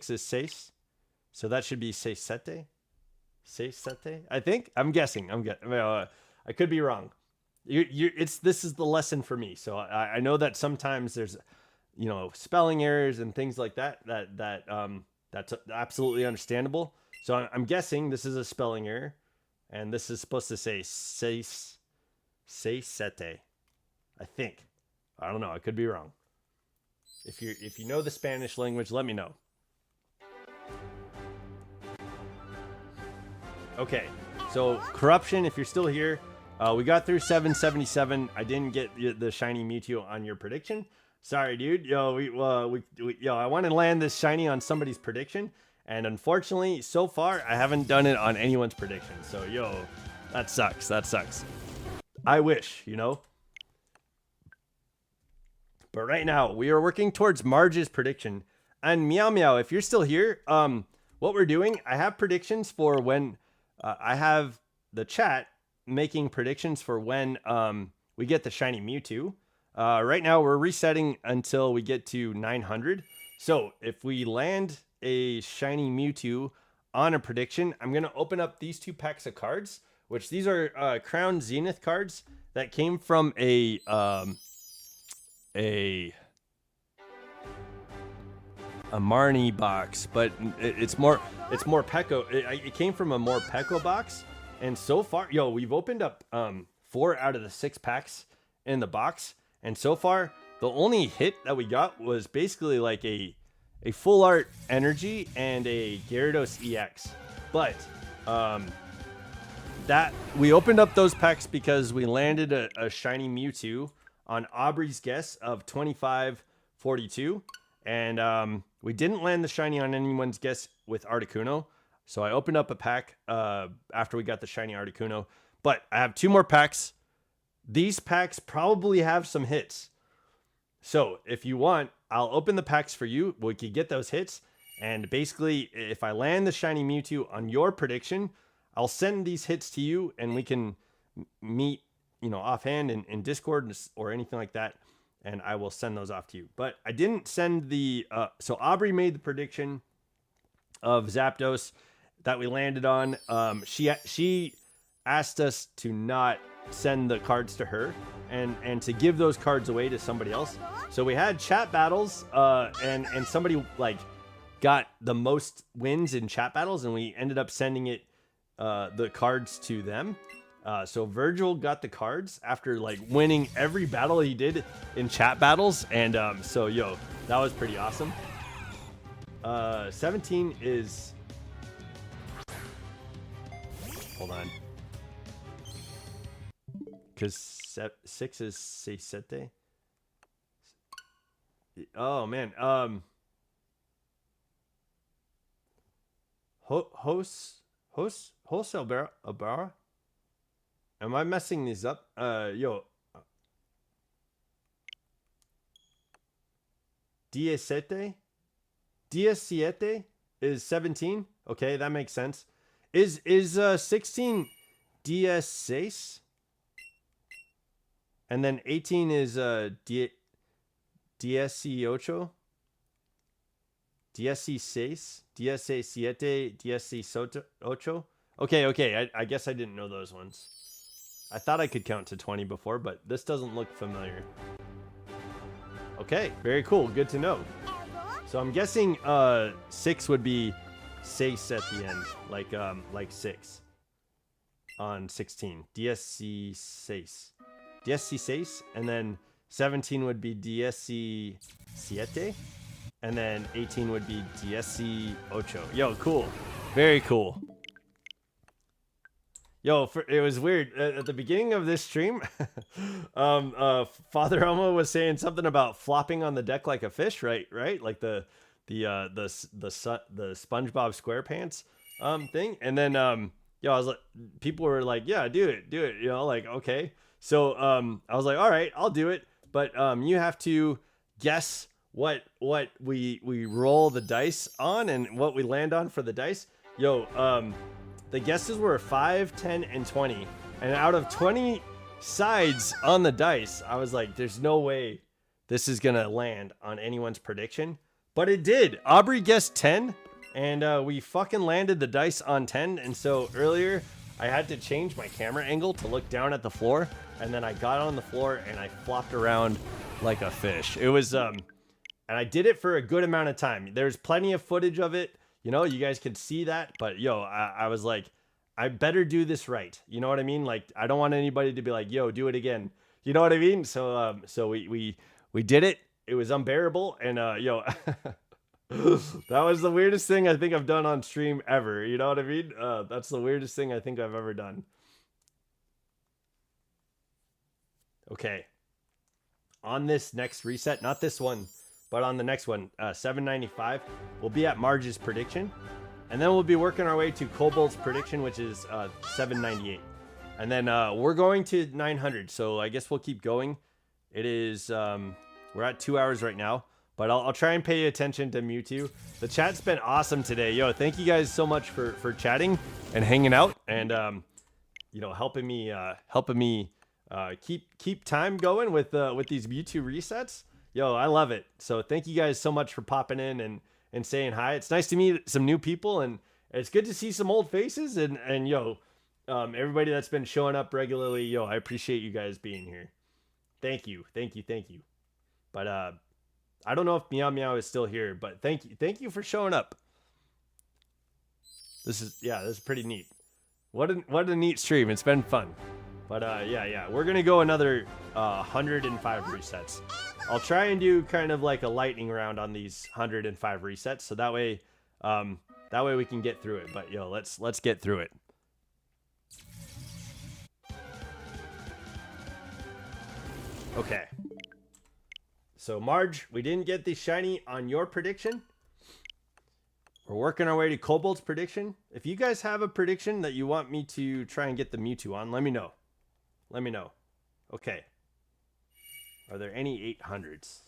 A: is seis, so that should be seis sete. I think. I'm guessing. I could be wrong. This is the lesson for me. So I know that sometimes there's, you know, spelling errors and things like that. That's absolutely understandable. So I'm guessing this is a spelling error, and this is supposed to say seis sete. I think. I don't know. I could be wrong. If you know the Spanish language, let me know. Okay, so corruption. If you're still here, we got through 777. I didn't get the shiny Mewtwo on your prediction. Sorry, dude. I want to land this shiny on somebody's prediction, and unfortunately, so far, I haven't done it on anyone's prediction. So, that sucks. I wish, you know. But right now, we are working towards Marge's prediction. And Meow Meow, if you're still here, what we're doing, I have predictions for when I have the chat making predictions for when we get the shiny Mewtwo. Right now, we're resetting until we get to 900. So if we land a shiny Mewtwo on a prediction, I'm going to open up these 2 packs of cards, which these are Crown Zenith cards that came from a Marnie box, but it's more Peko. It came from a more Peko box, and so far, we've opened up 4 out of the 6 packs in the box, and so far the only hit that we got was basically like a full art energy and a Gyarados EX. But that we opened up those packs because we landed a shiny Mewtwo on Aubrey's guess of 2542, and we didn't land the shiny on anyone's guess with Articuno. So I opened up a pack after we got the shiny Articuno, but I have 2 more packs. These packs probably have some hits. So if you want, I'll open the packs for you. We could get those hits. And basically, if I land the shiny Mewtwo on your prediction, I'll send these hits to you and we can meet, you know, offhand in Discord or anything like that. And I will send those off to you. But I didn't send the... so Aubrey made the prediction of Zapdos that we landed on. She asked us to not send the cards to her and to give those cards away to somebody else. So we had chat battles and somebody like got the most wins in chat battles, and we ended up sending it the cards to them. So Virgil got the cards after like winning every battle he did in chat battles, and so yo, that was pretty awesome. 17 is, hold on, because 6 is Seisete. Oh man, Wholesale Abara. Am I messing these up? Yo, 17 is 17. Okay, that makes sense. Is 16 16? And then 18 is 18? 16? 16? 17? 18? Okay, I guess I didn't know those ones. I thought I could count to 20 before, but this doesn't look familiar. Okay, very cool. Good to know. So I'm guessing 6 would be 6 at the end, like 6 on 16. DSC 6. DSC 6, and then 17 would be DSC 7, and then 18 would be DSC 8. Yo, cool. Very cool. Yo, it was weird at the beginning of this stream. Father Elmo was saying something about flopping on the deck like a fish, right? Like the SpongeBob SquarePants thing. And then yo, I was like, people were like, yeah, do it, you know, like, okay. So I was like, all right, I'll do it, but you have to guess what we roll the dice on and what we land on for the dice. Yo, the guesses were 5, 10, and 20. And out of 20 sides on the dice, I was like, there's no way this is going to land on anyone's prediction. But it did. Aubrey guessed 10, and we fucking landed the dice on 10. And so earlier, I had to change my camera angle to look down at the floor. And then I got on the floor, and I flopped around like a fish. It was, and I did it for a good amount of time. There's plenty of footage of it. You know, you guys could see that, but yo, I was like, I better do this right. You know what I mean? Like, I don't want anybody to be like, yo, do it again. You know what I mean? So, so we did it. It was unbearable. And, yo, that was the weirdest thing I think I've done on stream ever. You know what I mean? That's the weirdest thing I think I've ever done. Okay. On this next reset, not this one, but on the next one, 795, we'll be at Marge's prediction. And then we'll be working our way to Cobalt's prediction, which is 798. And then we're going to 900. So I guess we'll keep going. It is, we're at 2 hours right now. But I'll try and pay attention to Mewtwo. The chat's been awesome today. Yo, thank you guys so much for chatting and hanging out. And, you know, helping me keep time going with these Mewtwo resets. Yo, I love it. So thank you guys so much for popping in and saying hi. It's nice to meet some new people, and it's good to see some old faces. And yo, everybody that's been showing up regularly, yo, I appreciate you guys being here. Thank you. But I don't know if Meow Meow is still here, but thank you for showing up. This is pretty neat. What a neat stream. It's been fun. But yeah, we're gonna go another 105 resets. I'll try and do kind of like a lightning round on these 105 resets, so that way That way we can get through it. But yo, let's get through it. Okay. So Marge, we didn't get the shiny on your prediction. We're working our way to Cobalt's prediction. If you guys have a prediction that you want me to try and get the Mewtwo on, let me know. Let me know. Okay. Are there any 800s?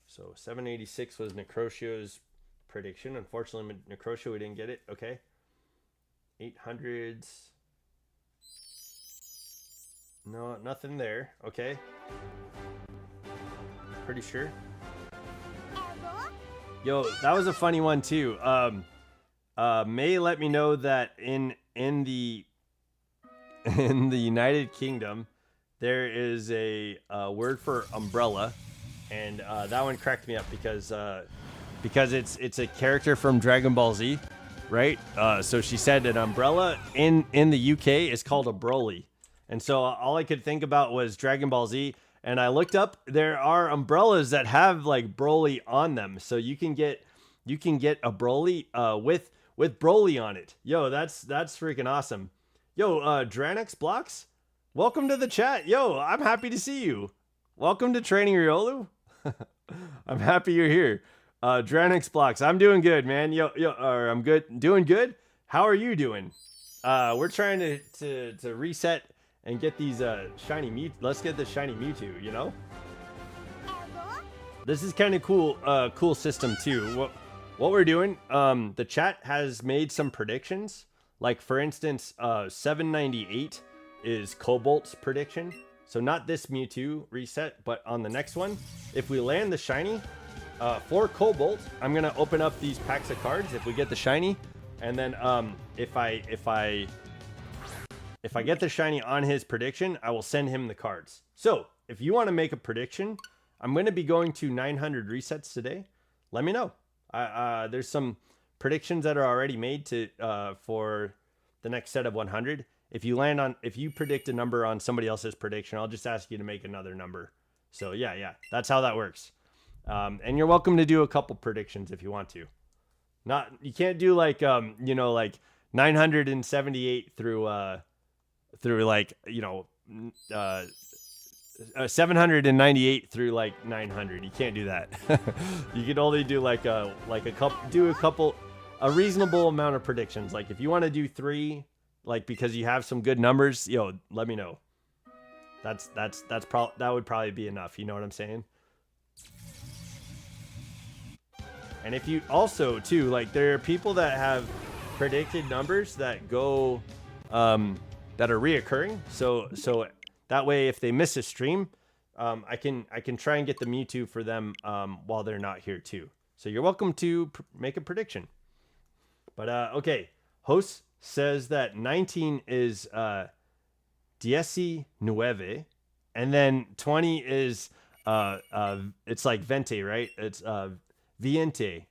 A: So 786 was Necrosio's prediction. Unfortunately, Necrosio, we didn't get it. Okay. 800s. No, nothing there. Okay. Pretty sure. Yo, that was a funny one too. May let me know that in the United Kingdom there is a word for umbrella, and that one cracked me up because it's a character from Dragon Ball Z, right? So she said an umbrella in the UK is called a Broly, and so all I could think about was Dragon Ball Z. And I looked up, there are umbrellas that have like Broly on them. So you can get a Broly with Broly on it. Yo, that's freaking awesome. Yo, Dranex Blocks, welcome to the chat. Yo, I'm happy to see you. Welcome to Training Riolu. I'm happy you're here. Dranex Blocks, I'm doing good, man. I'm good, doing good. How are you doing? We're trying to reset and get these shiny Mewtwo. Let's get the shiny Mewtwo, you know? This is kind of cool, cool system too. What we're doing, the chat has made some predictions. Like for instance, 798 is Cobalt's prediction. So not this Mewtwo reset, but on the next one, if we land the shiny, for Cobalt, I'm gonna open up these packs of cards if we get the shiny. And then if I get the shiny on his prediction, I will send him the cards. So if you want to make a prediction, I'm going to be going to 900 resets today. Let me know. There's some predictions that are already made for the next set of 100. If you predict a number on somebody else's prediction, I'll just ask you to make another number. So yeah, that's how that works. And you're welcome to do a couple predictions if you want to. You can't do like like 978 through 798 through like 900. You can't do that. You can only do a reasonable amount of predictions. Like if you want to do 3, like because you have some good numbers, let me know. That would probably be enough. You know what I'm saying? And if you also too, like there are people that have predicted numbers that go that are reoccurring, so that way if they miss a stream, I can try and get the Mewtwo for them while they're not here too. So you're welcome to make a prediction. But okay, host says that 19 is 19, and then 20 is it's like Vente, right? It's Viente,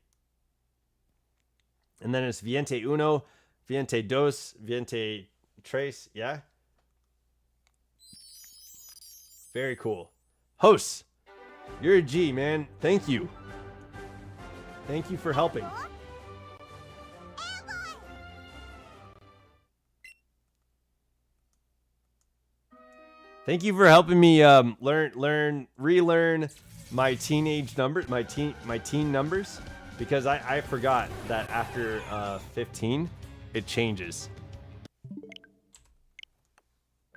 A: and then it's Viente Uno, Viente Dos, Viente Trace, yeah. Very cool. Hosts, you're a G, man. Thank you. Thank you for helping. Thank you for helping me relearn my teenage numbers, my teen numbers, because I forgot that after 15 it changes.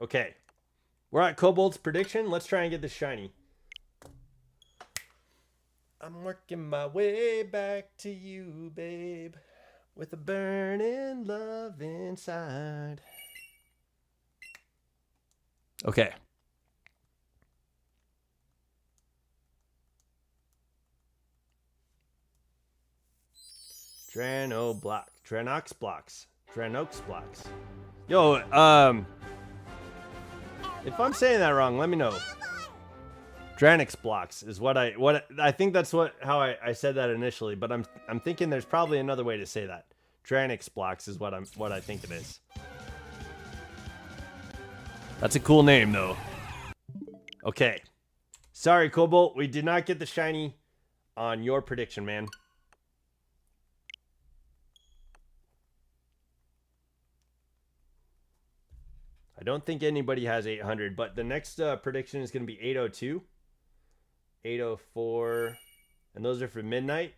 A: Okay, we're at Cobalt's prediction. Let's try and get this shiny. I'm working my way back to you, babe, with a burning love inside. Okay. Dranox blocks. Yo, if I'm saying that wrong, let me know. Dranox blocks is what I think that's how I said that initially, but I'm thinking there's probably another way to say that. Dranox blocks is what I think it is. That's a cool name though. Okay. Sorry, Cobalt, we did not get the shiny on your prediction, man. don't think anybody has 800, but the next prediction is going to be 802, 804, and those are for Midnight.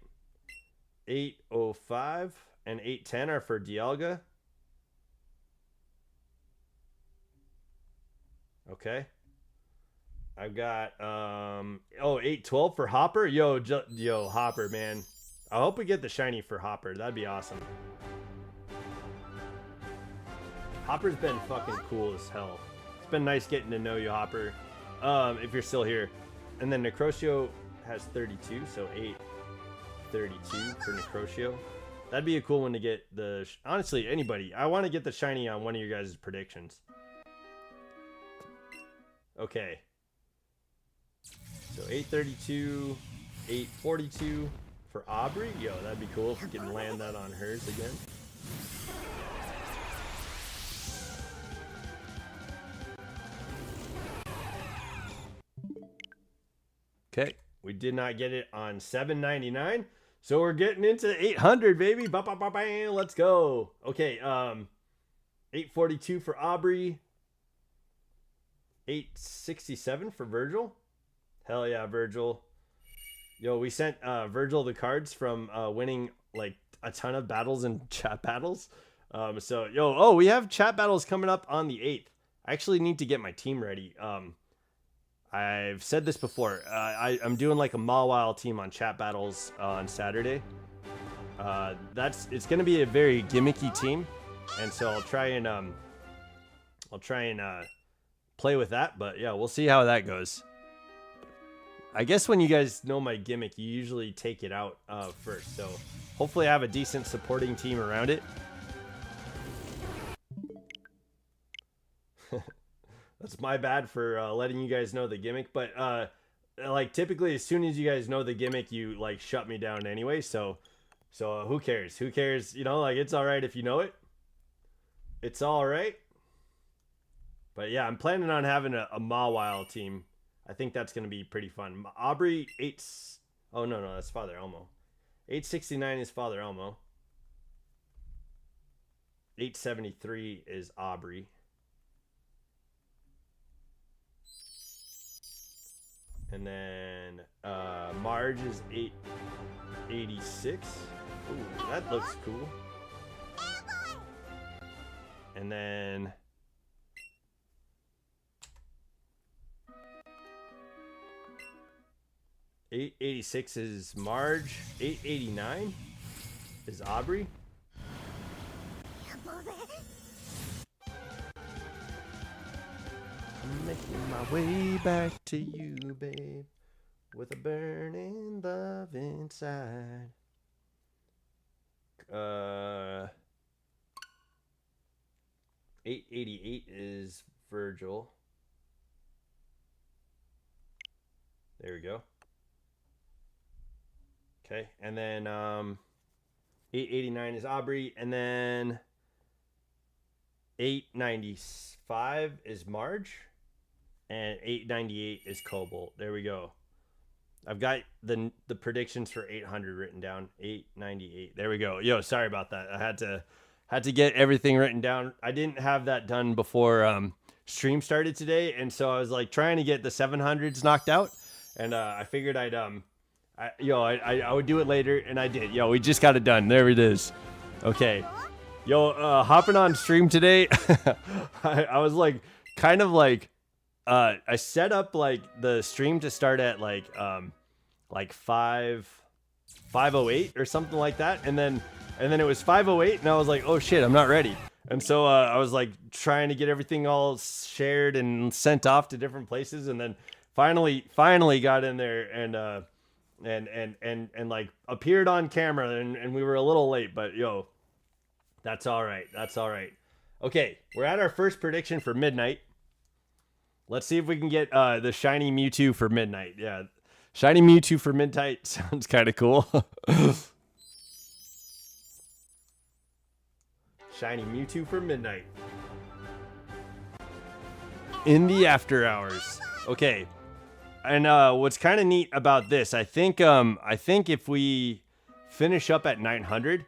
A: 805 and 810 are for Dialga. Okay. I've got 812 for Hopper. Yo, Hopper, man. I hope we get the shiny for Hopper. That'd be awesome. Hopper's been fucking cool as hell. It's been nice getting to know you, Hopper. If you're still here. And then Necrotio has 32, so 832 for Necrotio. That'd be a cool one to get the... Honestly, anybody. I want to get the shiny on one of your guys' predictions. Okay. So 832, 842 for Aubrey. Yo, that'd be cool if we can land that on hers again. Okay, we did not get it on 799, so we're getting into 800, baby. Let's go. Okay, 842 for Aubrey. 867 for Virgil. Hell yeah, Virgil. Yo, we sent Virgil the cards from winning like a ton of battles and chat battles. So we have chat battles coming up on the 8th. I actually need to get my team ready. I've said this before. I'm doing like a Mawile team on chat battles on Saturday. It's gonna be a very gimmicky team, and so I'll try and play with that. But yeah, we'll see how that goes. I guess when you guys know my gimmick, you usually take it out first. So hopefully I have a decent supporting team around it. That's my bad for letting you guys know the gimmick. But like typically as soon as you guys know the gimmick, you like shut me down anyway. So who cares? Who cares? You know, like it's all right if you know it. It's all right. But yeah, I'm planning on having a Mawile team. I think that's going to be pretty fun. Aubrey, oh, no, that's Father Elmo. 869 is Father Elmo. 873 is Aubrey. And then Marge is 886. Ooh, that looks cool. And then... 886 is Marge. 889 is Aubrey. I'm making my way back to you, babe, with a burning love inside. 888 is Virgil. There we go. Okay, and then 889 is Aubrey, and then 895 is Marge, and 898 is Cobalt. There we go. I've got the predictions for 800 written down. 898. There we go. Yo, sorry about that. I had to get everything written down. I didn't have that done before stream started today, and so I was like trying to get the 700s knocked out, and I figured I would do it later, and I did. Yo, we just got it done. There it is. Okay. Yo, hopping on stream today, I was like, kind of like, I set up like the stream to start at like 5:08 or something like that, and then it was 5:08, and I was like, oh shit, I'm not ready. And so I was like trying to get everything all shared and sent off to different places, and then finally got in there and like appeared on camera, and we were a little late, but yo, that's all right. Okay, we're at our first prediction for Midnight. Let's see if we can get the shiny Mewtwo for Midnight. Yeah, shiny Mewtwo for Midnight sounds kind of cool. Shiny Mewtwo for Midnight in the after hours. Okay. And what's kind of neat about this, I think if we finish up at 900,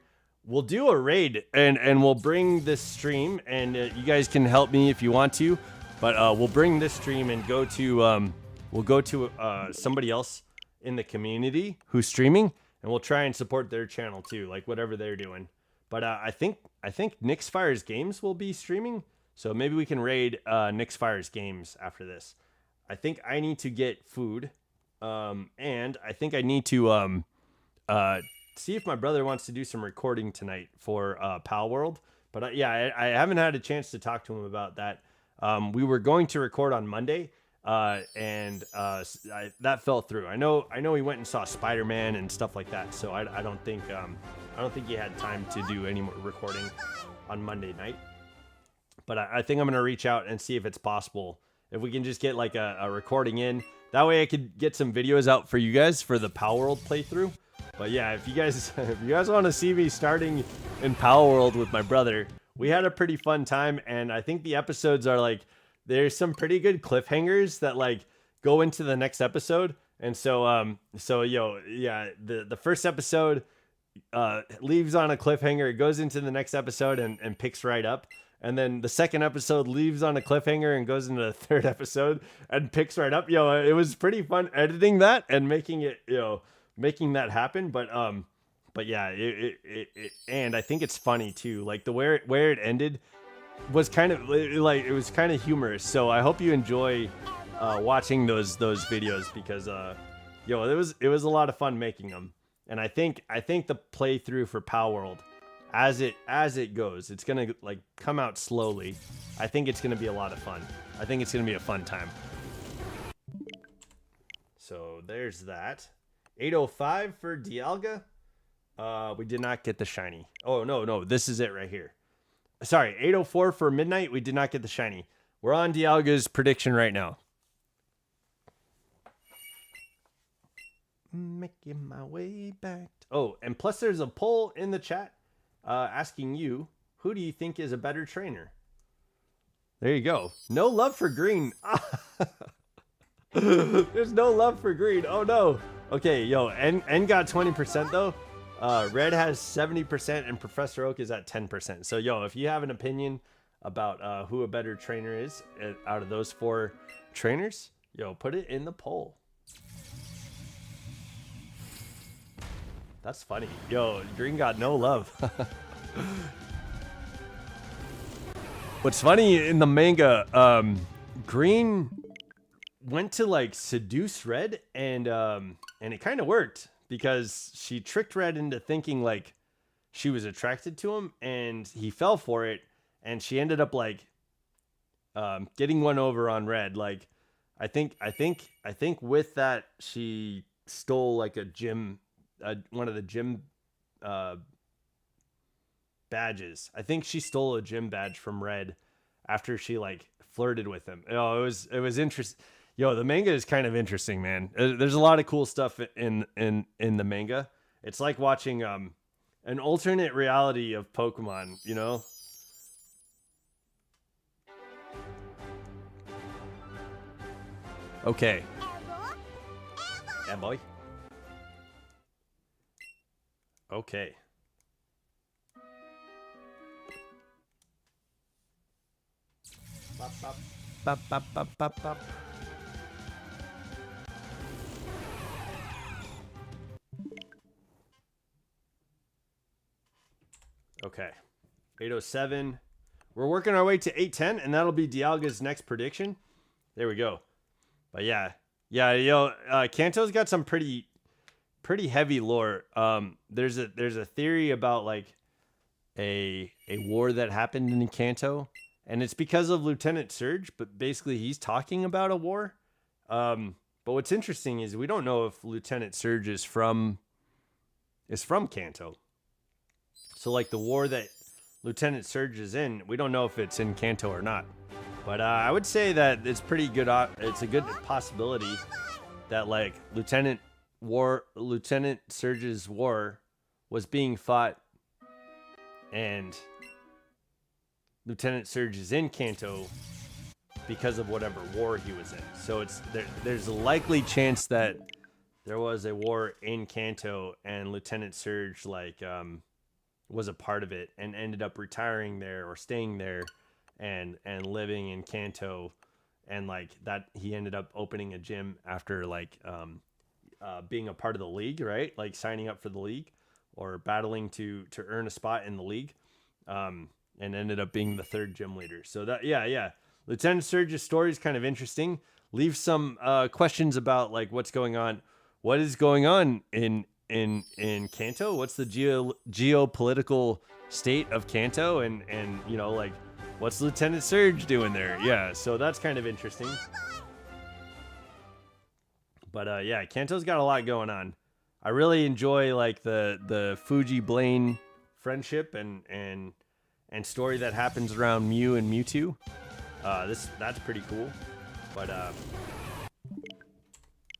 A: we'll do a raid, and we'll bring this stream, and you guys can help me if you want to, but we'll bring this stream and go to somebody else in the community who's streaming, and we'll try and support their channel too, like whatever they're doing. But I think Nick's Fires Games will be streaming, so maybe we can raid Nick's Fires Games after this. I think I need to get food, and I think I need to see if my brother wants to do some recording tonight for Pal World. But I haven't had a chance to talk to him about that. We were going to record on Monday, and that fell through. I know he went and saw Spider-Man and stuff like that, so I don't think he had time to do any more recording on Monday night. But I think I'm gonna reach out and see if it's possible, if we can just get like a recording in. That way I could get some videos out for you guys for the Pal World playthrough. But yeah, if you guys want to see me starting in Pal World with my brother, we had a pretty fun time, and I think the episodes are like, there's some pretty good cliffhangers that like go into the next episode. And so the first episode leaves on a cliffhanger, it goes into the next episode and picks right up. And then the second episode leaves on a cliffhanger and goes into the third episode and picks right up. It was pretty fun editing that and making that happen. But yeah, and I think it's funny too. Like the where it ended was kind of like, it was kind of humorous. So I hope you enjoy watching those videos, because it was a lot of fun making them. And I think the playthrough for Pal World, as it goes, it's gonna like come out slowly. I think it's gonna be a lot of fun. I think it's gonna be a fun time. So there's that. 805 for Dialga. We did not get the shiny. Oh no, this is it right here. Sorry, 804 for Midnight. We did not get the shiny. We're on Dialga's prediction right now. Making my way back. Oh, and plus there's a poll in the chat asking you, who do you think is a better trainer? There you go. No love for green. There's no love for green. Oh no. Okay, N got 20% though. Red has 70% and Professor Oak is at 10%. So if you have an opinion about who a better trainer is out of those four trainers, put it in the poll. That's funny. Green got no love. What's funny in the manga, Green went to like seduce Red, and it kind of worked, because she tricked Red into thinking like she was attracted to him, and he fell for it, and she ended up like getting one over on Red. Like I think with that she stole like a gym, one of the gym badges. I think she stole a gym badge from Red after she like flirted with him. It was interesting. The manga is kind of interesting, man. There's a lot of cool stuff in the manga. It's like watching an alternate reality of Pokemon, Okay. Yeah, boy. Okay. Bop, bop. Bop, bop, bop, bop, bop. Okay. 807. We're working our way to 810, and that'll be Dialga's next prediction. There we go. But yeah, Kanto's got some pretty heavy lore. There's a theory about like a war that happened in Kanto, and it's because of Lieutenant Surge, but basically he's talking about a war. But what's interesting is we don't know if Lieutenant Surge is from Kanto. So like the war that Lieutenant Surge is in, we don't know if it's in Kanto or not. But I would say that it's pretty good. It's a good possibility that like Lieutenant Surge's war was being fought, and Lieutenant Surge is in Kanto because of whatever war he was in. So there's a likely chance that there was a war in Kanto, and Lieutenant Surge like was a part of it and ended up retiring there or staying there and living in Kanto, and like that he ended up opening a gym after like being a part of the league, right? Like signing up for the league or battling to earn a spot in the league, and ended up being the 3rd gym leader. So that yeah. Lieutenant Surge's story is kind of interesting. Leave some questions about like what's going on. What is going on in Kanto? What's the geopolitical state of Kanto? And you know, like, what's Lieutenant Surge doing there? Yeah, so that's kind of interesting. But yeah, Kanto's got a lot going on. I really enjoy like the Fuji Blaine friendship and story that happens around Mew and Mewtwo. That's pretty cool. But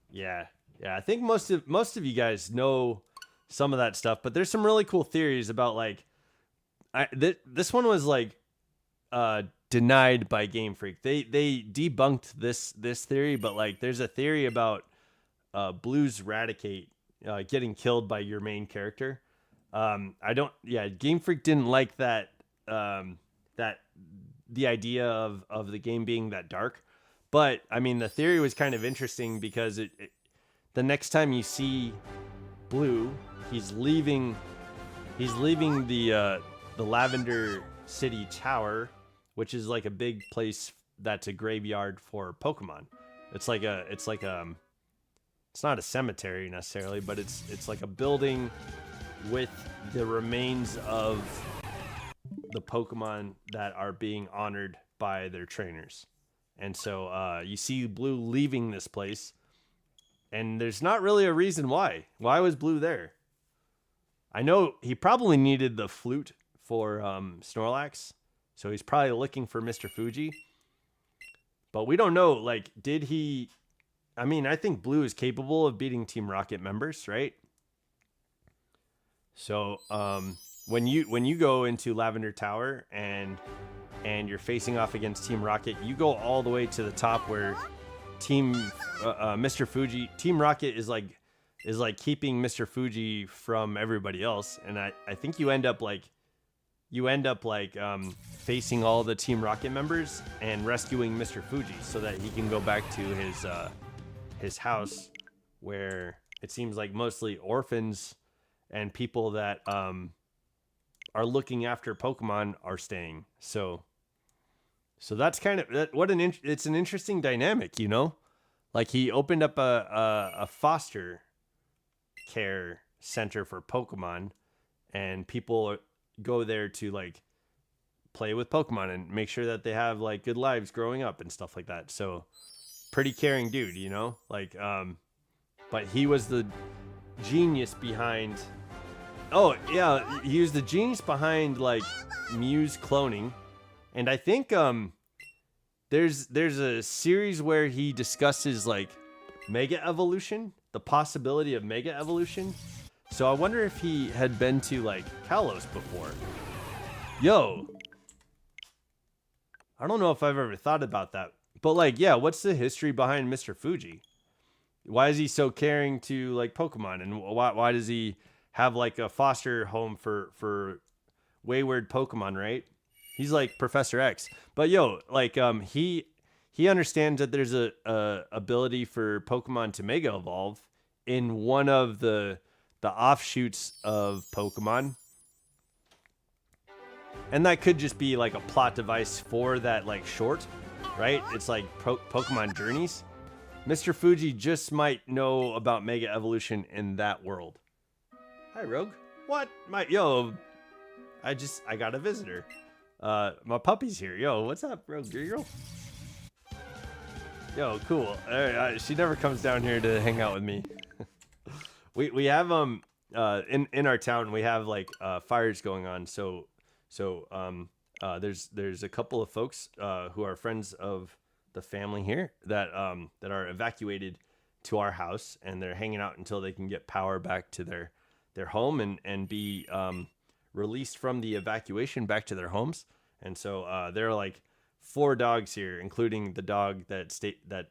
A: yeah, I think most of you guys know some of that stuff, but there's some really cool theories about like this one was like denied by Game Freak. They debunked this theory, but like there's a theory about Blue's Raticate getting killed by your main character. Game Freak didn't like that the idea of the game being that dark. But I mean, the theory was kind of interesting because the next time you see Blue, he's leaving the Lavender City Tower, which is like a big place that's a graveyard for Pokemon. It's not a cemetery necessarily, but it's like a building with the remains of the Pokemon that are being honored by their trainers. And so you see Blue leaving this place, and there's not really a reason why. Why was Blue there? I know he probably needed the flute for Snorlax, so he's probably looking for Mr. Fuji. But we don't know, like, did he... I mean, I think Blue is capable of beating Team Rocket members, right? So when you go into Lavender Tower and you're facing off against Team Rocket, you go all the way to the top where Mr. Fuji, Team Rocket is like keeping Mr. Fuji from everybody else, and I think you end up facing all the Team Rocket members and rescuing Mr. Fuji so that he can go back to his house, where it seems like mostly orphans and people that are looking after Pokemon are staying. So that's kind of it's an interesting dynamic, you know? Like, he opened up a foster care center for Pokemon, and people go there to like play with Pokemon and make sure that they have like good lives growing up and stuff like that. So pretty caring dude, you know? Like but he was the genius behind... Oh, yeah, he was the genius behind like Mew's cloning. And I think there's a series where he discusses like Mega Evolution, the possibility of Mega Evolution. So I wonder if he had been to like Kalos before. Yo, I don't know if I've ever thought about that. But like, yeah, what's the history behind Mr. Fuji? Why is he so caring to like Pokemon, and why does he have like a foster home for wayward Pokemon, right? He's like Professor X. But yo, like he understands that there's a ability for Pokemon to Mega Evolve in one of the offshoots of Pokemon. And that could just be like a plot device for that like short, right? It's like Pokemon Journeys. Mr. Fuji just might know about Mega Evolution in that world. Hi, Rogue. What? I got a visitor. My puppy's here. Yo, what's up, Rogue girl? Yo, cool. She never comes down here to hang out with me. we have in our town we have like fires going on. So there's a couple of folks who are friends of the family here that are evacuated to our house, and they're hanging out until they can get power back to their home and be released from the evacuation back to their homes. And so there are like 4 dogs here, including the dog that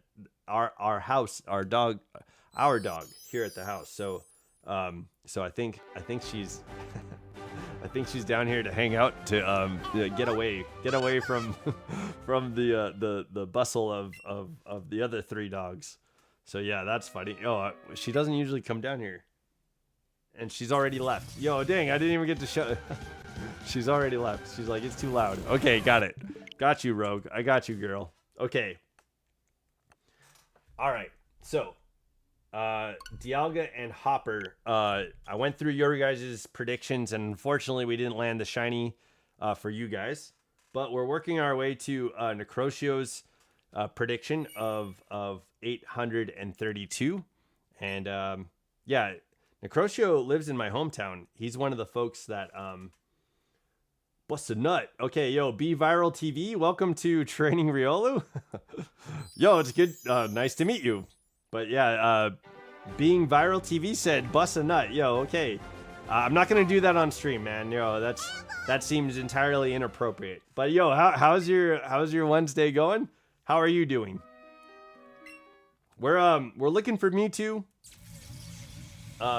A: our dog here at the house. So I think she's I think she's down here to hang out, to get away from from the bustle of the other 3 dogs. So yeah, that's funny. Oh, she doesn't usually come down here, and she's already left. Yo, dang, I didn't even get to show. She's already left. She's like, it's too loud. Okay, got it. Got you, Rogue. I got you, girl. Okay. All right. So, Dialga and Hopper. I went through your guys' predictions, and unfortunately, we didn't land the shiny for you guys. But we're working our way to Necrocio's prediction of 832. And yeah, Necrocio lives in my hometown. He's one of the folks that bust a nut. Okay, yo, Be Viral TV, welcome to Training Riolu. Yo, it's good. Nice to meet you. But yeah, Being Viral TV said bust a nut. Yo, okay. I'm not gonna do that on stream, man. Yo, that seems entirely inappropriate. But yo, how's your Wednesday going? How are you doing? We're looking for Mewtwo.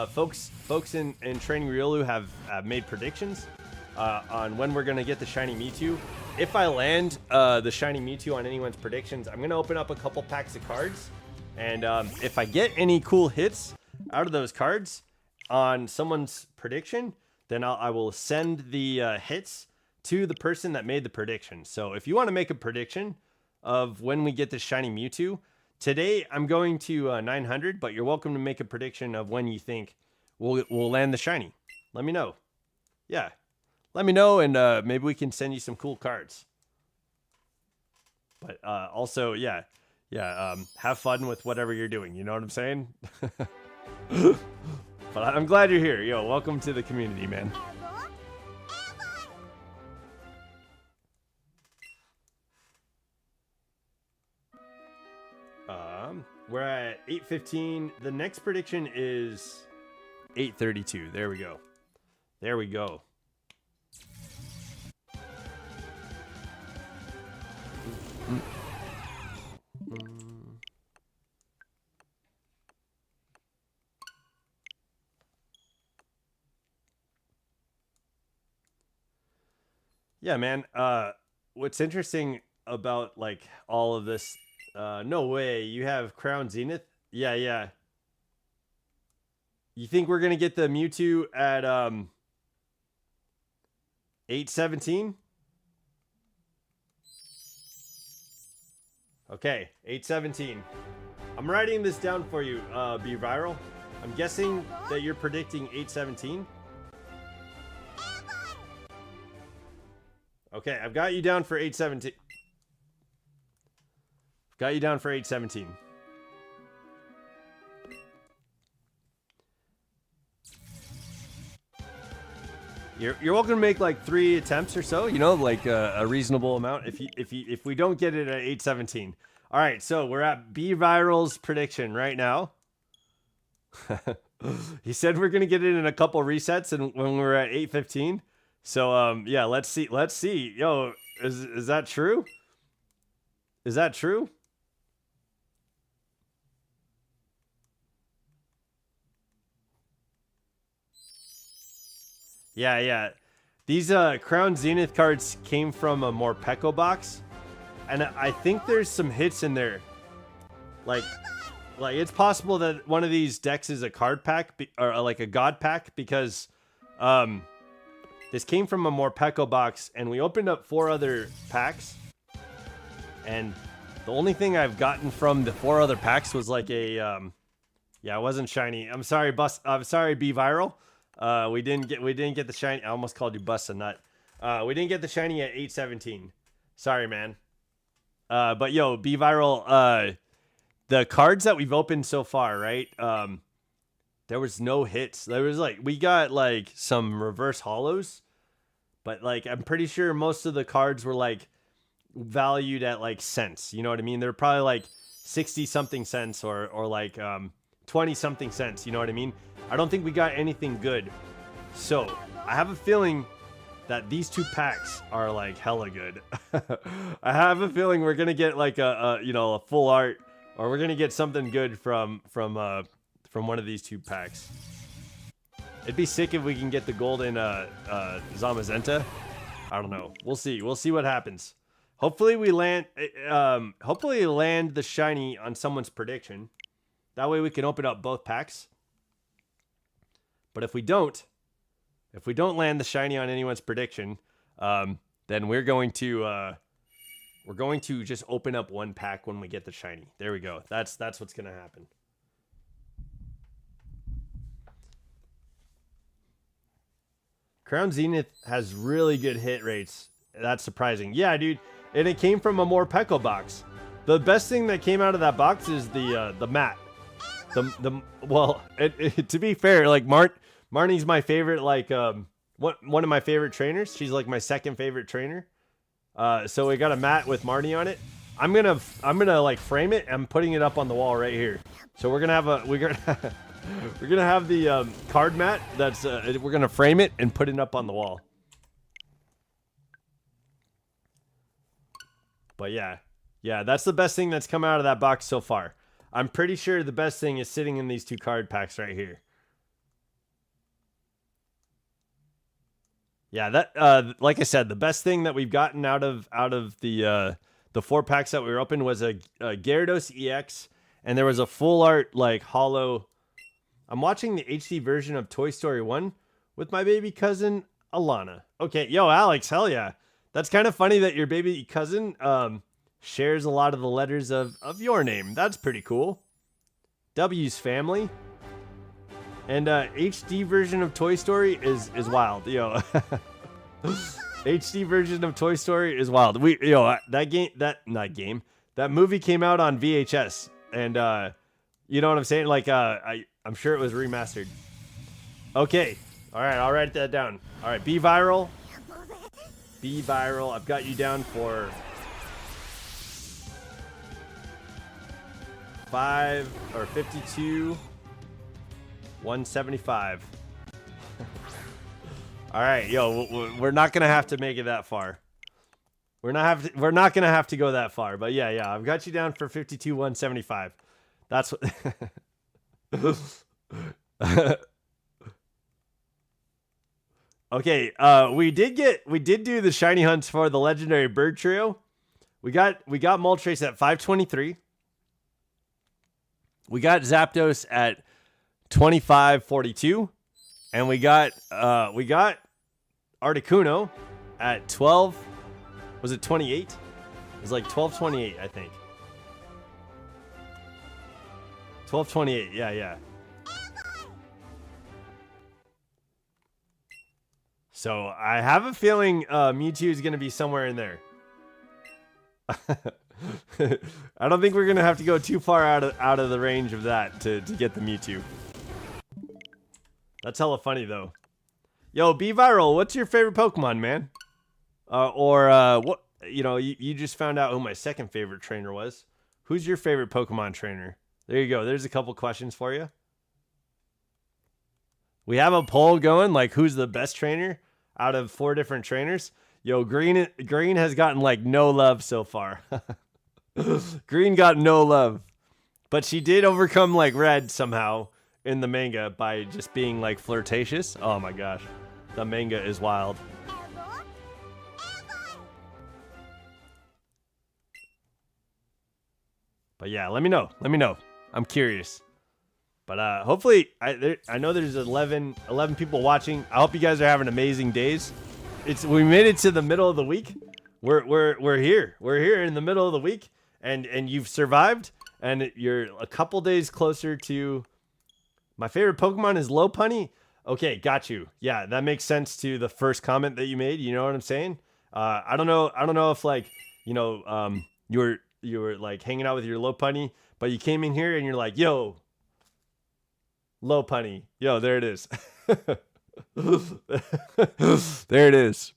A: Folks in Training Riolu have made predictions on when we're gonna get the shiny Mewtwo. If I land the shiny Mewtwo on anyone's predictions, I'm gonna open up a couple packs of cards, and if I get any cool hits out of those cards on someone's prediction, then I will send the hits to the person that made the prediction. So if you want to make a prediction of when we get the shiny Mewtwo, today I'm going to 900, but you're welcome to make a prediction of when you think we'll land the shiny. Let me know. Yeah, let me know, and maybe we can send you some cool cards. But also, yeah, have fun with whatever you're doing. You know what I'm saying? But I'm glad you're here. Yo, welcome to the community, man. We're at 8:15. The next prediction is 8:32. There we go. There we go. Yeah, man. What's interesting about like all of this? No way. You have Crown Zenith? Yeah. You think we're gonna get the Mewtwo at 8:17? Okay, 8:17. I'm writing this down for you, Be Viral. I'm guessing that you're predicting 8:17. Okay, I've got you down for 8:17. Got you down for 8:17. You're welcome to make like 3 attempts or so, you know, like a reasonable amount if we don't get it at 8:17. All right, so we're at Be Viral's prediction right now. He said we're gonna get it in a couple resets, and when we're at 8:15. So yeah, let's see. Yo, is that true? Is that true? Yeah. These Crown Zenith cards came from a Morpeko box, and I think there's some hits in there. Like it's possible that one of these decks is a card pack or like a god pack, because this came from a Morpeko box, and we opened up 4 other packs, and the only thing I've gotten from the 4 other packs was like a yeah, it wasn't shiny. I'm sorry, I'm sorry, Be Viral. We didn't get the shiny. I almost called you Bust a Nut. We didn't get the shiny at 8:17. Sorry, man. But yo, Be Viral. The cards that we've opened so far, right? There was no hits. There was like, we got like some reverse hollows, but like I'm pretty sure most of the cards were like valued at like cents. You know what I mean? They're probably like 60 something cents or like 20 something cents. You know what I mean? I don't think we got anything good. So I have a feeling that these 2 packs are like hella good. I have a feeling we're gonna get like a full art, or we're gonna get something good from one of these 2 packs. It'd be sick if we can get the golden Zamazenta. I don't know. We'll see. We'll see what happens. Hopefully we land. Hopefully land the shiny on someone's prediction. That way we can open up both packs. But if we don't land the shiny on anyone's prediction, then we're going to just open up one pack when we get the shiny. There we go. That's what's gonna happen. Crown Zenith has really good hit rates. That's surprising. Yeah, dude. And it came from a more Peko box. The best thing that came out of that box is the mat. To be fair, like Marnie's my favorite, like one of my favorite trainers. She's like my second favorite trainer. So we got a mat with Marnie on it. I'm gonna like frame it. I'm putting it up on the wall right here. So we're gonna have the card mat. That's we're gonna frame it and put it up on the wall. But yeah, that's the best thing that's come out of that box so far. I'm pretty sure the best thing is sitting in these two card packs right here. Yeah, that like I said, the best thing that we've gotten out of the 4 packs that we were open was a Gyarados EX, and there was a full art like holo. I'm watching the HD version of Toy Story 1 with my baby cousin Alana. Okay, yo Alex, hell yeah. That's kind of funny that your baby cousin shares a lot of the letters of your name. That's pretty cool. W's family. And HD version of Toy Story is wild. Yo. HD version of Toy Story is wild. That movie came out on VHS. And you know what I'm saying? Like I'm sure it was remastered. Okay. All right, I'll write that down. All right, be viral. Be viral. I've got you down for 52 175. All right, yo, we're not gonna have to make it that far. We're not gonna have to go that far. But yeah, I've got you down for 52 175. That's what. Okay, we did do the shiny hunts for the legendary bird trio. We got Moltres at 523. We got Zapdos at 2542, and we got Articuno at 12. Was it 28? It was like 1228, I think. 1228. Yeah. So I have a feeling Mewtwo is going to be somewhere in there. I don't think we're going to have to go too far out of the range of that to get the Mewtwo. That's hella funny, though. Yo, be viral. What's your favorite Pokemon, man? What? You know, you just found out who my second favorite trainer was. Who's your favorite Pokemon trainer? There you go. There's a couple questions for you. We have a poll going, like who's the best trainer out of 4 different trainers. Yo, Green has gotten like no love so far. Green got no love, but she did overcome like Red somehow in the manga by just being like flirtatious. Oh my gosh, the manga is wild. But yeah, let me know. I'm curious. But hopefully, I know there's 11 people watching. I hope you guys are having amazing days. We made it to the middle of the week. We're here. We're here in the middle of the week, and you've survived, and you're a couple days closer to. My favorite Pokemon is Lopunny. Okay, got you. Yeah, that makes sense to the first comment that you made. You know what I'm saying? I don't know if like you were like hanging out with your Lopunny, but you came in here and you're like, yo. Lopunny. Yo, there it is. There it is.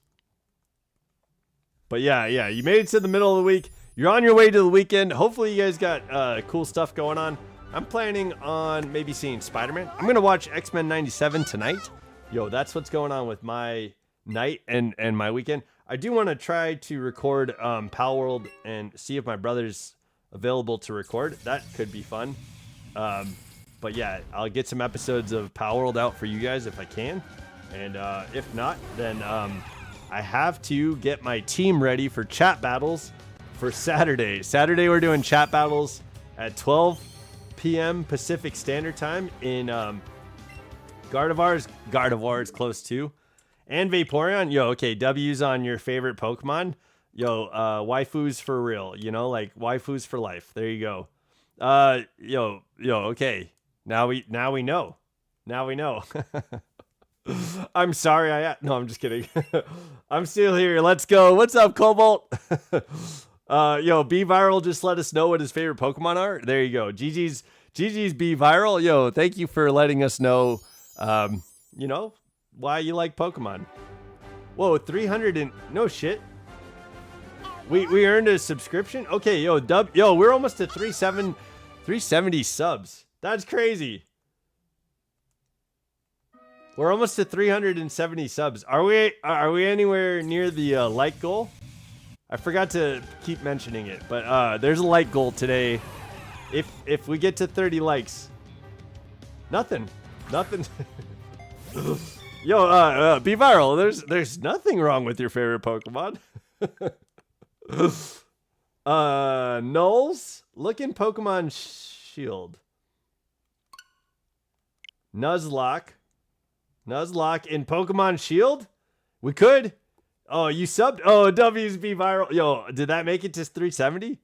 A: But yeah, you made it to the middle of the week. You're on your way to the weekend. Hopefully you guys got cool stuff going on. I'm planning on maybe seeing Spider-Man. I'm going to watch X-Men 97 tonight. Yo, that's what's going on with my night and my weekend. I do want to try to record Pal World and see if my brother's available to record. That could be fun. But yeah, I'll get some episodes of Power World out for you guys if I can. And if not, then I have to get my team ready for chat battles for Saturday. Saturday, we're doing chat battles at 12 p.m. Pacific Standard Time in Gardevoir's close to. And Vaporeon, yo, okay, W's on your favorite Pokemon. Yo, waifus for real, you know, like waifus for life. There you go. Yo, okay. Now we know. Now we know. I'm sorry. No, I'm just kidding. I'm still here. Let's go. What's up, Cobalt? Yo, B Viral just let us know what his favorite Pokemon are. There you go. GG's B Viral. Yo, thank you for letting us know, you know, why you like Pokemon. Whoa, 300 and no shit. We earned a subscription. Okay, yo, we're almost to 370 subs. That's crazy. We're almost to 370 subs. Are we anywhere near the like goal? I forgot to keep mentioning it, but there's a like goal today. If we get to 30 likes, nothing. Yo, be viral. There's nothing wrong with your favorite Pokemon. Knowles, look in Pokemon Shield. Nuzlocke in Pokemon Shield? We could. Oh, you subbed? Oh, W's be viral. Yo, did that make it to 370?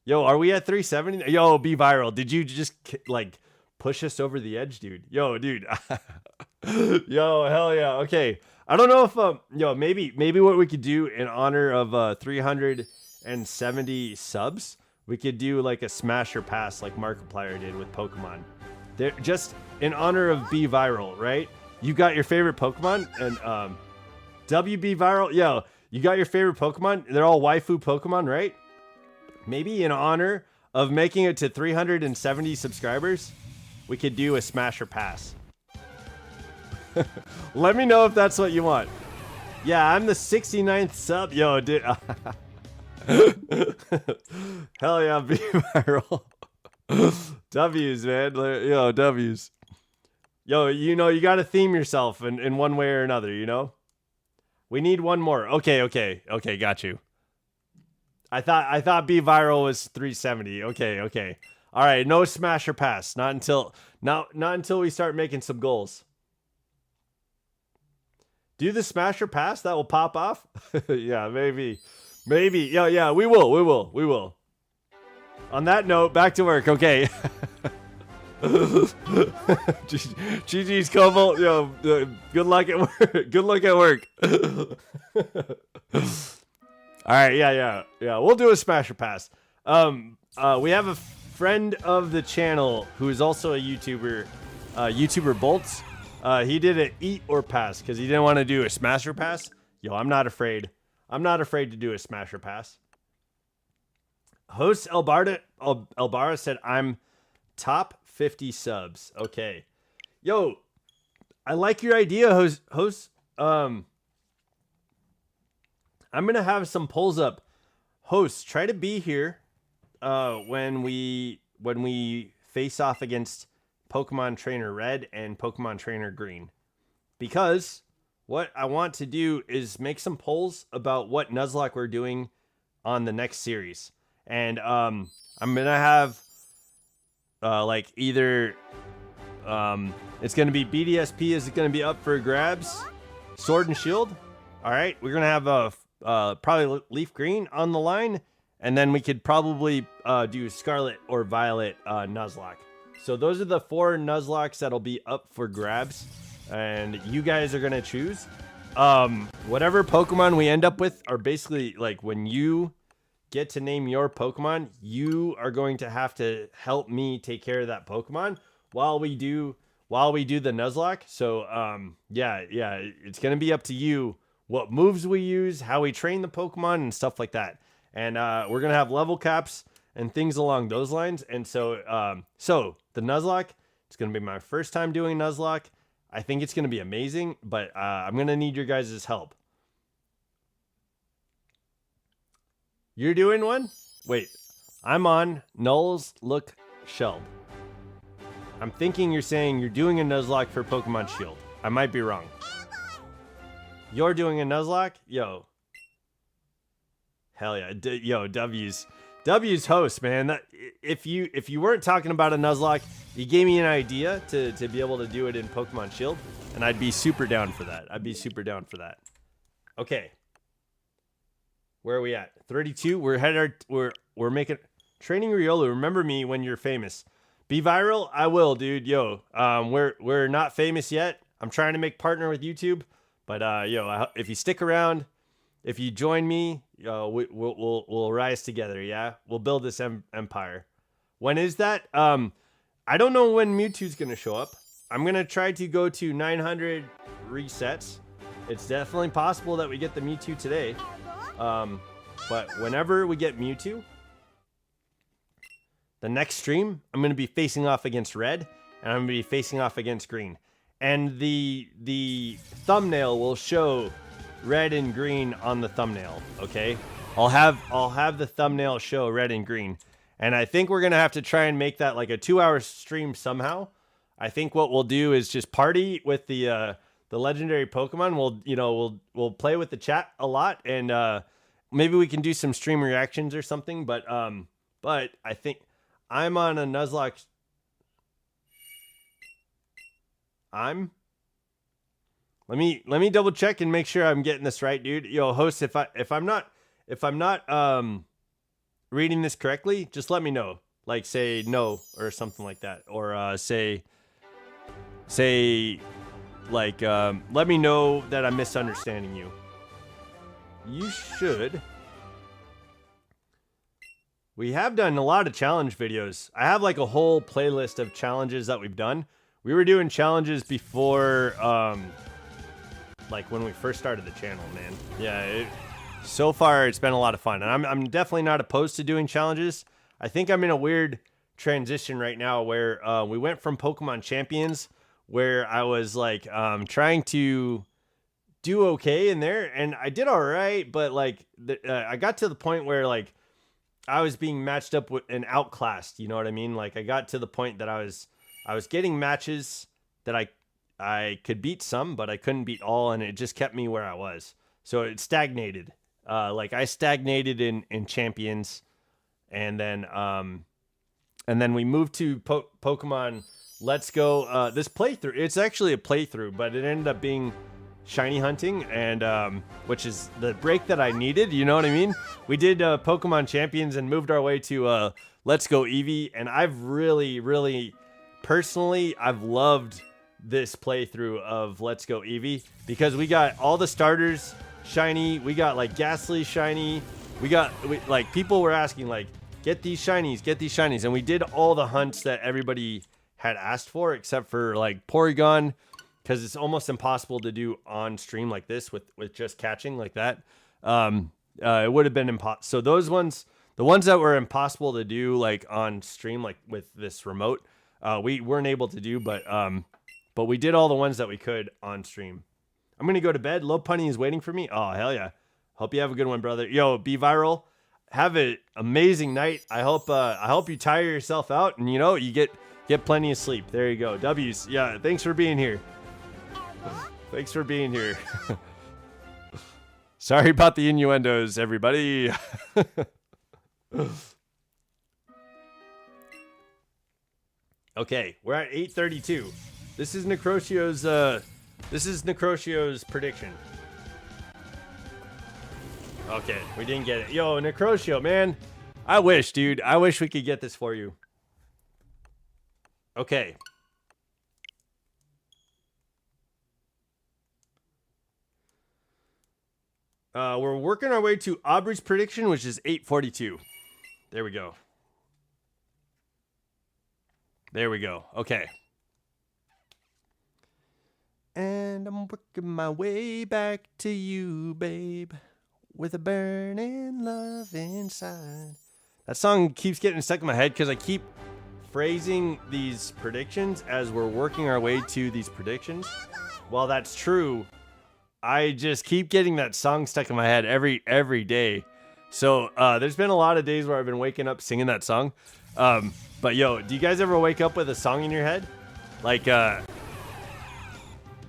A: Yo, are we at 370? Yo, be viral. Did you just like push us over the edge, dude? Yo, dude. Yo, hell yeah. Okay. I don't know if yo, maybe what we could do in honor of 370 subs, we could do like a smash or pass like Markiplier did with Pokemon. They're just in honor of be viral, right? You got your favorite Pokemon and WB viral. Yo, you got your favorite Pokemon. They're all waifu Pokemon, right? Maybe in honor of making it to 370 subscribers, we could do a smash or pass. Let me know if that's what you want. Yeah, I'm the 69th sub. Yo, dude. Hell yeah, be viral. W's, man. Yo, W's. Yo, you know, you got to theme yourself in one way or another, you know? We need one more. Okay, got you. I thought be viral was 370. Okay. All right, no smash or pass. Not until we start making some goals. Do the smash or pass, that will pop off? Yeah, maybe. Yeah, we will. On that note, back to work. Okay. GG's Cobalt. Yo, good luck at work. Good luck at work. All right, yeah. We'll do a smash or pass. We have a friend of the channel who is also a YouTuber, YouTuber Bolts. He did an eat or pass because he didn't want to do a smash or pass. Yo, I'm not afraid. I'm not afraid to do a smash or pass. Host Elbara said I'm top 50 subs. Okay. Yo, I like your idea, host. I'm going to have some polls up. Hosts, try to be here when we face off against Pokemon Trainer Red and Pokemon Trainer Green. Because what I want to do is make some polls about what Nuzlocke we're doing on the next series. And I'm going to have like either it's going to be BDSP is going to be up for grabs, Sword and Shield. All right, we're going to have probably Leaf Green on the line, and then we could probably do Scarlet or Violet Nuzlocke. So those are the 4 Nuzlocks that'll be up for grabs, and you guys are going to choose. Whatever Pokemon we end up with are basically like when you get to name your Pokemon, you are going to have to help me take care of that Pokemon while we do the Nuzlocke. So yeah, it's going to be up to you what moves we use, how we train the Pokemon and stuff like that. And we're going to have level caps and things along those lines. And so the Nuzlocke, it's going to be my first time doing Nuzlocke. I think it's going to be amazing, but I'm going to need your guys' help. You're doing one? Wait, I'm on Null's Look Shelled. I'm thinking you're saying you're doing a Nuzlocke for Pokemon Shield. I might be wrong. You're doing a Nuzlocke? Yo. Hell yeah. Yo, W's host, man. That, if you weren't talking about a Nuzlocke, you gave me an idea to be able to do it in Pokemon Shield, and I'd be super down for that. Okay. Where are we at? 32. We're making training Riolu. Remember me when you're famous. Be viral? I will, dude. Yo, we're not famous yet. I'm trying to make partner with YouTube, but yo, if you stick around, if you join me, we'll rise together. Yeah, we'll build this empire. When is that? I don't know when Mewtwo's gonna show up. I'm gonna try to go to 900 resets. It's definitely possible that we get the Mewtwo today. But whenever we get Mewtwo, the next stream, I'm going to be facing off against red, and I'm going to be facing off against green. And the thumbnail will show red and green on the thumbnail, okay? I'll have the thumbnail show red and green. And I think we're going to have to try and make that like a 2-hour stream somehow. I think what we'll do is just party with the legendary Pokemon. We'll play with the chat a lot, and maybe we can do some stream reactions or something. But I think I'm on a Nuzlocke. Let me double check and make sure I'm getting this right, dude. Yo, host, if I'm not reading this correctly, just let me know. Like say no or something like that, or say like let me know that I'm misunderstanding you. You should. We have done a lot of challenge videos. I have like a whole playlist of challenges that we've done. We were doing challenges before, like when we first started the channel, man. Yeah, so far it's been a lot of fun. And I'm definitely not opposed to doing challenges. I think I'm in a weird transition right now where we went from Pokemon Champions, where I was like trying to do okay in there. And I did all right, but like I got to the point where like I was being matched up with and outclassed. You know what I mean? Like I got to the point that I was getting matches that I could beat some, but I couldn't beat all, and it just kept me where I was. So it stagnated. Like I stagnated in Champions, and then we moved to Pokemon Let's Go. This playthrough, it's actually a playthrough, but it ended up being shiny hunting, and which is the break that I needed. You know what I mean? We did Pokemon Champions and moved our way to Let's Go Eevee, and I've really personally I've loved this playthrough of Let's Go Eevee because we got all the starters shiny. We got like Ghastly shiny. Like people were asking like get these shinies, and we did all the hunts that everybody had asked for except for like Porygon, because it's almost impossible to do on stream like this with just catching like that. It would have been impossible. So those ones, the ones that were impossible to do like on stream, like with this remote, we weren't able to do, but we did all the ones that we could on stream. I'm going to go to bed. Low Punny is waiting for me. Oh, hell yeah. Hope you have a good one, brother. Yo, be viral. Have an amazing night. I hope you tire yourself out and, you get plenty of sleep. There you go. W's. Yeah. Thanks for being here. Thanks for being here. Sorry about the innuendos, everybody. Okay, we're at 8:32. This is Necrocio's prediction. Okay, we didn't get it. Yo, Necrocio, man. I wish, dude. I wish we could get this for you. Okay. We're working our way to Aubrey's prediction, which is 8:42. There we go. There we go. Okay. And I'm working my way back to you, babe, with a burning love inside. That song keeps getting stuck in my head because I keep phrasing these predictions as we're working our way to these predictions. While that's true, I just keep getting that song stuck in my head every day. So there's been a lot of days where I've been waking up singing that song. But yo, do you guys ever wake up with a song in your head? Like, I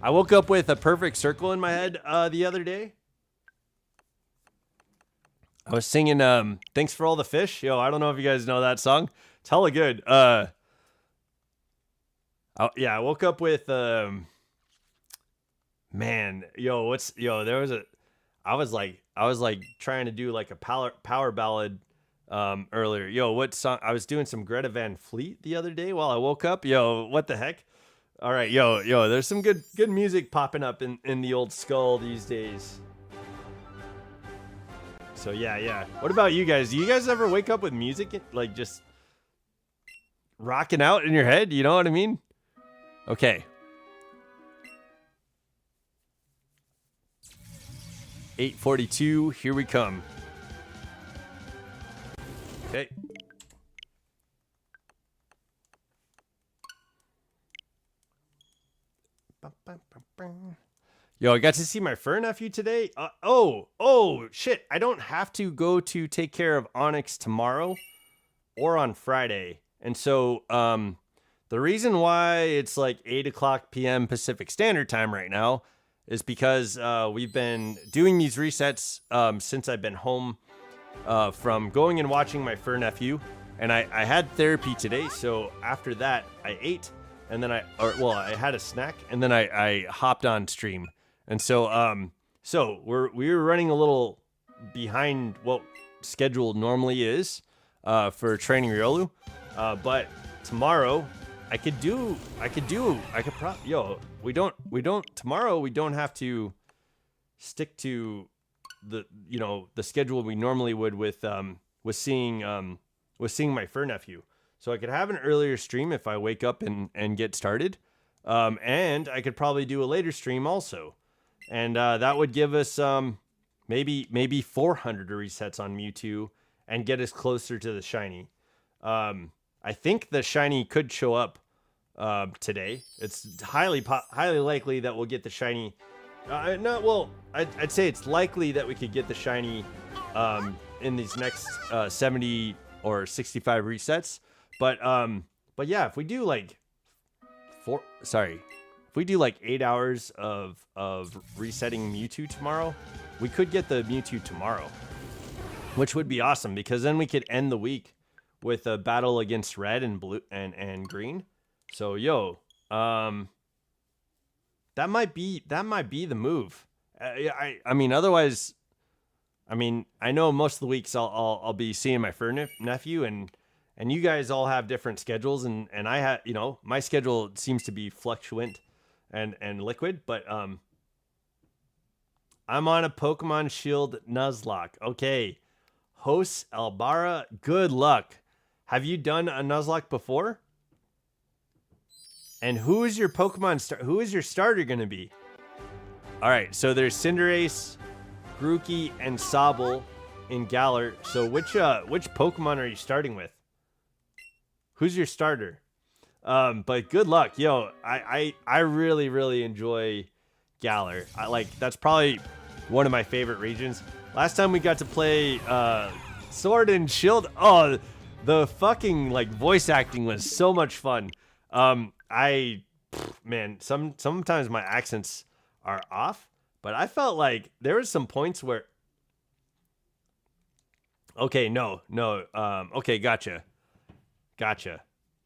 A: woke up with a perfect circle in my head the other day. I was singing Thanks for All the Fish. Yo, I don't know if you guys know that song. It's hella good. Yeah, I woke up with man, there was I was like trying to do like a power ballad earlier. Yo, what song? I was doing some Greta Van Fleet the other day while I woke up. Yo, what the heck? All right, yo, there's some good music popping up in the old skull these days. So yeah. What about you guys? Do you guys ever wake up with music like just rocking out in your head? You know what I mean? Okay. 8:42, here we come. Okay. Yo, I got to see my fur nephew today. Oh, shit. I don't have to go to take care of Onyx tomorrow or on Friday. And so, the reason why it's like 8 o'clock p.m. Pacific Standard Time right now is because we've been doing these resets since I've been home from going and watching my fur nephew. And I had therapy today, so after that, I ate, and then I had a snack, and then I hopped on stream. And so we were running a little behind what schedule normally is for training Riolu. But tomorrow tomorrow we don't have to stick to the schedule we normally would with seeing my fur nephew. So I could have an earlier stream if I wake up and get started. And I could probably do a later stream also. And that would give us maybe 400 resets on Mewtwo and get us closer to the shiny. I think the shiny could show up today. It's highly likely that we'll get the shiny. I'd say it's likely that we could get the shiny in these next 70 or 65 resets. But yeah, if we do like 8 hours of resetting Mewtwo tomorrow, we could get the Mewtwo tomorrow, which would be awesome because then we could end the week with a battle against red and blue and green. So that might be the move. I mean, otherwise, I know most of the weeks I'll be seeing my fur nephew and you guys all have different schedules and I have, my schedule seems to be fluctuant and liquid, but I'm on a Pokemon Shield Nuzlocke. Okay. Host Albara, good luck. Have you done a Nuzlocke before? And who is your who is your starter going to be? All right, so there's Cinderace, Grookey, and Sobble in Galar. So which Pokemon are you starting with? Who's your starter? But good luck. Yo, I really, really enjoy Galar. That's probably one of my favorite regions. Last time we got to play Sword and Shield. Oh, the fucking voice acting was so much fun. Sometimes my accents are off, but I felt like there was some points where. Okay, no. Okay, gotcha.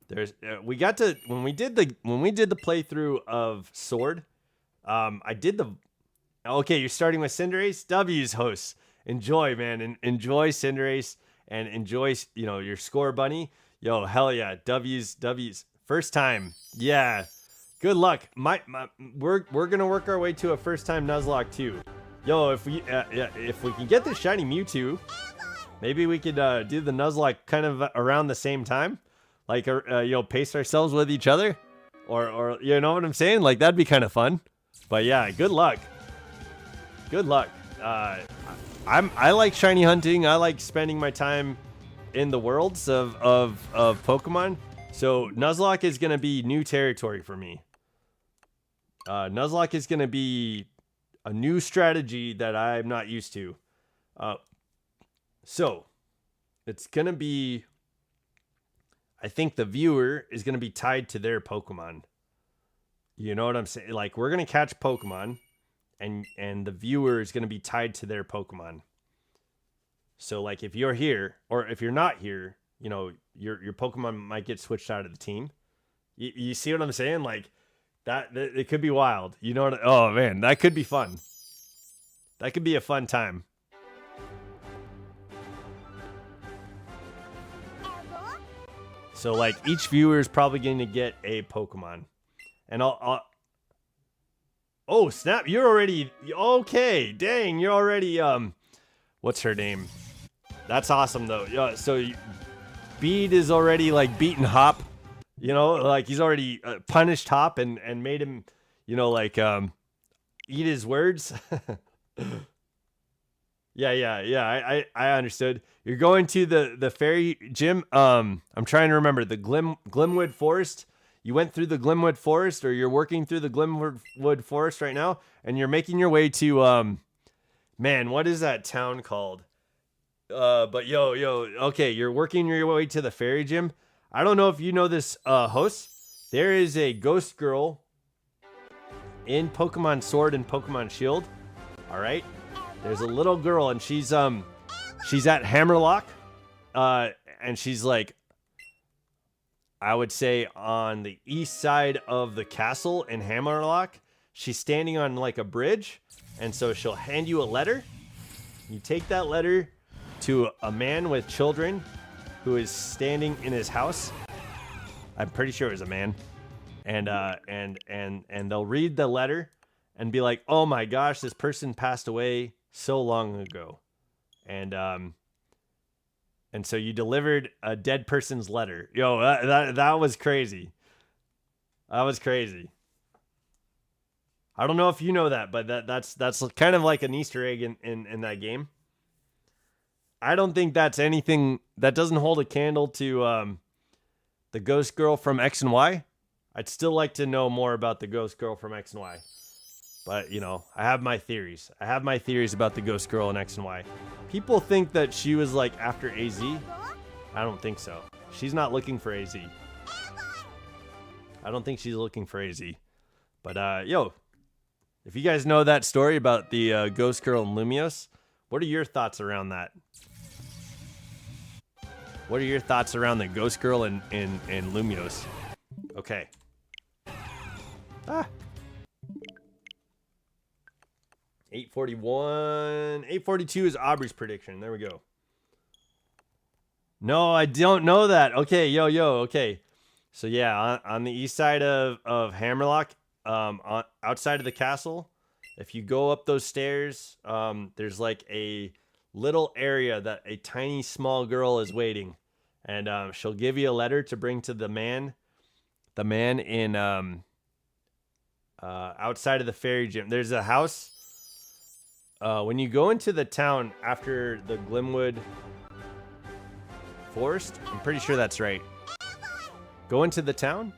A: There's we got to when we did the playthrough of Sword. I did the. Okay, you're starting with Cinderace. W's hosts. Enjoy, man, and enjoy Cinderace and enjoy your score bunny. Yo, hell yeah, W's. First time, yeah. Good luck. We're gonna work our way to a first time Nuzlocke too. Yo, if we can get the shiny Mewtwo, maybe we could do the Nuzlocke kind of around the same time, pace ourselves with each other, or you know what I'm saying? That'd be kind of fun. But yeah, good luck. I like shiny hunting. I like spending my time in the worlds of Pokemon. So Nuzlocke is going to be new territory for me. Nuzlocke is going to be a new strategy that I'm not used to. So it's going to be, I think the viewer is going to be tied to their Pokemon. You know what I'm saying? Like, we're going to catch Pokemon, and the viewer is going to be tied to their Pokemon. So, like, if you're here, or if you're not here, you know, your Pokemon might get switched out of the team. You see what I'm saying? Like, that it could be wild. You know what? Oh, man, that could be fun. That could be a fun time. So, like, each viewer is probably going to get a Pokemon. And oh, snap. You're already... Okay, dang, you're already... What's her name? That's awesome, though. Yeah, so, Bede is already, like, beaten Hop. You know, like, he's already punished Hop and made him, you know, like, eat his words. Yeah. I understood. You're going to the fairy gym. I'm trying to remember the Glimwood Forest. You went through the Glimwood Forest, or you're working through the Glimwood Forest right now, and you're making your way to man, what is that town called? But yo, okay, you're working your way to the fairy gym. I don't know if you know this, host. There is a ghost girl in Pokemon Sword and Pokemon Shield. All right. There's a little girl, and she's at Hammerlock, and she's like, I would say on the east side of the castle in Hammerlock. She's standing on like a bridge, and so she'll hand you a letter. You take that letter to a man with children who is standing in his house. I'm pretty sure it was a man, and they'll read the letter and be like, "Oh my gosh, this person passed away so long ago," and so you delivered a dead person's letter. Yo, that was crazy. That was crazy. I don't know if you know that, but that's kind of like an Easter egg in that game. I don't think that's anything that doesn't hold a candle to the ghost girl from X and Y. I'd still like to know more about the ghost girl from X and Y. But, you know, I have my theories. I have my theories about the ghost girl in X and Y. People think that she was, like, after AZ. I don't think so. She's not looking for AZ. I don't think she's looking for AZ. But, yo, if you guys know that story about the ghost girl in Lumios, what are your thoughts around that? What are your thoughts around the ghost girl in Lumios? Okay. Ah. 841. 842 is Aubrey's prediction. There we go. No, I don't know that. Okay, yo, okay. So yeah, on the east side of Hammerlock, outside of the castle, if you go up those stairs, there's like a little area that a tiny small girl is waiting, and she'll give you a letter to bring to the man in outside of the fairy gym. There's a house. When you go into the town after the Glimwood Forest, I'm pretty sure that's right. Go into the town,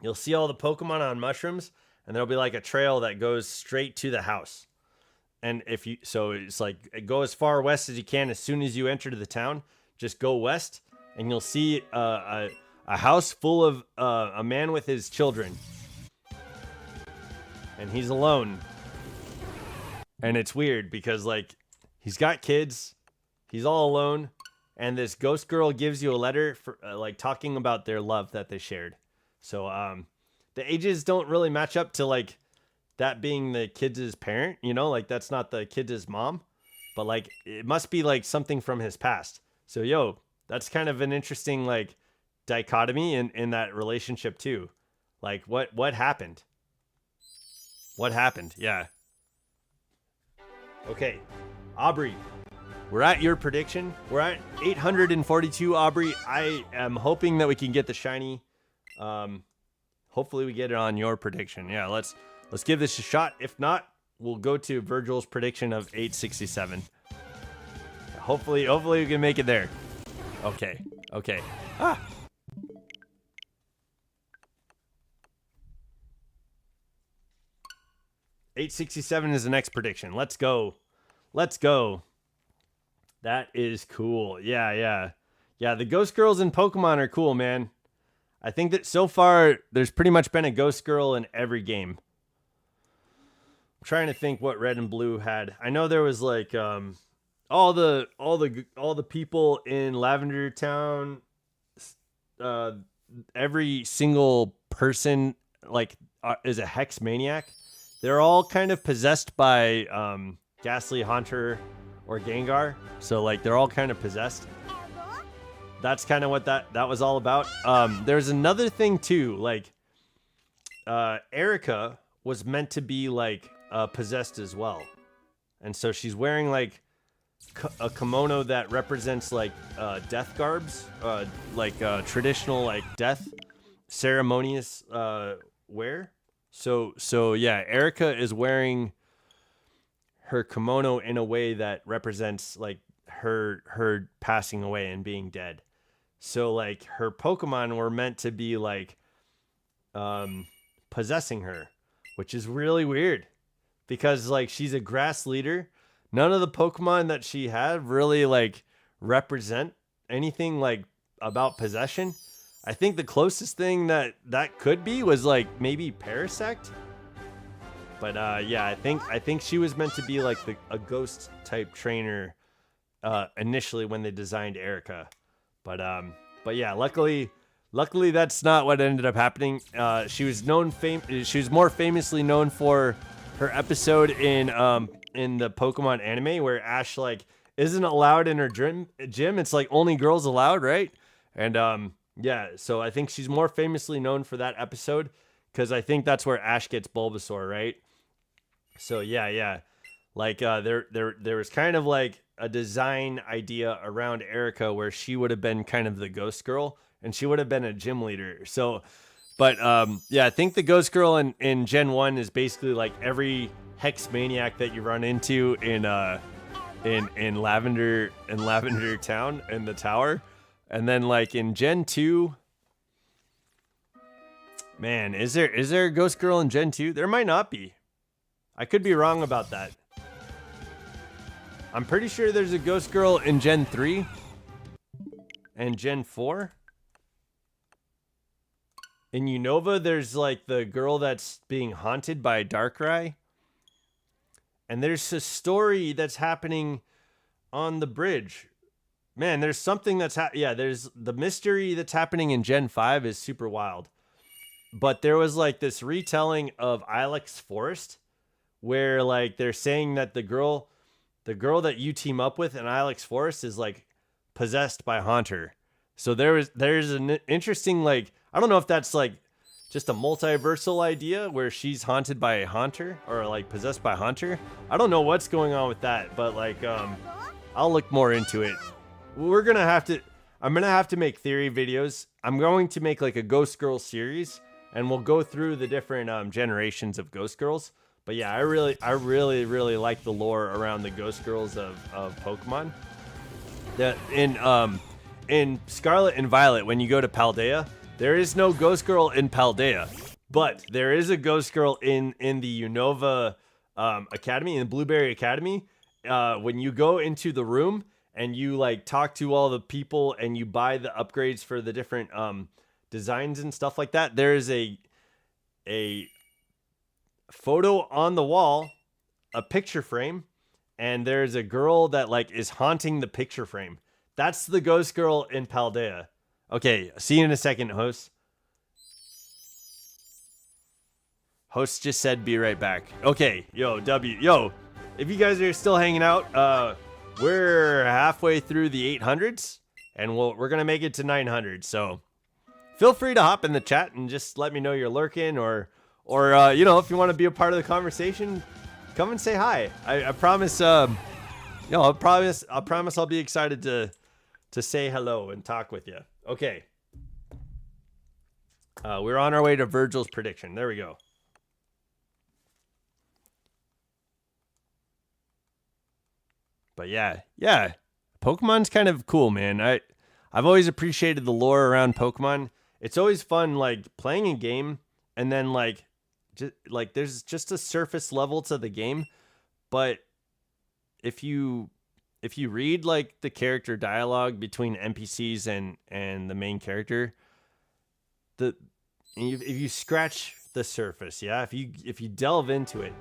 A: you'll see all the Pokemon on mushrooms, and there'll be like a trail that goes straight to the house. And so it's like, go as far west as you can. As soon as you enter the town, just go west, and you'll see a house full of a man with his children, and he's alone. And it's weird because, like, he's got kids, he's all alone, and this ghost girl gives you a letter for like talking about their love that they shared. So the ages don't really match up to like that being the kid's parent, you know, like that's not the kid's mom, but like it must be like something from his past. So yo, that's kind of an interesting like dichotomy in that relationship too. Like what happened? What happened? Yeah. Okay, Aubrey, we're at your prediction. We're at 842, Aubrey. I am hoping that we can get the shiny. Hopefully we get it on your prediction. Yeah, let's give this a shot. If not, we'll go to Virgil's prediction of 867. Hopefully we can make it there. Okay. Ah. 867 is the next prediction. Let's go. That is cool. Yeah. Yeah, the ghost girls in Pokemon are cool, man. I think that so far there's pretty much been a ghost girl in every game. I'm trying to think what Red and Blue had. I know there was like all the people in Lavender Town, every single person like is a hex maniac. They're all kind of possessed by Ghastly Haunter or Gengar. So like they're all kind of possessed. That's kind of what that was all about. There's another thing too, like Erica was meant to be like possessed as well. And so she's wearing like a kimono that represents like death garbs, like traditional like death ceremonious wear. So yeah, Erica is wearing her kimono in a way that represents like her passing away and being dead. So like her Pokemon were meant to be like possessing her, which is really weird because like she's a grass leader. None of the Pokemon that she had really like represent anything like about possession. I think the closest thing that could be was like maybe Parasect. But yeah, I think she was meant to be like a ghost type trainer initially when they designed Erica. But yeah, luckily that's not what ended up happening. She was more famously known for her episode in the Pokemon anime where Ash like isn't allowed in her gym. It's like only girls allowed, right? And yeah, so I think she's more famously known for that episode because I think that's where Ash gets Bulbasaur, right? So yeah. Like there was kind of like a design idea around Erica where she would have been kind of the ghost girl and she would have been a gym leader. So, but yeah, I think the ghost girl in Gen 1 is basically like every hex maniac that you run into in Lavender Town in the tower. And then like in Gen 2, man, is there a ghost girl in Gen 2? There might not be. I could be wrong about that. I'm pretty sure there's a ghost girl in Gen 3 and Gen 4. In Unova, there's like the girl that's being haunted by Darkrai. And there's a story that's happening on the bridge. Man, there's something that's there's the mystery that's happening in Gen 5 is super wild. But there was like this retelling of Ilex Forest where like they're saying that the girl that you team up with in Ilex Forest is like possessed by Haunter. So there's an interesting like, I don't know if that's like just a multiversal idea where she's haunted by a Haunter or like possessed by Haunter. I don't know what's going on with that, but like I'll look more into it. I'm gonna have to make theory videos. I'm going to make like a Ghost Girl series and we'll go through the different generations of Ghost Girls. But yeah, I really like the lore around the Ghost Girls of Pokemon. In Scarlet and Violet, when you go to Paldea, there is no Ghost Girl in Paldea, but there is a Ghost Girl in the Unova Academy, in the Blueberry Academy. When you go into the room and you like talk to all the people and you buy the upgrades for the different designs and stuff like that, there is a photo on the wall, a picture frame, and there's a girl that like is haunting the picture frame. That's the Ghost Girl in Paldea. Okay, see you in a second, host. Host just said be right back. Okay, yo, if you guys are still hanging out, we're halfway through the 800s, and we're gonna make it to 900. So feel free to hop in the chat and just let me know you're lurking, or you know, if you want to be a part of the conversation, come and say hi. I promise. I promise I'll be excited to say hello and talk with you. Okay. We're on our way to Virgil's prediction. There we go. But yeah, Pokemon's kind of cool, man. I've always appreciated the lore around Pokemon. It's always fun, like playing a game and then like there's just a surface level to the game, but if you if you read like the character dialogue between NPCs and the main character, if you scratch the surface, yeah, if you delve into it,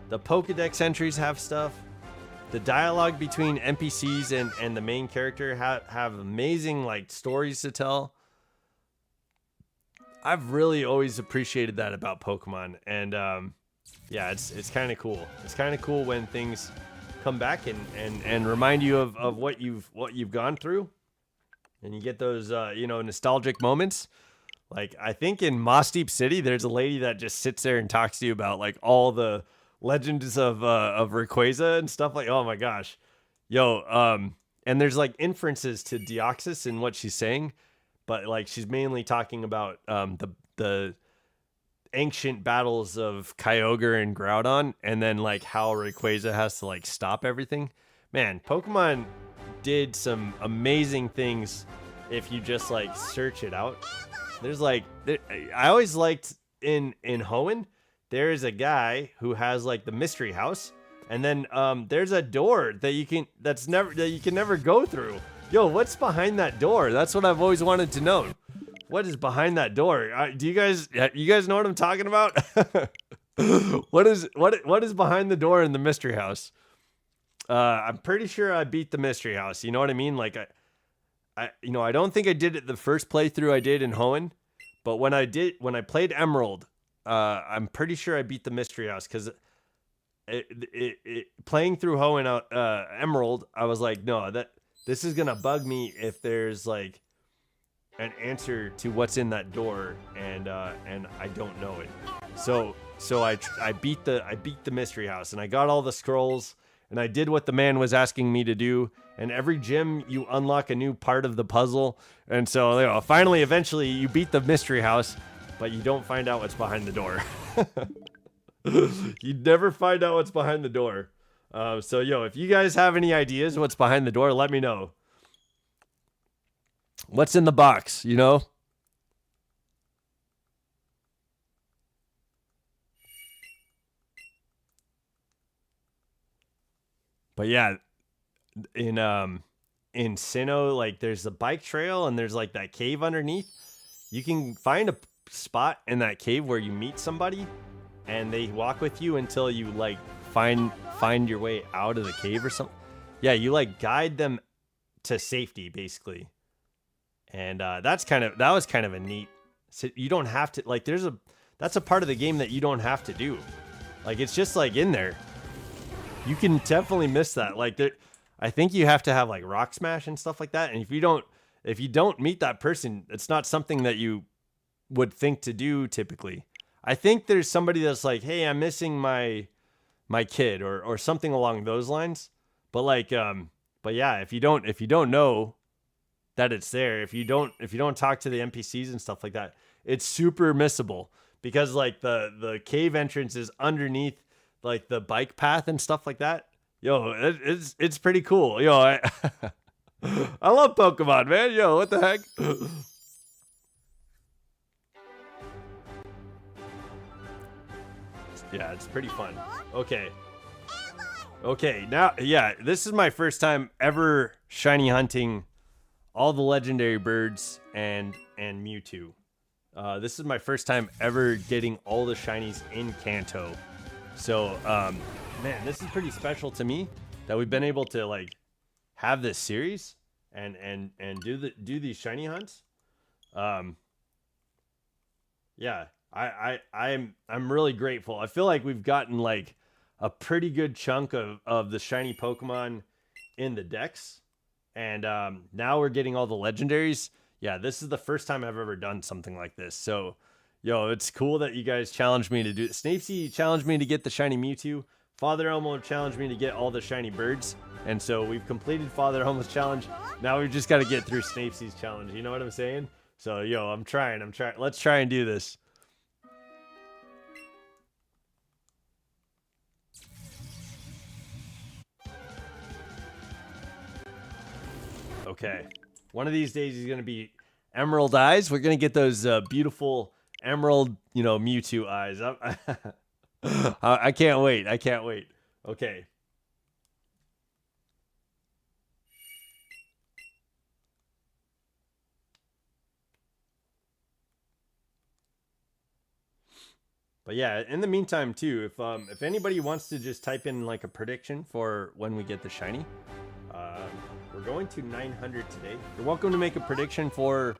A: the Pokédex entries have stuff. The dialogue between NPCs and the main character have amazing like stories to tell. I've really always appreciated that about Pokemon, and yeah, it's kind of cool. It's kind of cool when things come back and remind you of what you've gone through, and you get those you know, nostalgic moments. Like, I think in Moss Deep City, there's a lady that just sits there and talks to you about like all the legends of Rayquaza and stuff. Like, oh my gosh, yo, and there's like inferences to Deoxys in what she's saying, but like she's mainly talking about the ancient battles of Kyogre and Groudon, and then like how Rayquaza has to like stop everything. Man, Pokemon did some amazing things if you just like search it out. There's like, I always liked in Hoenn, there is a guy who has like the mystery house, and then there's a door that you can never go through. Yo, what's behind that door? That's what I've always wanted to know. What is behind that door? Do you guys know what I'm talking about? What is behind the door in the mystery house? I'm pretty sure I beat the mystery house. You know what I mean? Like I don't think I did it the first playthrough I did in Hoenn, but when I played Emerald, I'm pretty sure I beat the mystery house, because playing through Hoenn Emerald, I was like, no, this is gonna bug me if there's like an answer to what's in that door, and I don't know it. So I beat the mystery house, and I got all the scrolls, and I did what the man was asking me to do. And every gym, you unlock a new part of the puzzle. And so, you know, finally, eventually, you beat the mystery house, but you don't find out what's behind the door. You never find out what's behind the door. So, yo, if you guys have any ideas what's behind the door, let me know. What's in the box, you know? But yeah, in Sinnoh, like there's the bike trail and there's like that cave underneath. You can find a spot in that cave where you meet somebody and they walk with you until you like find your way out of the cave or something. Yeah, you like guide them to safety basically. And that was kind of a neat. So you don't have to like. That's a part of the game that you don't have to do. Like, it's just like in there. You can definitely miss that. Like, I think you have to have like Rock Smash and stuff like that. And if you don't meet that person, it's not something that you would think to do typically. I think there's somebody that's like, hey, I'm missing my kid or something along those lines. But like, but yeah, if you don't know that it's there, if you don't talk to the NPCs and stuff like that, it's super missable, because like the cave entrance is underneath like the bike path and stuff like that. Yo, it's pretty cool. Yo, I I love Pokemon, man. Yo, what the heck? Yeah, it's pretty fun. Okay. Now, yeah, this is my first time ever shiny hunting all the legendary birds and Mewtwo. This is my first time ever getting all the shinies in Kanto. So, man, this is pretty special to me that we've been able to like have this series and do these shiny hunts. Yeah, I'm really grateful. I feel like we've gotten like a pretty good chunk of the shiny Pokemon in the decks, and now we're getting all the legendaries. Yeah, this is the first time I've ever done something like this. So, yo, it's cool that you guys challenged me to do it. Snapesy challenged me to get the shiny Mewtwo. Father Elmo challenged me to get all the shiny birds. And so we've completed Father Elmo's challenge. Now we've just got to get through Snapesy's challenge. You know what I'm saying? So, yo, I'm trying. Let's try and do this. Okay. One of these days is going to be Emerald Eyes. We're going to get those beautiful Emerald, Mewtwo eyes. I can't wait. Okay. But yeah, in the meantime too, if anybody wants to just type in like a prediction for when we get the shiny, we're going to 900 today. You're welcome to make a prediction for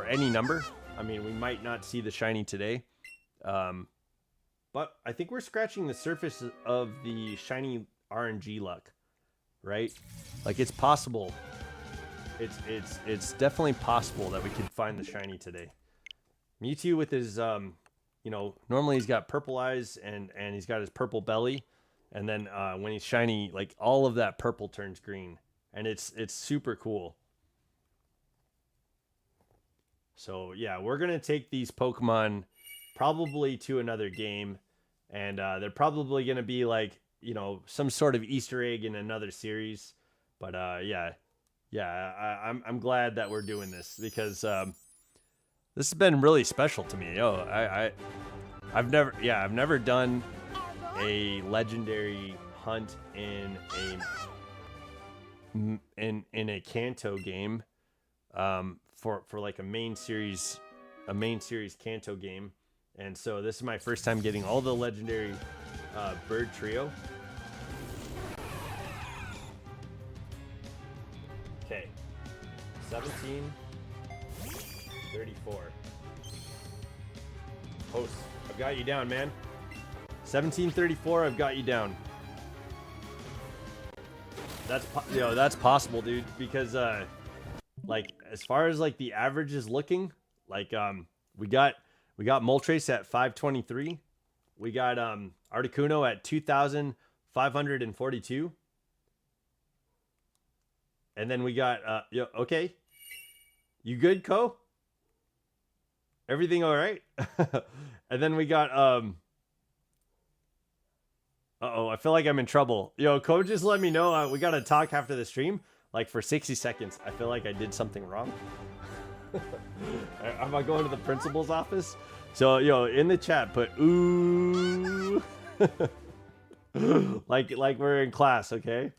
A: any number. I mean, we might not see the shiny today, but I think we're scratching the surface of the shiny RNG luck, right? Like it's possible. It's definitely possible that we could find the shiny today. Mewtwo with his you know, normally he's got purple eyes and he's got his purple belly, and then when he's shiny, like all of that purple turns green, and it's super cool. So yeah, we're gonna take these Pokemon probably to another game, and they're probably gonna be like, you know, some sort of Easter egg in another series. But yeah, I'm glad that we're doing this because this has been really special to me. I've never done a legendary hunt in a Kanto game, for like a main series Kanto game, and so this is my first time getting all the legendary bird trio. Okay, 1734. Host, I've got you down, man. 1734, I've got you down. That's possible, dude, because like as far as like the average is looking, like we got Moltres at 523. We got Articuno at 2,542. And then we got okay. You good, Ko? Everything all right? And then we got uh-oh, I feel like I'm in trouble. Yo, Ko just let me know we got to talk after the stream like for 60 seconds. I feel like I did something wrong. Am I going to the principal's office? So, yo, in the chat put ooh. like we're in class, okay?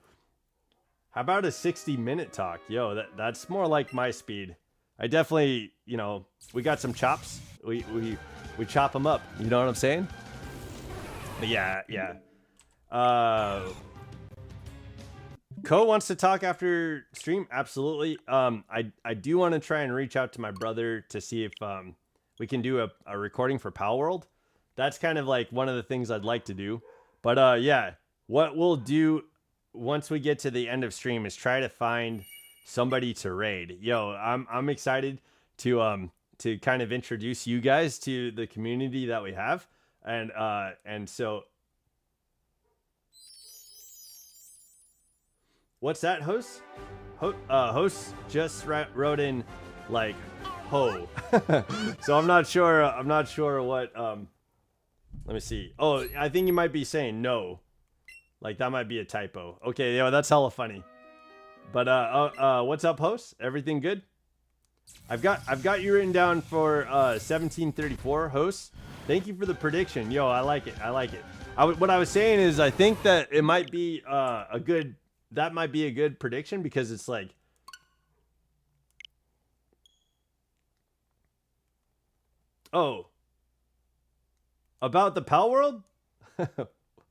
A: How about a 60-minute talk? Yo, that's more like my speed. I definitely, you know, we got some chops. We chop them up. You know what I'm saying? But yeah. Ko wants to talk after stream. Absolutely. I do want to try and reach out to my brother to see if we can do a recording for Pal World. That's kind of like one of the things I'd like to do. But yeah, what we'll do once we get to the end of stream is try to find somebody to raid. Yo, I'm excited to kind of introduce you guys to the community that we have, and so what's that, host? Host just wrote in like ho. So I'm not sure what let me see. Oh, I think you might be saying no. Like that might be a typo. Okay, yo, that's hella funny. But what's up, host? Everything good? I've got you written down for 1734, host. Thank you for the prediction. Yo, I like it. What I was saying is I think that it might be a good prediction because it's like about the Pal World?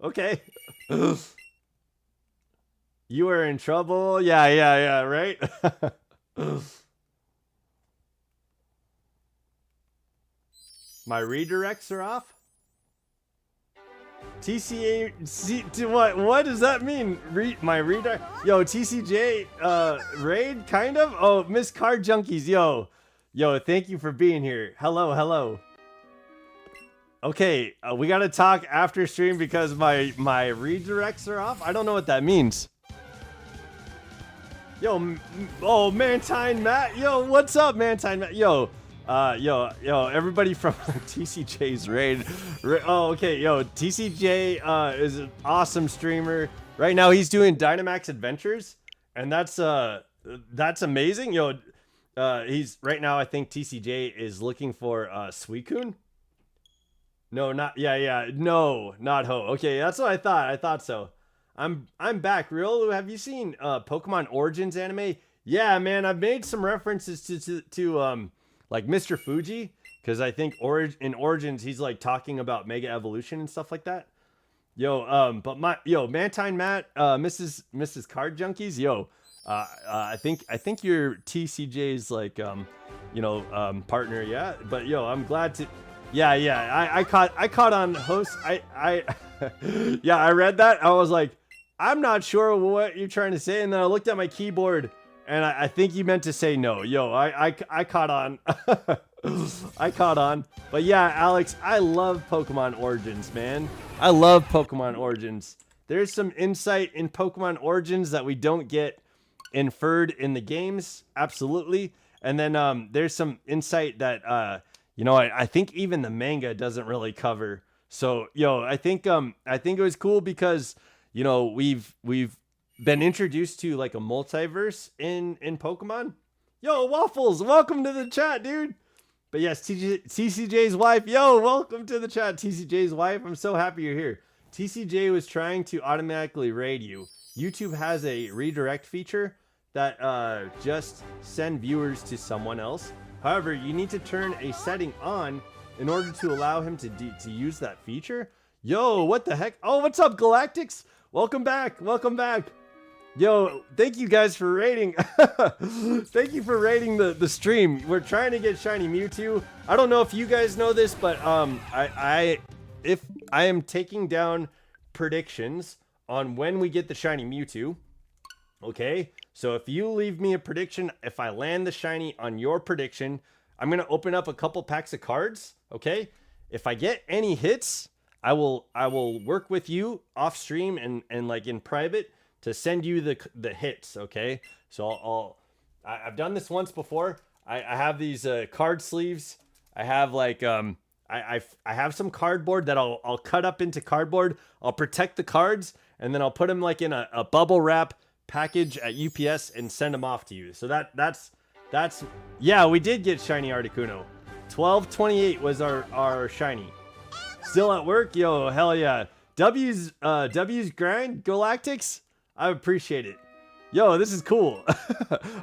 A: Okay. You are in trouble. Yeah, right? My redirects are off? what does that mean? My redirect? Yo, TCJ raid kind of? Oh, Miss Card Junkies, yo, thank you for being here. Hello. Okay, we gotta talk after stream because my redirects are off. I don't know what that means. Yo, Mantine Matt. Yo, what's up, Mantine Matt? Yo, everybody from TCJ's raid. Oh, okay, yo, TCJ is an awesome streamer. Right now, he's doing Dynamax Adventures, and that's amazing. Yo, he's right now. I think TCJ is looking for Suicune. No, not no, not Ho. Okay, that's what I thought. I thought so. I'm back. Real, have you seen Pokemon Origins anime? Yeah, man, I've made some references to like Mr. Fuji because I think in Origins he's like talking about Mega Evolution and stuff like that. Yo, but Mantine Matt, Mrs. Card Junkies, yo, I think you're TCJ's like partner, yeah. But yo, I'm glad to, yeah. I caught on host. I yeah, I read that. I was like, I'm not sure what you're trying to say, and then I looked at my keyboard, and I think you meant to say no. Yo, I caught on. I caught on. But yeah, Alex, I love Pokemon Origins, man. I love Pokemon Origins. There's some insight in Pokemon Origins that we don't get inferred in the games, absolutely. And then there's some insight that I think even the manga doesn't really cover. So yo, I think it was cool because we've been introduced to like a multiverse in Pokemon. Yo, Waffles, welcome to the chat, dude. But yes, TCJ's wife, yo, welcome to the chat, TCJ's wife. I'm so happy you're here. TCJ was trying to automatically raid you. YouTube has a redirect feature that just send viewers to someone else. However, you need to turn a setting on in order to allow him to use that feature. Yo, what the heck? Oh, what's up, Galactics? Welcome back. Welcome back. Yo, thank you guys for raiding. Thank you for raiding the stream. We're trying to get Shiny Mewtwo. I don't know if you guys know this, but I am taking down predictions on when we get the Shiny Mewtwo. Okay, so if you leave me a prediction, if I land the shiny on your prediction, I'm gonna open up a couple packs of cards. Okay, if I get any hits, I will work with you off stream and like in private to send you the hits. Okay, so I've done this once before. I have these card sleeves. I have like I have some cardboard that I'll cut up into cardboard. I'll protect the cards, and then I'll put them like in a bubble wrap package at UPS and send them off to you. So that's yeah, we did get shiny Articuno. 1228 was our shiny. Still at work? Yo, hell yeah. W's grind, Galactics. I appreciate it. Yo, this is cool.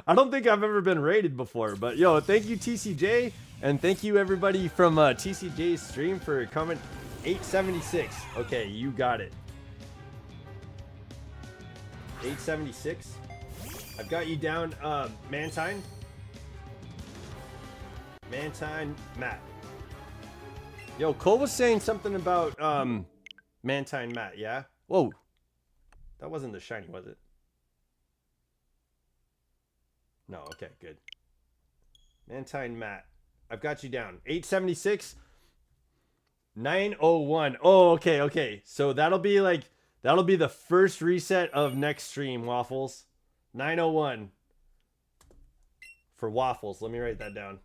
A: I don't think I've ever been raided before, but yo, thank you TCJ, and thank you everybody from TCJ's stream for coming. 876. Okay, you got it. 876. I've got you down, Mantine Matt. Yo, Cole was saying something about Mantine Matt, yeah? Whoa. That wasn't the shiny, was it? No, okay, good. Mantine Matt. I've got you down. 876. 901. Oh, okay. So that'll be the first reset of next stream, Waffles. 901 for Waffles. Let me write that down.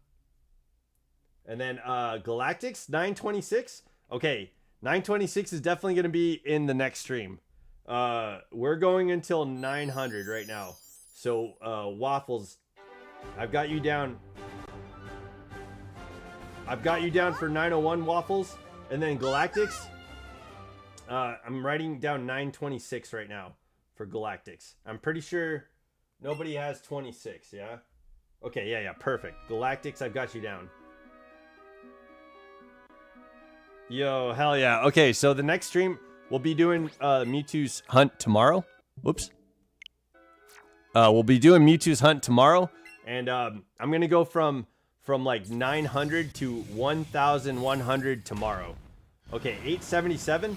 A: And then Galactics 926. Okay, 926 is definitely going to be in the next stream. We're going until 900 right now. So Waffles, I've got you down. I've got you down for 901, Waffles. And then Galactics, I'm writing down 926 right now for Galactics. I'm pretty sure nobody has 26, yeah? Okay, yeah, perfect. Galactics, I've got you down. Yo, hell yeah. Okay, so the next stream, we'll be doing Mewtwo's hunt tomorrow. Whoops. We'll be doing Mewtwo's hunt tomorrow, and I'm going to go from like 900 to 1,100 tomorrow. Okay, 877.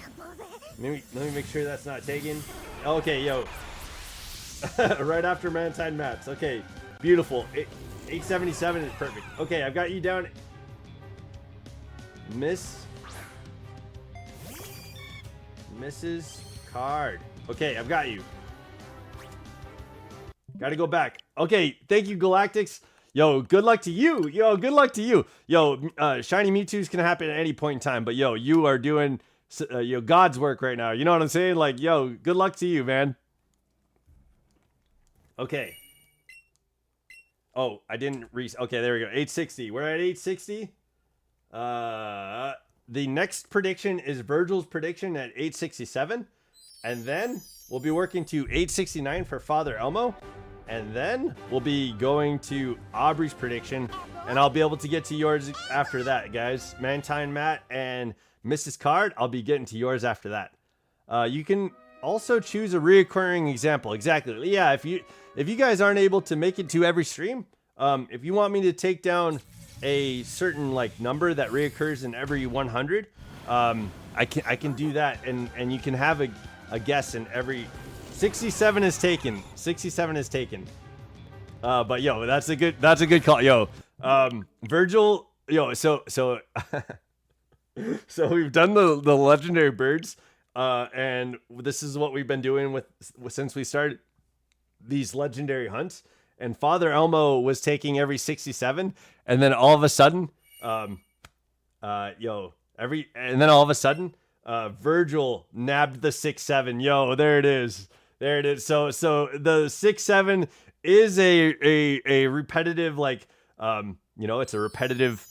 A: Let me make sure that's not taken. Okay, yo. Right after Mantine Mats. Okay, beautiful. 877 is perfect. Okay, I've got you down. Mrs. Card. Okay, I've got you. Gotta go back. Okay, thank you, Galactics. Yo, good luck to you. Yo, good luck to you. Yo, Shiny Mewtwo's can happen at any point in time, but yo, you are doing God's work right now. You know what I'm saying? Like, yo, good luck to you, man. Okay. Oh, I didn't okay, there we go. 860. We're at 860. The next prediction is Virgil's prediction at 867. And then we'll be working to 869 for Father Elmo. And then we'll be going to Aubrey's prediction and I'll be able to get to yours after that, guys. Mantine Matt and Mrs. Card, I'll be getting to yours after that. You can also choose a reoccurring example. Exactly. Yeah, if you guys aren't able to make it to every stream, if you want me to take down a certain like number that reoccurs in every 100, I can do that, and you can have a guess in every 67 is taken. 67 is taken. But yo, that's a good call. Yo, Virgil, yo, so so we've done the legendary birds, and this is what we've been doing with since we started these legendary hunts. And Father Elmo was taking every 67, and then all of a sudden, Virgil nabbed the 6-7. Yo, there it is. There it is. So the 6-7 is a repetitive, like, it's a repetitive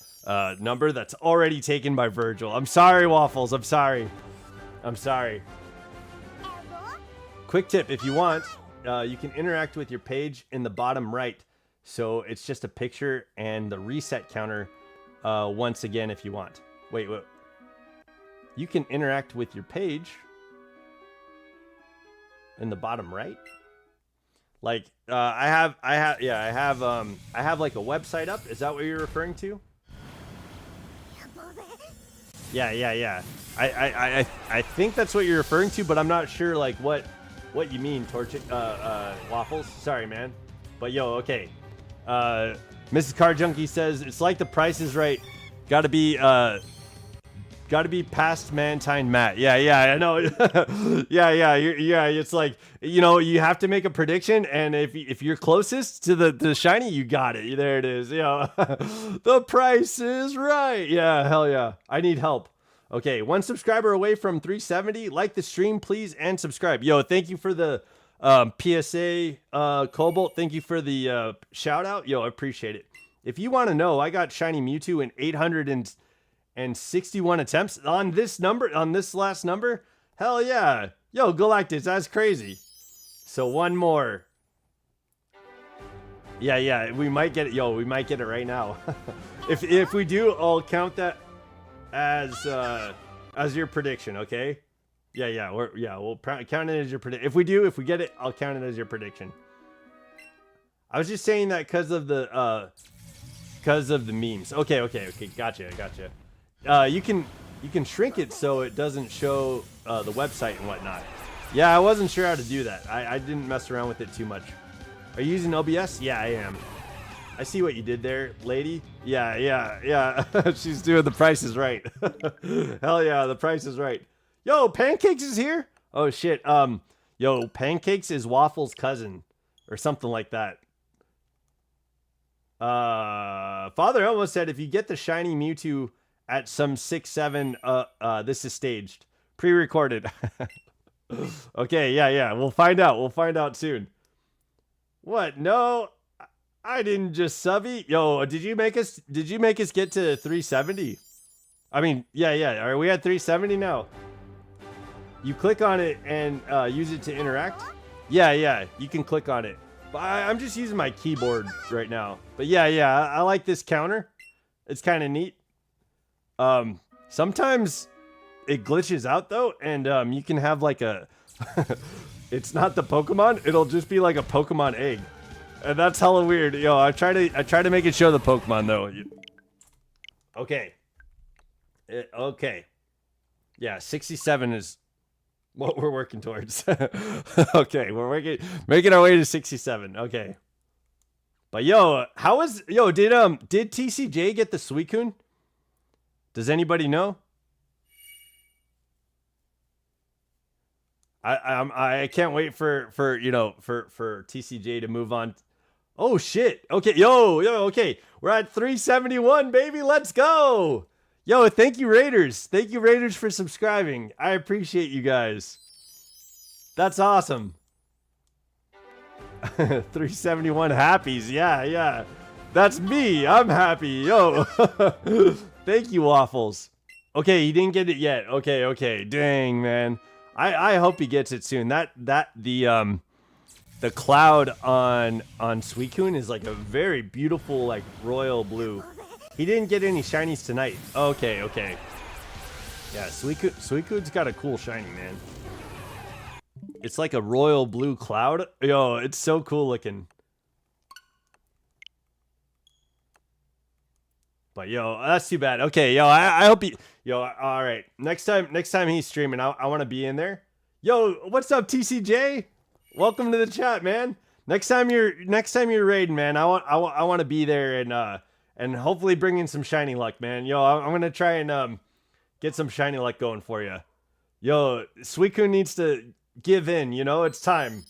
A: number that's already taken by Virgil. I'm sorry, Waffles. I'm sorry. Quick tip, if you want, you can interact with your page in the bottom right. So it's just a picture and the reset counter once again if you want. Wait. You can interact with your page in the bottom right. Like I have like a website up. Is that what you're referring to? Yeah. I think that's what you're referring to, but I'm not sure like what you mean, Waffles. Sorry, man. But yo, okay. Mrs. Car Junkie says it's like The Price is Right. Gotta be past Mantine Matt. Yeah, I know. yeah. It's like, you have to make a prediction, and if you're closest to the shiny, you got it. There it is. The Price is Right. Yeah, hell yeah. I need help. Okay, 1 subscriber away from 370. Like the stream, please, and subscribe. Yo, thank you for the PSA, Cobalt. Thank you for the shout out. Yo, I appreciate it. If you want to know, I got shiny Mewtwo in 861 attempts on this last number. Hell yeah. Yo, Galactus, that's crazy. So one more. Yeah, we might get it. Yo, we might get it right now. If we do, I'll count that as your prediction, okay? We'll count it as your prediction. If we get it, I'll count it as your prediction. I was just saying that because of the memes. Okay, gotcha. You can shrink it so it doesn't show the website and whatnot. Yeah, I wasn't sure how to do that. I didn't mess around with it too much. Are you using OBS? Yeah, I am. I see what you did there, lady. Yeah. She's doing The Price is Right. Hell yeah, The Price is Right. Yo, Pancakes is here? Oh shit. Yo, Pancakes is Waffle's cousin or something like that. Father almost said if you get the shiny Mewtwo at some 6-7, this is staged. Pre-recorded. Okay, yeah. We'll find out. We'll find out soon. What? No, I didn't just subby. Yo, did you make us get to 370? I mean, yeah. Are we at 370 now? You click on it and use it to interact? Yeah. You can click on it. But I'm just using my keyboard right now. But yeah, I like this counter. It's kind of neat. Sometimes it glitches out though, and you can have like a it's not the Pokemon, it'll just be like a Pokemon egg. And that's hella weird. Yo, I try to make it show the Pokemon though. Okay. Okay. Yeah, 67 is what we're working towards. Okay, we're making our way to 67. Okay. But yo, did TCJ get the Suicune? Does anybody know? I can't wait for TCJ to move on. Oh shit. Okay, yo, okay. We're at 371, baby. Let's go. Yo, thank you, Raiders. Thank you, Raiders, for subscribing. I appreciate you guys. That's awesome. 371 happies. Yeah. That's me. I'm happy. Yo. Thank you, Waffles. Okay, he didn't get it yet. Okay. Dang, man. I hope he gets it soon. The the cloud on Suicune is like a very beautiful like royal blue. He didn't get any shinies tonight. Okay, okay. Yeah, Suicune's got a cool shiny, man. It's like a royal blue cloud. Yo, it's so cool looking. But yo, that's too bad. Okay, yo, I hope he. Yo, all right. Next time he's streaming, I want to be in there. Yo, what's up, TCJ? Welcome to the chat, man. Next time you're raiding, man, I want to be there and hopefully bring in some shiny luck, man. Yo, I'm gonna try and get some shiny luck going for you. Yo, Suicune needs to give in. You know, it's time.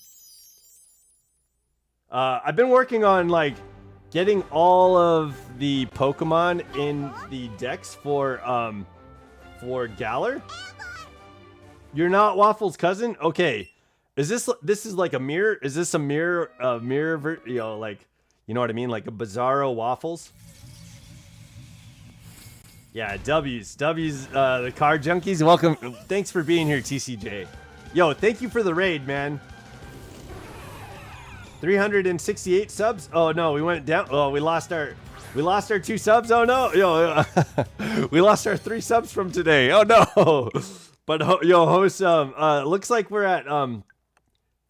A: I've been working on like getting all of the Pokemon in the decks for Galar. You're not Waffle's cousin? Okay. This is like a mirror? Is this a mirror you know, like, you know what I mean? Like a Bizarro Waffles? Yeah, W's, the car junkies. Welcome. Thanks for being here, TCJ. Yo, thank you for the raid, man. 368 subs. Oh no, we went down. Oh, we lost our 2 subs. Oh no, yo, we lost our 3 subs from today. Oh no. But yo, host, looks like we're at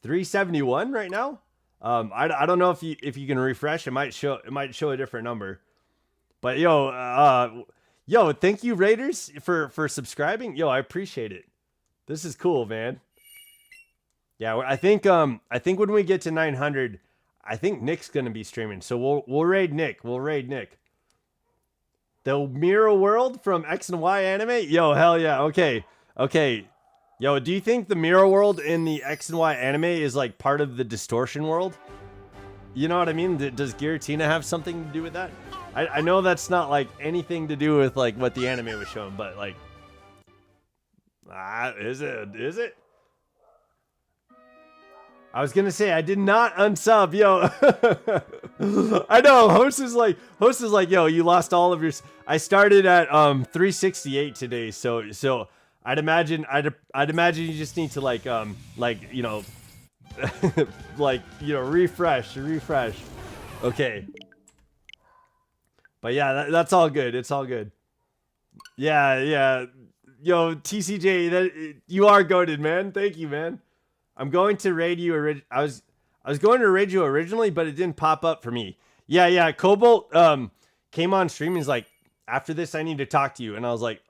A: 371 right now. I don't know if you can refresh. It might show a different number. But yo, yo, thank you Raiders for subscribing. Yo, I appreciate it. This is cool, man. Yeah, I think when we get to 900, I think Nick's gonna be streaming. So we'll raid Nick. We'll raid Nick. The Mirror World from X and Y anime. Yo, hell yeah. Okay. Okay. Yo, do you think the Mirror World in the X and Y anime is like part of the Distortion world? You know what I mean? Does Giratina have something to do with that? I know that's not like anything to do with like what the anime was showing, but like, is it? I was gonna say I did not unsub, yo. I know host is like, yo, you lost all of your. I started at 368 today, so I'd imagine you just need to like you know, like, you know, refresh. Okay. But yeah, that's all good. It's all good. Yeah. Yo, TCJ, that you are goated, man. Thank you, man. I'm going to raid you. I was going to raid you originally, but it didn't pop up for me. Yeah. Cobalt came on stream and he's like, after this, I need to talk to you. And I was like,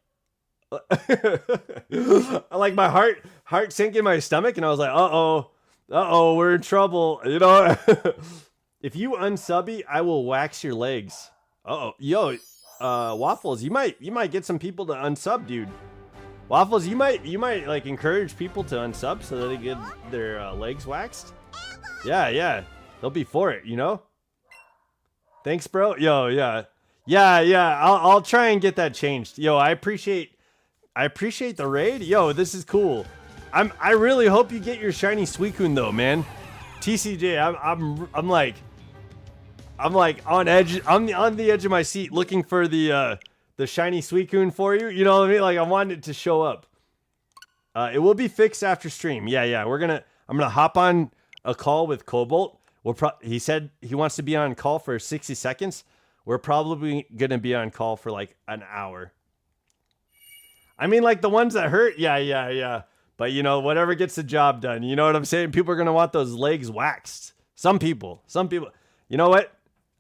A: like my heart sank in my stomach, and I was like, uh-oh, we're in trouble. You know, if you unsubby, I will wax your legs. Yo, Waffles, you might get some people to unsub, dude. Waffles, you might like encourage people to unsub so that they get their legs waxed. Yeah, they'll be for it, you know. Thanks, bro. Yo, yeah. I'll try and get that changed. Yo, I appreciate the raid. Yo, this is cool. I really hope you get your shiny Suicune though, man. TCJ, I'm like on edge. I'm on the edge of my seat looking for the shiny Suicune for you. You know what I mean? Like I wanted it to show up. It will be fixed after stream. Yeah. I'm gonna hop on a call with Cobalt. He said he wants to be on call for 60 seconds. We're probably gonna be on call for like an hour. I mean, like the ones that hurt. Yeah. But you know, whatever gets the job done. You know what I'm saying? People are gonna want those legs waxed. Some people. You know what?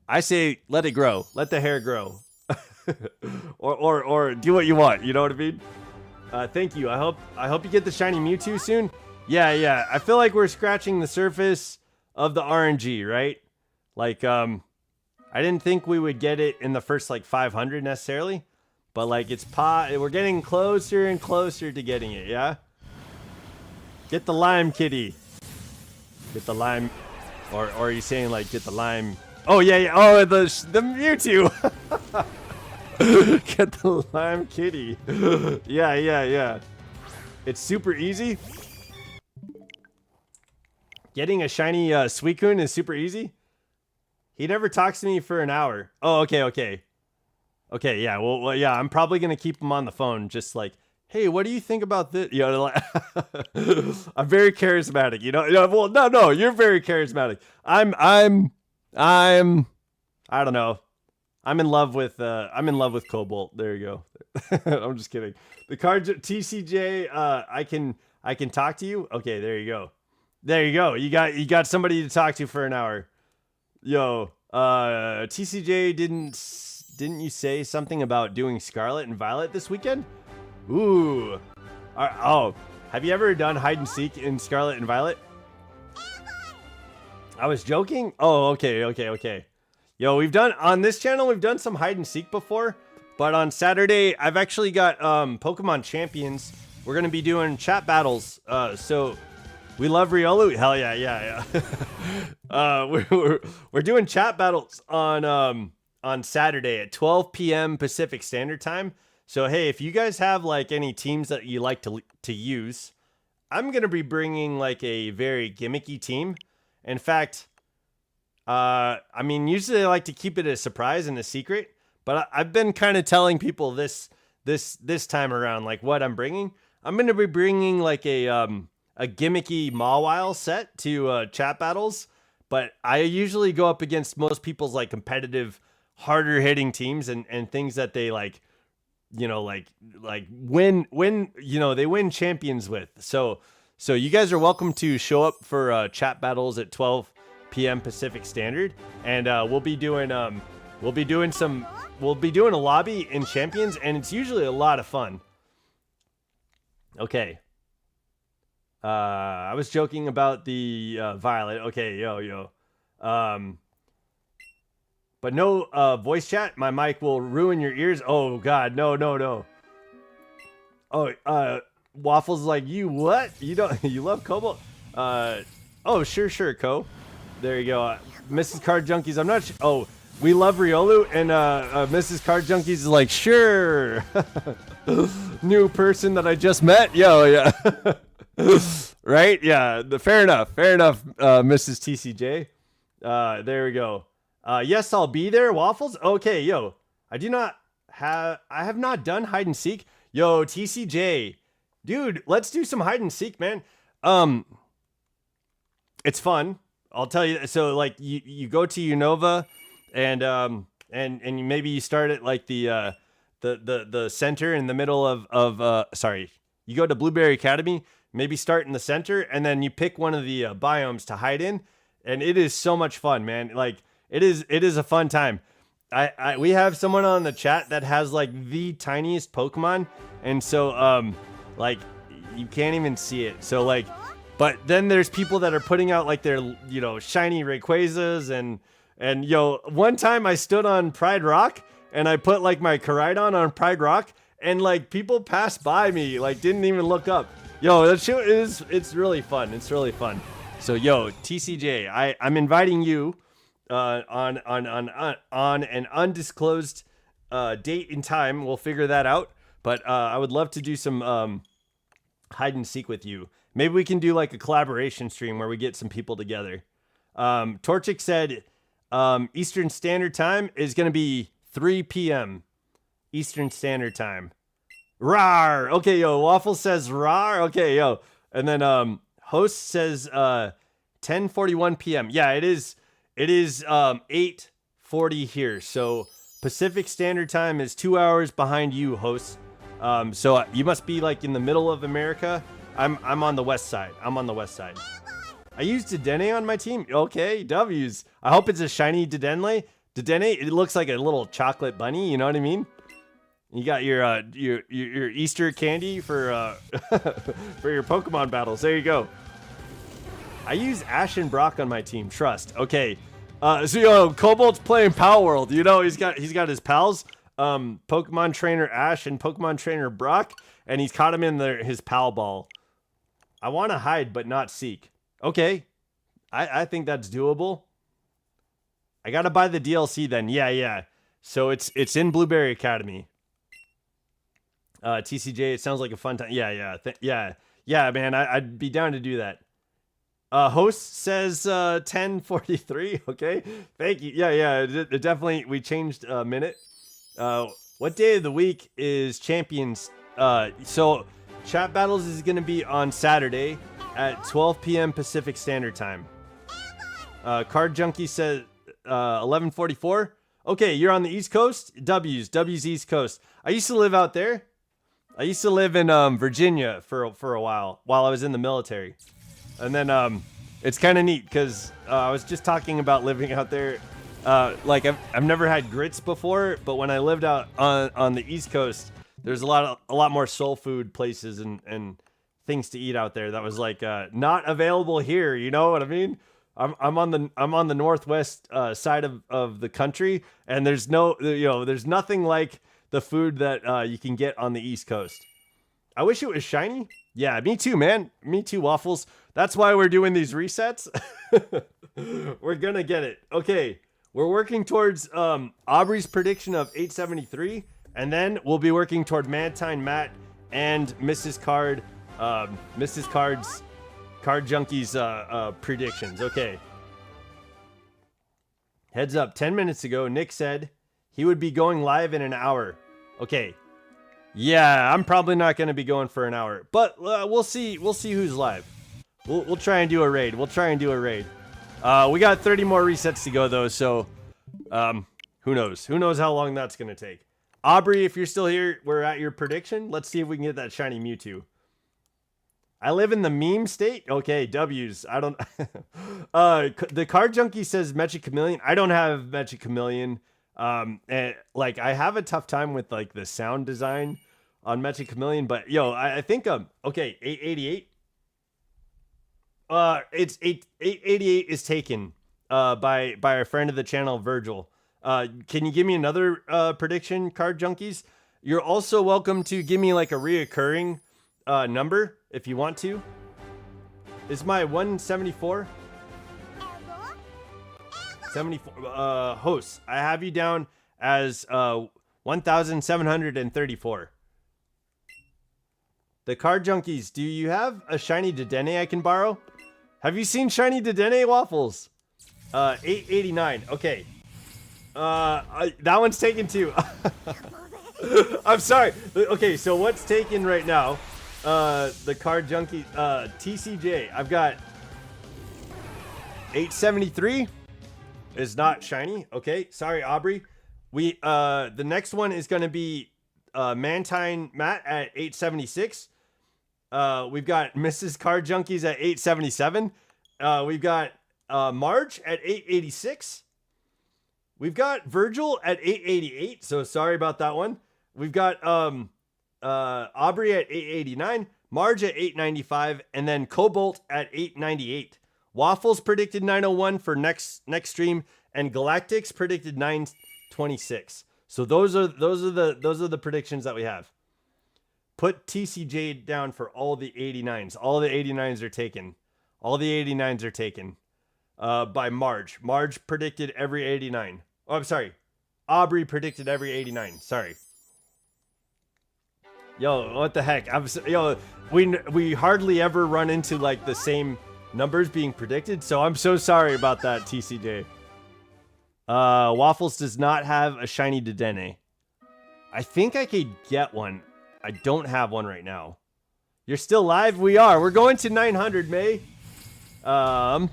A: I say let it grow. Let the hair grow. or do what you want. You know what I mean? Thank you. I hope you get the shiny Mewtwo soon. Yeah. I feel like we're scratching the surface of the RNG, right? Like, I didn't think we would get it in the first like 500 necessarily, but like we're getting closer and closer to getting it. Yeah. Get the lime kitty. Get the lime, or are you saying like get the lime? Oh yeah. Oh, the Mewtwo. Get the lime kitty. Yeah. It's super easy. Getting a shiny Suicune is super easy. He never talks to me for an hour. Oh, okay. Yeah, well, yeah. I'm probably gonna keep him on the phone, just like, hey, what do you think about this? You know, like, I'm very charismatic. You know. Well, no, you're very charismatic. I'm. I don't know. I'm in love with Cobalt. There you go. I'm just kidding. The card TCJ. I can talk to you. Okay, there you go. There you go. You got somebody to talk to for an hour. Yo, TCJ, didn't you say something about doing Scarlet and Violet this weekend? Ooh. Oh, have you ever done hide and seek in Scarlet and Violet? I was joking. Oh, okay. Yo, on this channel, we've done some hide and seek before, but on Saturday, I've actually got Pokemon Champions. We're gonna be doing chat battles. So we love Riolu. Hell yeah. We're doing chat battles on Saturday at 12 p.m. Pacific Standard Time. So hey, if you guys have like any teams that you like to use, I'm gonna be bringing like a very gimmicky team. In fact, I mean, usually I like to keep it a surprise and a secret, but I've been kind of telling people this time around, like what I'm bringing. I'm gonna be bringing like a gimmicky Mawile set to chat battles, but I usually go up against most people's like competitive, harder hitting teams and things that they like, you know, like win, you know, they win champions with. So you guys are welcome to show up for chat battles at 12 p.m. Pacific Standard, and we'll be doing a lobby in Champions, and it's usually a lot of fun. Okay. I was joking about the Violet. Okay, yo. But no voice chat. My mic will ruin your ears. Oh God, no. Oh, Waffles like, you what? You love Cobalt? Oh, sure, Co. There you go. Mrs. Card Junkies, I'm not sure. Oh, we love Riolu, and Mrs. Card Junkies is like, sure. New person that I just met. Yo, yeah. Right? Yeah. Fair enough, Mrs. TCJ. There we go. Yes, I'll be there. Waffles. Okay, yo. I have not done hide and seek. Yo, TCJ. Dude, let's do some hide and seek, man. It's fun. I'll tell you. So like you go to Unova and maybe you start at like the center in the middle of you go to Blueberry Academy, maybe start in the center, and then you pick one of the biomes to hide in, and it is so much fun, man. Like it is a fun time. We have someone on the chat that has like the tiniest Pokemon, and so like you can't even see it. So like, but then there's people that are putting out like their, you know, shiny Rayquazas and yo, one time I stood on Pride Rock and I put like my Koraidon on Pride Rock, and like people passed by me, like didn't even look up. Yo, that shit it's really fun. It's really fun. So yo, TCJ, I'm inviting you on an undisclosed date and time. We'll figure that out. But I would love to do some hide and seek with you. Maybe we can do like a collaboration stream where we get some people together. Torchic said Eastern Standard Time is going to be 3 p.m. Eastern Standard Time. Rawr. Okay, yo. Waffle says rawr. Okay, yo. And then host says 10:41 p.m. Yeah, it is 8:40 here. So Pacific Standard Time is 2 hours behind you, host. So you must be like in the middle of America. I'm on the west side. I used Dedenne on my team. Okay, W's. I hope it's a shiny Dedenne. It looks like a little chocolate bunny. You know what I mean? You got your Easter candy for for your Pokemon battles. There you go. I use Ash and Brock on my team. Trust. Okay. So yo, Cobalt's playing Pal World. You know, he's got his pals, Pokemon Trainer Ash and Pokemon Trainer Brock, and he's caught him in his Pal Ball. I want to hide but not seek. Okay. I think that's doable. I gotta buy the DLC then. Yeah. So it's in Blueberry Academy. TCJ, it sounds like a fun time. Yeah, man. I'd be down to do that. Host says 10:43. Okay, thank you. Yeah. Definitely, we changed a minute. What day of the week is Champions So chat battles is gonna be on Saturday at 12 p.m. Pacific Standard Time. Card Junkie says 11:44. Okay, you're on the East Coast. W's East Coast. I used to live out there. I used to live in Virginia for a while I was in the military, and then it's kind of neat because I was just talking about living out there. Like I've never had grits before, but when I lived out on the East Coast, there's a lot more soul food places and things to eat out there that was like not available here. You know what I mean? I'm on the northwest side of the country, and there's nothing like the food that you can get on the East Coast. I wish it was shiny. Yeah, me too, man. Me too, Waffles. That's why we're doing these resets. We're gonna get it. Okay, we're working towards Aubrey's prediction of 873, and then we'll be working toward Mantine Matt and Mrs. Card's Card Junkie's predictions. Okay. Heads up, 10 minutes ago, Nick said he would be going live in an hour. Okay. Yeah, I'm probably not going to be going for an hour, but we'll see. We'll see who's live. We'll try and do a raid. We got 30 more resets to go though, so who knows? Who knows how long that's going to take? Aubrey, if you're still here, we're at your prediction. Let's see if we can get that shiny Mewtwo. I live in the meme state. Okay, W's. I don't. The Card Junkie says Magic Chameleon. I don't have Magic Chameleon. And like I have a tough time with like the sound design on Magic Chameleon. But yo, I think okay, 888. It's 888 is taken by our friend of the channel, Virgil. Can you give me another prediction, Card Junkies? You're also welcome to give me like a reoccurring number if you want to. Is my 174? 74 hosts. I have you down as 1734. The Card Junkies, do you have a shiny Dedenne I can borrow? Have you seen shiny Dedenne, Waffles? 889. Okay. That one's taken too. I'm sorry. Okay, so what's taken right now? The Card Junkie TCJ. I've got 873 is not shiny. Okay, sorry, Aubrey. We the next one is going to be Mantine Matt at 876. We've got Mrs. Card Junkies at 877. We've got Marge at 886. We've got Virgil at 888. So sorry about that one. We've got Aubrey at 889, Marge at 895, and then Cobalt at 898. Waffles predicted 901 for next stream, and Galactics predicted 926. So those are the predictions that we have. Put TCJ down for all the 89s. All the 89s are taken. All the 89s are taken by Marge. Marge predicted every 89. Oh, I'm sorry. Aubrey predicted every 89. Sorry. Yo, what the heck? We hardly ever run into like the same numbers being predicted, so I'm so sorry about that, TCJ. Waffles does not have a shiny Dedenne. I think I could get one. I don't have one right now. You're still live? We are. We're going to 900, May. I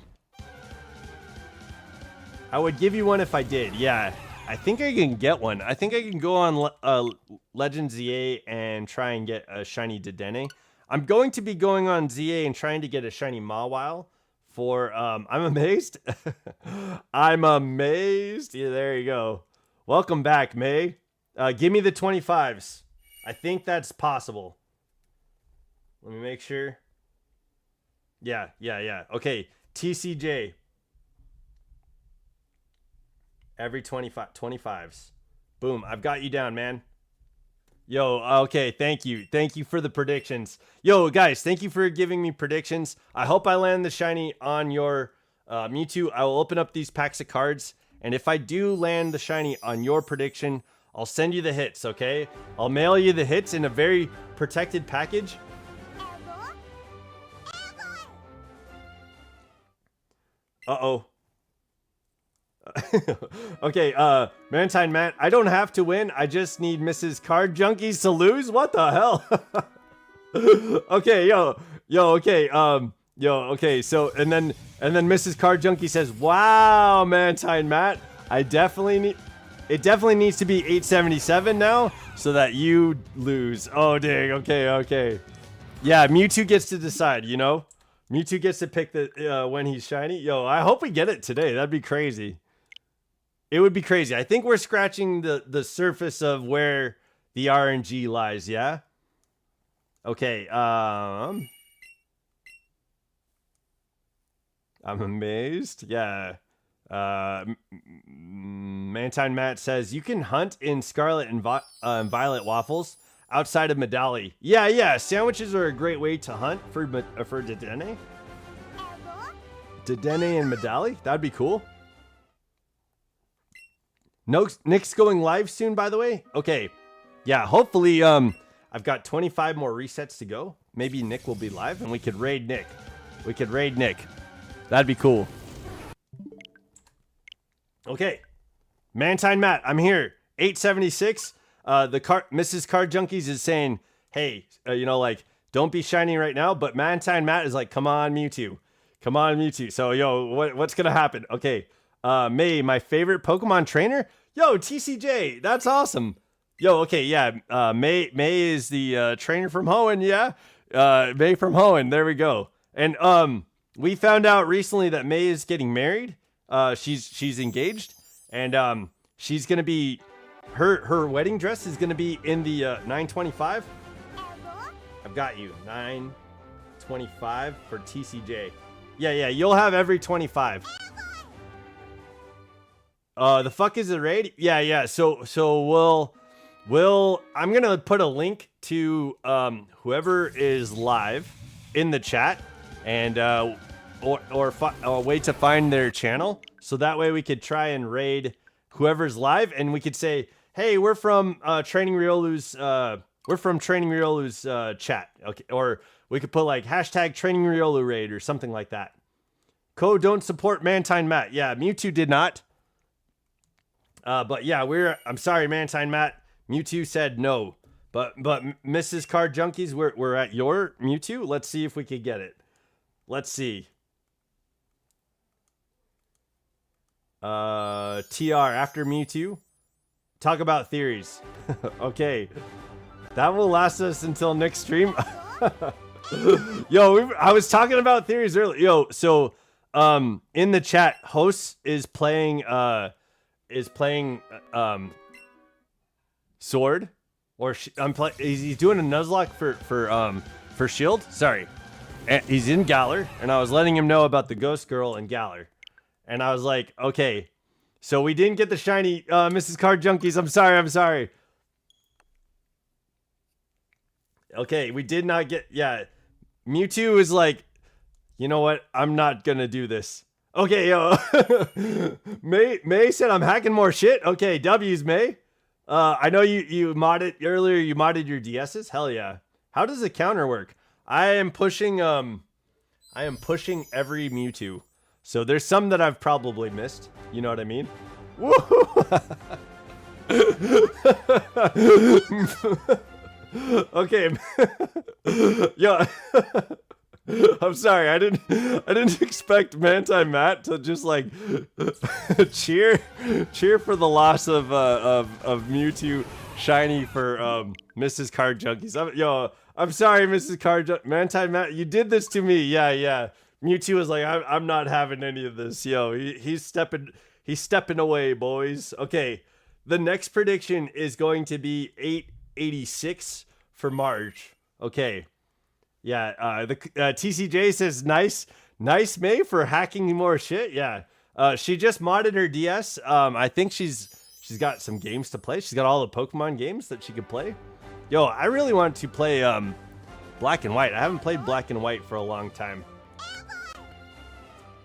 A: would give you one if I did. Yeah. I think I can get one. I think I can go on Legends ZA and try and get a shiny Dedenne. I'm going to be going on ZA and trying to get a shiny Mawile for, I'm amazed. I'm amazed. Yeah, there you go. Welcome back, May. Give me the 25s. I think that's possible. Let me make sure. Yeah. Okay, TCJ. Every 25s. Boom. I've got you down, man. Yo, okay. Thank you. Thank you for the predictions. Yo, guys, thank you for giving me predictions. I hope I land the shiny on your Mewtwo. I will open up these packs of cards. And if I do land the shiny on your prediction, I'll send you the hits, okay? I'll mail you the hits in a very protected package. Uh-oh. Okay, Mantine Matt, I don't have to win. I just need Mrs. Card Junkies to lose. What the hell? Okay, okay, okay. So and then Mrs. Card Junkie says, "Wow, Mantine Matt, it definitely needs to be 877 now so that you lose." Oh dang. Okay. Yeah, Mewtwo gets to decide. You know, Mewtwo gets to pick the when he's shiny. Yo, I hope we get it today. That'd be crazy. It would be crazy. I think we're scratching the surface of where the RNG lies. Yeah. Okay. I'm amazed. Yeah. Mantine Matt says you can hunt in Scarlet and Violet waffles outside of Medali. Yeah. Sandwiches are a great way to hunt for Dedenne. Dedenne and Medali. That'd be cool. No, Nick's going live soon, by the way. Okay. Yeah. Hopefully, I've got 25 more resets to go. Maybe Nick will be live and we could raid Nick. That'd be cool. Okay. Mantine Matt, I'm here. 876. Mrs. Card Junkies is saying, hey, like, don't be shiny right now. But Mantine Matt is like, come on, Mewtwo. So, what's going to happen? Okay. May, my favorite Pokemon trainer. Yo, TCJ. That's awesome. Yo, okay, yeah. May is the trainer from Hoenn, yeah. May from Hoenn. There we go. And we found out recently that May is getting married. She's engaged, and she's gonna be her wedding dress is gonna be in the 925. I've got you 925 for TCJ. Yeah. You'll have every 25. The fuck is the raid? Yeah. So we'll I'm gonna put a link to whoever is live in the chat, and or a way to find their channel, so that way we could try and raid whoever's live, and we could say, hey, we're from Training Riolu's chat. Okay, or we could put like hashtag Training Riolu raid or something like that. Code don't support Mantine Matt. Yeah, Mewtwo did not. But yeah, I'm sorry, Mantine Matt. Mewtwo said no. But Mrs. Card Junkies, we're at your Mewtwo. Let's see if we could get it. Let's see. TR after Mewtwo. Talk about theories. Okay. That will last us until next stream. Yo, I was talking about theories earlier. Yo, so in the chat, host is playing Sword, or he's doing a Nuzlocke for Shield. Sorry, and he's in Galar, and I was letting him know about the Ghost Girl in Galar, and I was like, okay, so we didn't get the shiny Mrs. Card Junkies. I'm sorry. Okay, we did not get. Yeah, Mewtwo is like, you know what? I'm not gonna do this. Okay, yo. May said I'm hacking more shit. Okay, W's May. I know you modded earlier. You modded your DSs. Hell yeah. How does the counter work? I am pushing every Mewtwo. So there's some that I've probably missed. You know what I mean? Woo! Okay. Yo. I'm sorry. I didn't expect Mantine Matt to just like cheer for the loss of Mewtwo shiny for Mrs. Card Junkies. I'm sorry, Mrs. Card Mantine Matt. You did this to me. Yeah. Mewtwo was like, I'm not having any of this. Yo, he's stepping away, boys. Okay, the next prediction is going to be 886 for March. Okay. Yeah, the TCJ says nice May for hacking more shit. Yeah, she just modded her DS. I think she's got some games to play. She's got all the Pokemon games that she could play. Yo, I really want to play Black and White. I haven't played Black and White for a long time.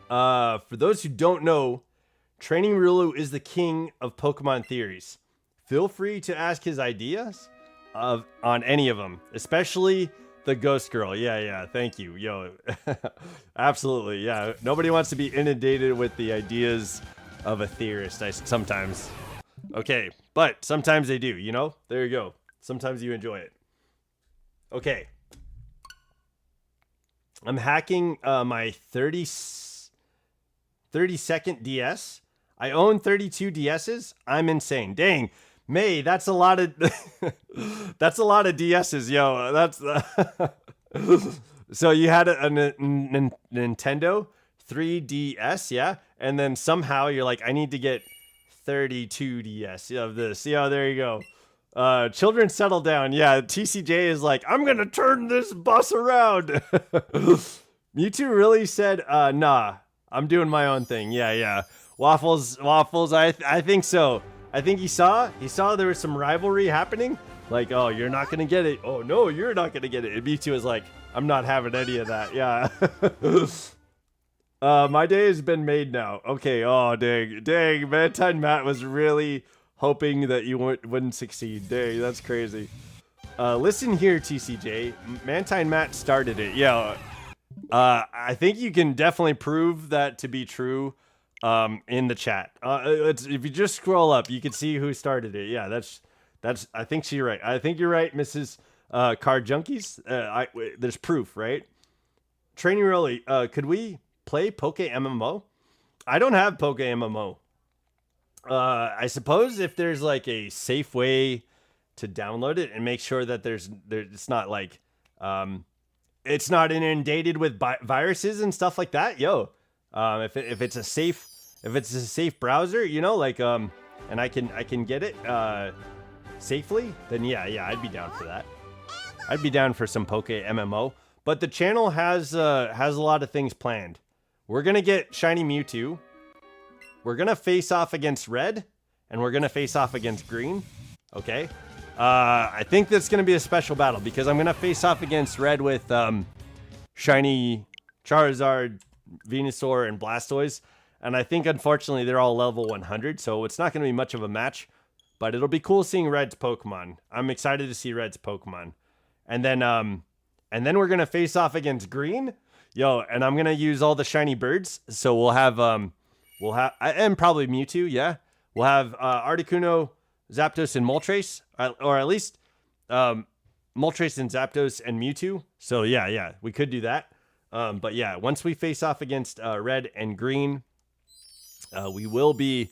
A: For those who don't know, Training Riolu is the king of Pokemon theories. Feel free to ask his ideas on any of them, especially the Ghost Girl. Yeah. Thank you. Yo, absolutely. Yeah. Nobody wants to be inundated with the ideas of a theorist. Sometimes. Okay, but sometimes they do. You know. There you go. Sometimes you enjoy it. Okay. I'm hacking my 32nd DS. I own 32 DSs. I'm insane. Dang, May, that's a lot of that's a lot of DSs, yo. That's so you had a Nintendo 3DS, yeah, and then somehow you're like, I need to get 32 DS of this. Yeah, there you go. Children settle down. Yeah, TCJ is like, I'm gonna turn this bus around. Mewtwo really said, nah, I'm doing my own thing. Yeah. Waffles, I think so. I think he saw there was some rivalry happening. Like, oh, you're not gonna get it. Oh no, you're not gonna get it. And Mewtwo is like, I'm not having any of that. Yeah. My day has been made now. Okay. Oh, dang. Mantine Matt was really hoping that you wouldn't succeed. Dang, that's crazy. Listen here, TCJ. Mantine Matt started it. Yeah. I think you can definitely prove that to be true in the chat. If you just scroll up, you can see who started it. Yeah, that's. I think she's right. I think you're right, Mrs. Card Junkies. There's proof, right? Training Rolly, could we play Poke MMO? I don't have Poke MMO. I suppose if there's like a safe way to download it and make sure that it's not like it's not inundated with viruses and stuff like that. Yo, if it's a safe browser, you know, like and I can get it safely, then yeah, I'd be down for that. I'd be down for some Poke MMO. But the channel has a lot of things planned. We're gonna get Shiny Mewtwo. We're gonna face off against Red, and we're gonna face off against Green. Okay. I think that's gonna be a special battle because I'm gonna face off against Red with Shiny Charizard, Venusaur, and Blastoise. And I think unfortunately they're all level 100, so it's not gonna be much of a match. But it'll be cool seeing Red's Pokemon. I'm excited to see Red's Pokemon. And then we're gonna face off against Green. Yo, and I'm gonna use all the shiny birds. So we'll have and probably Mewtwo, yeah. We'll have Articuno, Zapdos, and Moltres, or at least Moltres and Zapdos and Mewtwo. So yeah, we could do that. But yeah, once we face off against Red and Green, we will be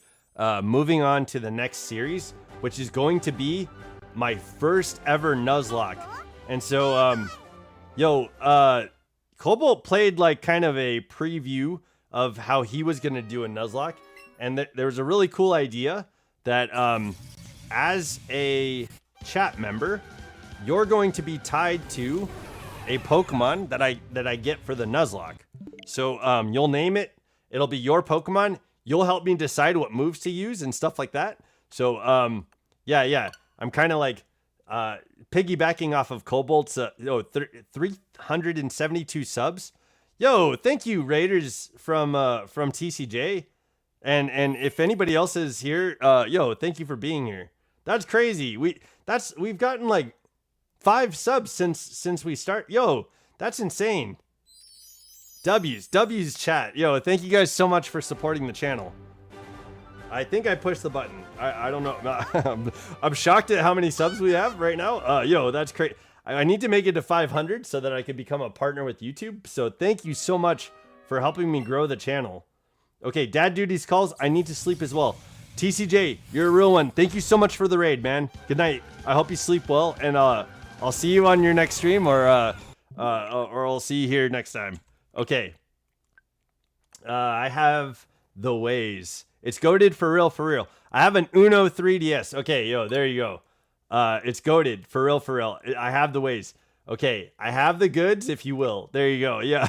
A: moving on to the next series, which is going to be my first ever Nuzlocke. And so, Cobalt played like kind of a preview of how he was going to do a Nuzlocke. And there was a really cool idea that as a chat member, you're going to be tied to a Pokemon that I get for the Nuzlocke. So you'll name it. It'll be your Pokemon. You'll help me decide what moves to use and stuff like that. So yeah. I'm kind of like piggybacking off of Cobalt's 372 subs. Yo, thank you, Raiders from TCJ. And if anybody else is here, yo, thank you for being here. That's crazy. We've gotten like 5 subs since we start. Yo, that's insane. W's chat. Yo, thank you guys so much for supporting the channel. I think I pushed the button. I don't know. I'm shocked at how many subs we have right now. Yo, that's crazy. I need to make it to 500 so that I can become a partner with YouTube. So thank you so much for helping me grow the channel. Okay, Dad Duties calls. I need to sleep as well. TCJ, you're a real one. Thank you so much for the raid, man. Good night. I hope you sleep well, and I'll see you on your next stream, or I'll see you here next time. Okay. I have the ways. It's goated for real. I have an Uno 3DS. Okay, yo, there you go. It's goated for real. I have the ways. Okay, I have the goods, if you will. There you go. Yeah.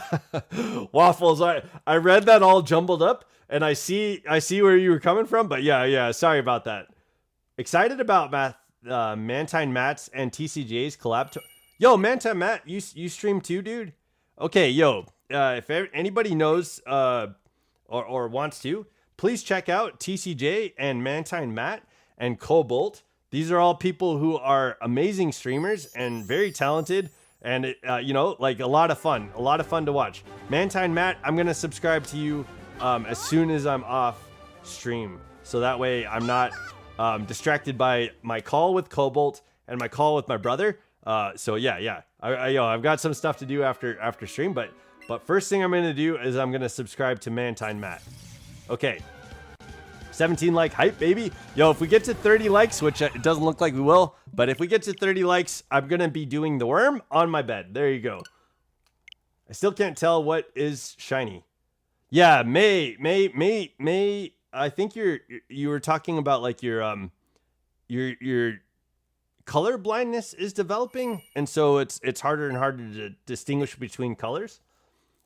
A: Waffles. I read that all jumbled up, and I see where you were coming from, but yeah. Sorry about that. Excited about Mantine Matt's and TCJ's collab. Yo, Mantine Matt, you stream too, dude? Okay, yo. If anybody knows or wants to, please check out TCJ and Mantine Matt and Cobalt. These are all people who are amazing streamers and very talented, and like a lot of fun to watch. Mantine Matt, I'm gonna subscribe to you as soon as I'm off stream. So that way I'm not distracted by my call with Cobalt and my call with my brother. So yeah. I've got some stuff to do after stream, but first thing I'm gonna do is I'm gonna subscribe to Mantine Matt. Okay. 17 like hype, baby. Yo, if we get to 30 likes, which it doesn't look like we will, but if we get to 30 likes, I'm gonna be doing the worm on my bed. There you go. I still can't tell what is shiny. Yeah, May. I think you were talking about like your color blindness is developing, and so it's harder and harder to distinguish between colors.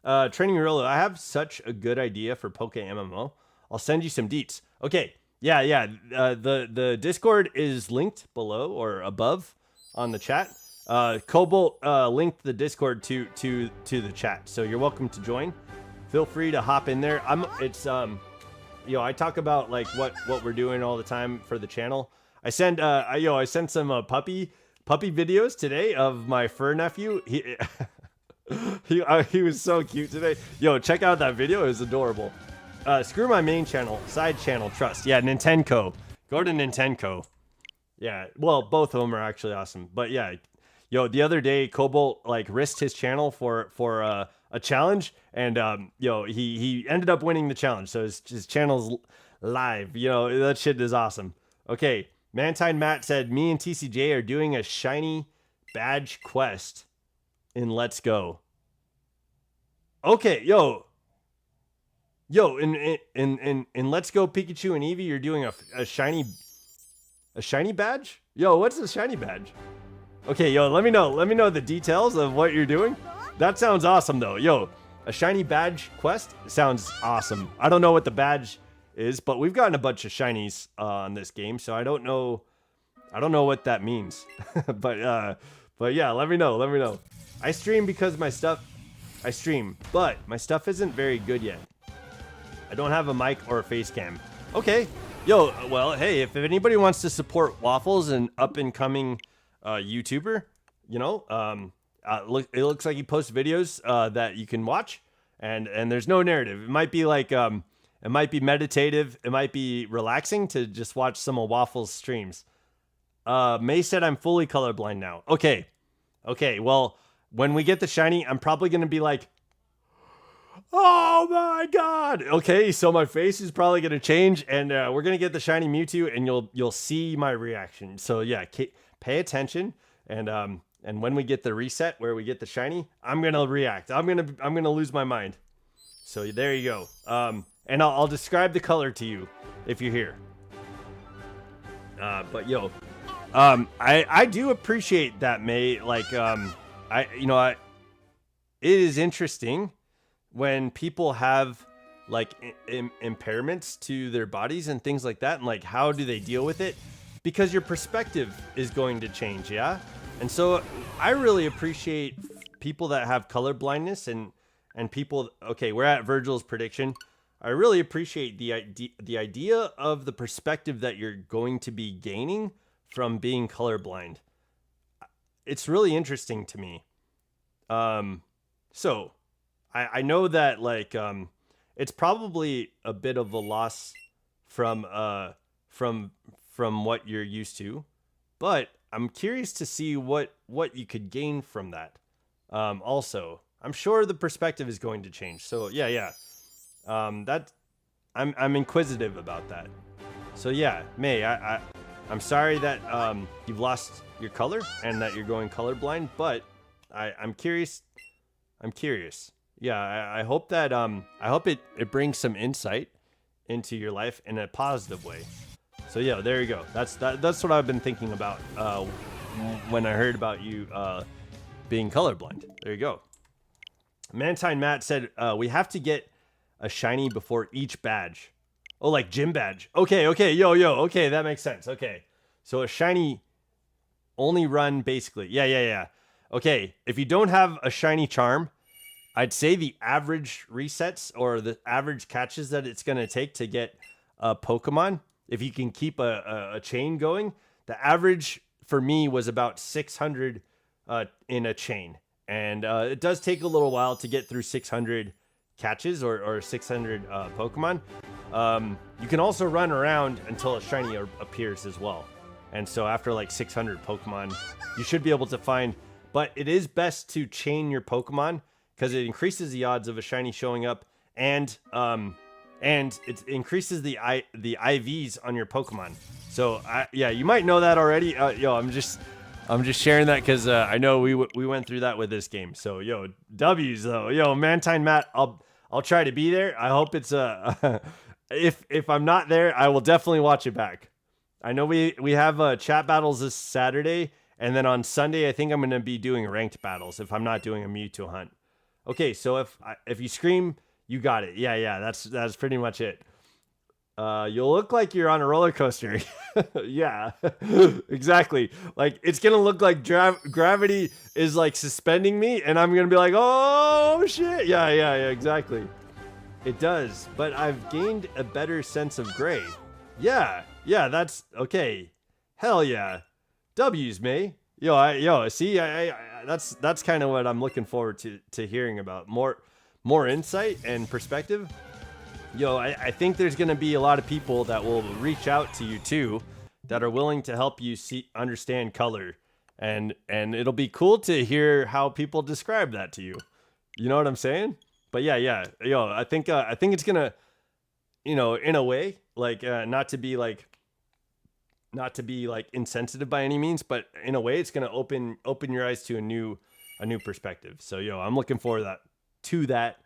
A: Training Gorilla, I have such a good idea for Poke MMO. I'll send you some deets. Okay, yeah. The Discord is linked below or above on the chat. Cobalt linked the Discord to the chat, so you're welcome to join. Feel free to hop in there. I talk about like what we're doing all the time for the channel. I sent some puppy videos today of my fur nephew. He was so cute today. Yo, check out that video. It was adorable. Screw my main channel, side channel, trust. Yeah, Nintendo. Go to Nintendo. Yeah, well, both of them are actually awesome. But yeah, yo, the other day, Cobalt like risked his channel for a challenge, and he ended up winning the challenge. So his channel's live. You know, that shit is awesome. Okay, Mantine Matt said, me and TCJ are doing a shiny badge quest in Let's Go. Okay, yo, in Let's Go Pikachu and Eevee, you're doing a shiny badge? Yo, what's a shiny badge? Okay, yo, let me know the details of what you're doing. That sounds awesome though. Yo, a shiny badge quest sounds awesome. I don't know what the badge is, but we've gotten a bunch of shinies on this game, so I don't know what that means. but yeah, let me know. I stream because I stream, but my stuff isn't very good yet. I don't have a mic or a face cam. Okay. Yo, well, hey, if anybody wants to support Waffles, an up-and-coming YouTuber, you know, it looks like he posts videos that you can watch, and there's no narrative. It might be like, it might be meditative. It might be relaxing to just watch some of Waffles' streams. May said I'm fully colorblind now. Okay, well, when we get the shiny, I'm probably going to be like, oh my god. Okay, so my face is probably going to change, and we're going to get the shiny Mewtwo, and you'll see my reaction. So yeah, pay attention, and when we get the reset where we get the shiny, I'm going to react. I'm going to lose my mind. So there you go. And I'll describe the color to you if you're here. But yo, I do appreciate that, May. Like, it is interesting when people have like impairments to their bodies and things like that, and like how do they deal with it, because your perspective is going to change. Yeah. And so I really appreciate people that have color blindness and people. Okay, we're at Virgil's prediction. I really appreciate the idea of the perspective that you're going to be gaining from being colorblind. It's really interesting to me. So I know that like it's probably a bit of a loss from what you're used to, but I'm curious to see what you could gain from that. Also, I'm sure the perspective is going to change. So yeah. That I'm inquisitive about that. So yeah, May, I'm sorry that you've lost your color and that you're going colorblind, but I'm curious. Yeah, I hope that I hope it brings some insight into your life in a positive way. So yeah, there you go. That's what I've been thinking about when I heard about you being colorblind. There you go. Mantine Matt said we have to get a shiny before each badge. Oh, like gym badge. Okay, yo. Okay, that makes sense. Okay, so a shiny only run basically. Yeah. Okay, if you don't have a shiny charm, I'd say the average resets or the average catches that it's going to take to get a Pokemon, if you can keep a chain going, the average for me was about 600 in a chain. And it does take a little while to get through 600 catches or 600 Pokemon. You can also run around until a shiny appears as well. And so after like 600 Pokemon, you should be able to find, but it is best to chain your Pokemon because it increases the odds of a shiny showing up, and it increases the IVs on your Pokemon. So yeah, you might know that already. I'm just sharing that because I know we went through that with this game. So W's though. Mantine Matt, I'll try to be there. I hope it's if I'm not there, I will definitely watch it back. I know we have chat battles this Saturday, and then on Sunday I think I'm gonna be doing ranked battles if I'm not doing a Mewtwo hunt. Okay, so if you scream, you got it. Yeah, that's pretty much it. You'll look like you're on a roller coaster. Yeah, exactly. Like it's gonna look like gravity is like suspending me, and I'm gonna be like, oh shit. Yeah, exactly. It does, but I've gained a better sense of gray. Yeah, that's okay. Hell yeah, W's, May. See, that's kind of what I'm looking forward to hearing about. More insight and perspective. I think there's going to be a lot of people that will reach out to you too, that are willing to help you understand color, and it'll be cool to hear how people describe that to you. You know what I'm saying? But yeah. I think it's gonna, in a way, like not to be like insensitive by any means, but in a way, it's gonna open your eyes to a new perspective. So I'm looking forward to that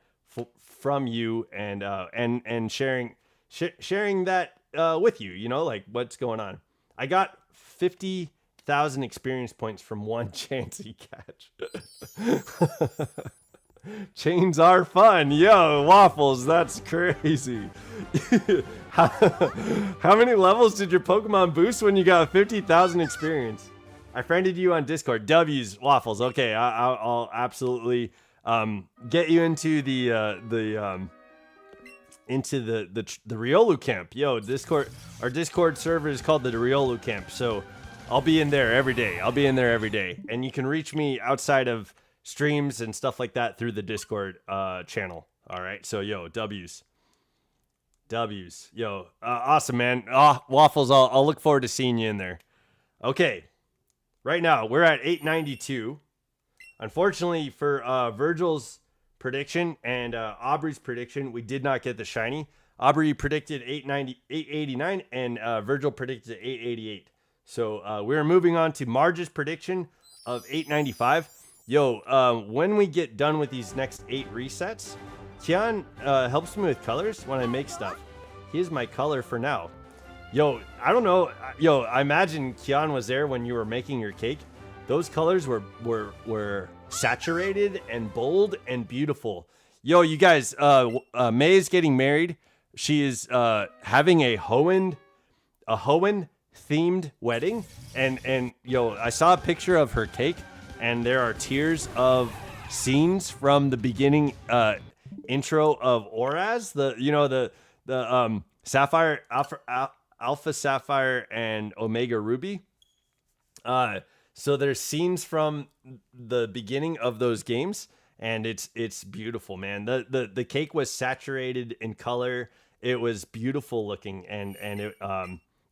A: from you, and sharing that with you. Like what's going on. I got 50,000 experience points from one Chansey catch. Chains are fun. Waffles, that's crazy. How many levels did your Pokemon boost when you got 50,000 experience? I friended you on Discord. W's, Waffles. Okay, I'll absolutely get you into the Riolu camp. Discord, our Discord server is called the Riolu camp. So I'll be in there every day. And you can reach me outside of streams and stuff like that through the Discord channel. All right. So W's. Awesome, man. Waffles, I'll look forward to seeing you in there. Okay. Right now we're at 892. Unfortunately for Virgil's prediction and Aubrey's prediction, we did not get the shiny. Aubrey predicted 889, and Virgil predicted 888. So we're moving on to Marge's prediction of 895. When we get done with these next 8 resets, Kian helps me with colors when I make stuff. He is my color for now. I don't know. I imagine Kian was there when you were making your cake. Those colors were saturated and bold and beautiful. You guys, May is getting married. She is having a Hoenn themed wedding, and I saw a picture of her cake, and there are tiers of scenes from the beginning intro of Oraz, the Sapphire, Alpha Sapphire, and Omega Ruby. So there's scenes from the beginning of those games, and it's beautiful, man. The cake was saturated in color. It was beautiful looking, and it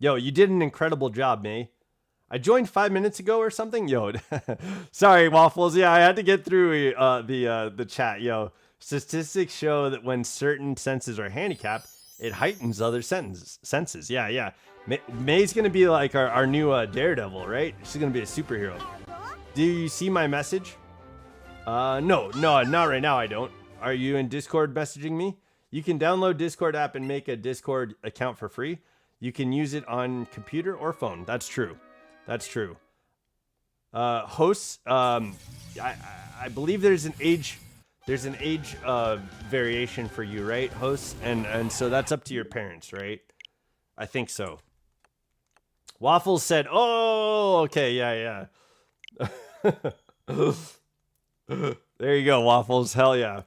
A: you did an incredible job, May. I joined 5 minutes ago or something. Sorry, Waffles. Yeah, I had to get through the chat. Statistics show that when certain senses are handicapped, it heightens other senses. Yeah. May's gonna be like our new Daredevil, right? She's gonna be a superhero. Do you see my message? No, not right now. I don't. Are you in Discord messaging me? You can download Discord app and make a Discord account for free. You can use it on computer or phone. That's true. Hosts, I believe there's an age variation for you, right, hosts? And so that's up to your parents, right? I think so. Waffles said, oh, okay, yeah. There you go, Waffles. Hell yeah.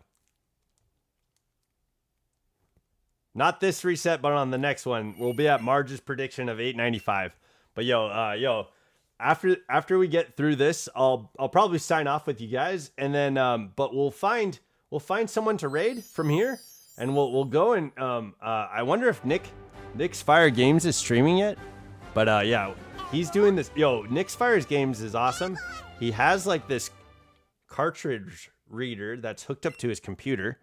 A: Not this reset, but on the next one, we'll be at Marge's prediction of 895. But after we get through this, I'll probably sign off with you guys, and then but we'll find someone to raid from here, and we'll go and I wonder if Nick's Fire Games is streaming yet, but yeah, he's doing this. Yo, Nick's Fire Games is awesome. He has like this cartridge reader that's hooked up to his computer,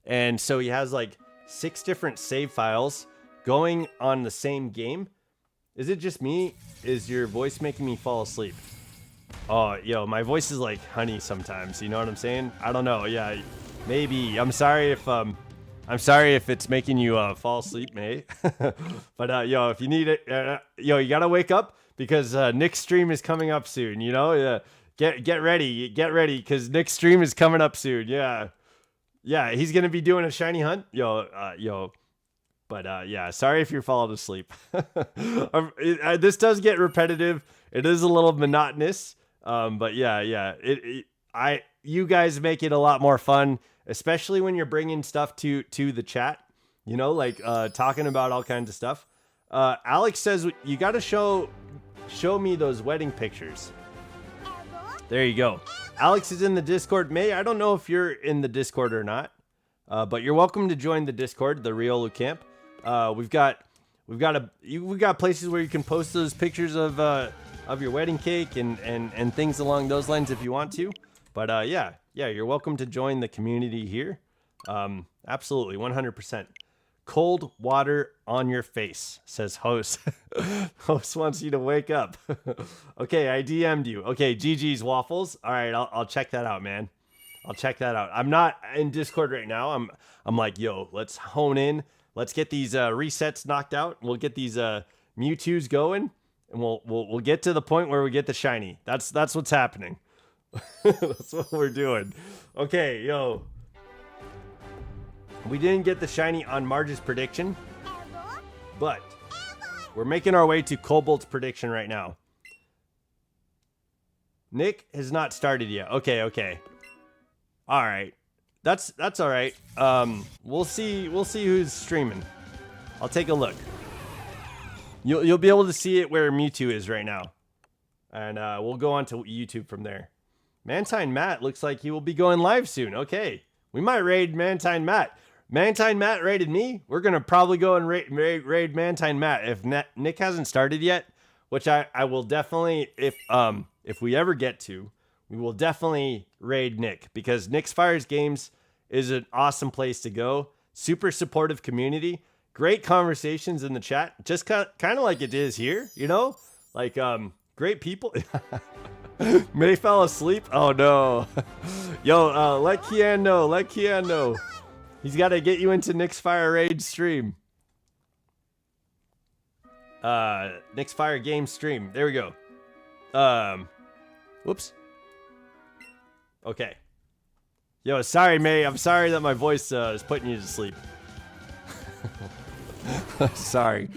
A: and so he has like 6 different save files going on the same game. Is it just me? Is your voice making me fall asleep? Oh, yo, my voice is like honey sometimes. You know what I'm saying? I don't know. Yeah, maybe. I'm sorry if it's making you fall asleep, May. But yo, if you need it, yo, you gotta wake up because Nick's stream is coming up soon. You know, get ready, because Nick's stream is coming up soon. Yeah, he's gonna be doing a shiny hunt. Yo. But yeah, sorry if you're falling asleep. This does get repetitive. It is a little monotonous. But yeah. You guys make it a lot more fun, especially when you're bringing stuff to the chat. You know, like talking about all kinds of stuff. Alex says you got to show me those wedding pictures. There you go. Alex is in the Discord. May, I don't know if you're in the Discord or not, but you're welcome to join the Discord, the Riolu Camp. We've got places where you can post those pictures of your wedding cake and things along those lines if you want to. But yeah, you're welcome to join the community here. Absolutely, 100%. Cold water on your face, says host. Host wants you to wake up. Okay, I DM'd you. Okay, GG's Waffles. All right, I'll check that out, man. I'll check that out. I'm not in Discord right now. I'm like, yo, let's hone in. Let's get these resets knocked out. We'll get these Mewtwo's going, and we'll get to the point where we get the shiny. That's what's happening. That's what we're doing. Okay, yo. We didn't get the shiny on Marge's prediction, but we're making our way to Cobalt's prediction right now. Nick has not started yet. Okay. All right. That's all right. We'll see who's streaming. I'll take a look. You'll be able to see it where Mewtwo is right now, and we'll go on to YouTube from there. Mantine Matt looks like he will be going live soon. Okay, we might raid Mantine Matt. Mantine Matt raided me. We're gonna probably go and raid Mantine Matt if Nick hasn't started yet, which I will definitely if we ever get to. We will definitely raid Nick because Nick's Fires Games is an awesome place to go. Super supportive community. Great conversations in the chat. Just kind of like it is here, you know? Like, great people. May fell asleep. Oh, no. Yo, let Kian know. He's got to get you into Nick's Fire Raid stream. Nick's Fire Game stream. There we go. Whoops. Okay. Yo, sorry, May. I'm sorry that my voice is putting you to sleep. Sorry.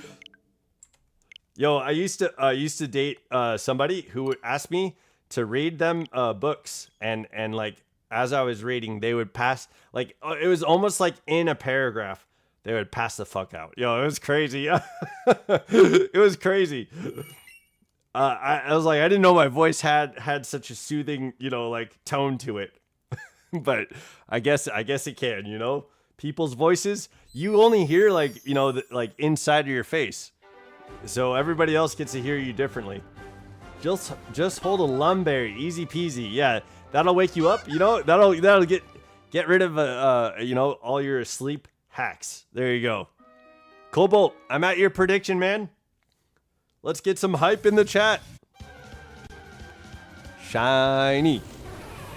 A: Yo, I used to date somebody who would ask me to read them books, and like as I was reading, they would pass, like it was almost like in a paragraph, they would pass the fuck out. Yo, it was crazy. It was crazy. I was like, I didn't know my voice had such a soothing, you know, like tone to it. But I guess it can, you know, people's voices, you only hear like, you know, like inside of your face. So everybody else gets to hear you differently. Just hold a lumberry, easy peasy. Yeah, that'll wake you up. You know, that'll get rid of you know, all your sleep hacks. There you go. Cobalt, I'm at your prediction, man. Let's get some hype in the chat. Shiny.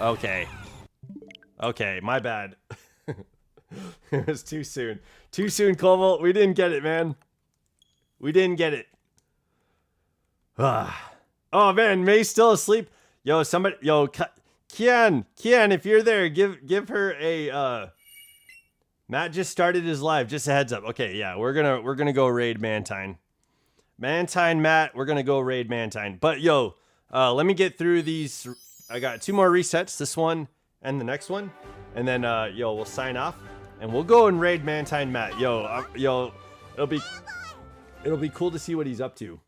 A: Okay, my bad. It was too soon. Too soon, Cobalt. We didn't get it, man. We didn't get it. Oh, man, May's still asleep. Yo, somebody, Kian, if you're there, give her a, Matt just started his live, just a heads up. Okay, yeah, we're gonna go raid Mantine. Mantine Matt, we're gonna go raid Mantine. But yo, let me get through these. I got 2 more resets, this one and the next one, and then we'll sign off and we'll go and raid Mantine Matt. Yo, it'll be cool to see what he's up to.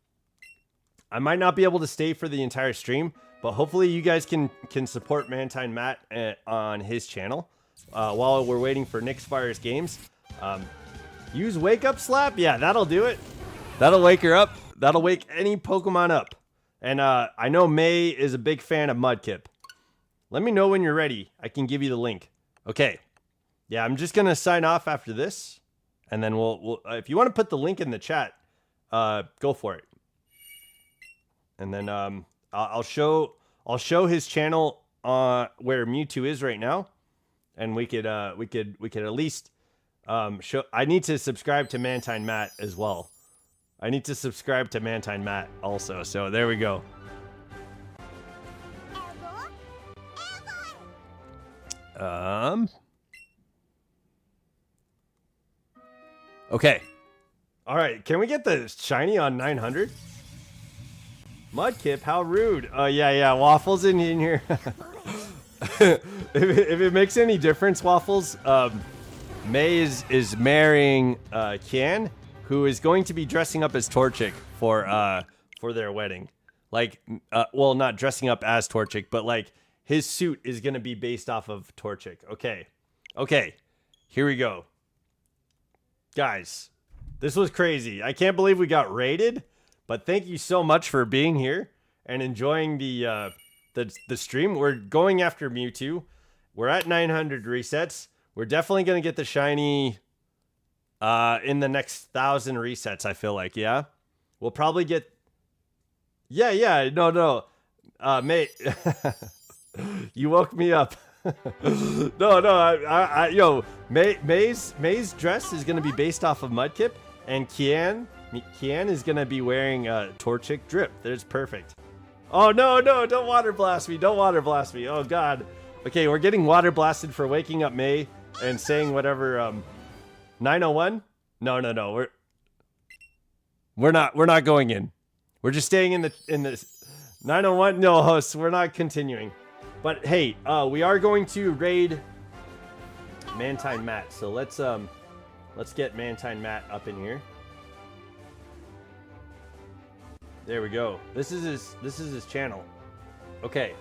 A: I might not be able to stay for the entire stream, but hopefully you guys can support Mantine Matt on his channel. while we're waiting for Nick's Fire's games. Use Wake Up Slap. Yeah, that'll do it. That'll wake her up. That'll wake any Pokemon up. And I know May is a big fan of Mudkip. Let me know when you're ready. I can give you the link. Okay. Yeah, I'm just gonna sign off after this, and then we'll if you want to put the link in the chat, go for it. And then I'll show his channel where Mewtwo is right now, and we could at least show. I need to subscribe to Mantine Matt as well. I need to subscribe to Mantine Matt also. So there we go. Okay. All right. Can we get the shiny on 900? Mudkip, how rude. Oh, yeah. Waffles in here. if it makes any difference, Waffles, May is marrying Kian, who is going to be dressing up as Torchic for their wedding. Like, well, not dressing up as Torchic, but like his suit is going to be based off of Torchic. Okay. Here we go. Guys, this was crazy. I can't believe we got raided, but thank you so much for being here and enjoying the stream. We're going after Mewtwo. We're at 900 resets. We're definitely going to get the shiny in the next 1,000 resets, I feel like, yeah? We'll probably get... Yeah, no. Mate, you woke me up. No, May's dress is going to be based off of Mudkip, and Kian is going to be wearing a Torchic drip. There's perfect. Oh, no, don't water blast me. Don't water blast me. Oh, God. Okay, we're getting water blasted for waking up May and saying whatever, 901? No. We're not going in. We're just staying in the 901. No, hosts, we're not continuing. But hey, we are going to raid Mantine Matt. So let's get Mantine Matt up in here. There we go. This is his channel. Okay.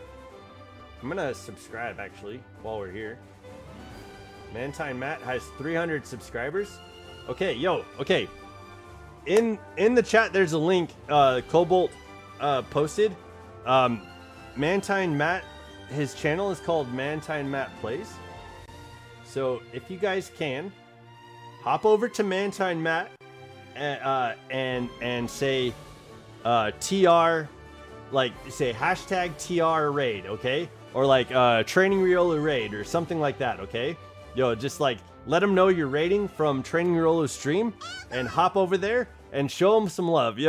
A: I'm gonna subscribe actually while we're here. Mantine Matt has 300 subscribers. Okay, okay. In the chat there's a link Cobalt posted. Mantine Matt, his channel is called Mantine Matt Plays. So if you guys can hop over to Mantine Matt and say TR, like say hashtag TR raid, okay? Or like Training Riolu raid or something like that, okay? Just like let him know you're raiding from Training Riolu's stream and hop over there and show him some love.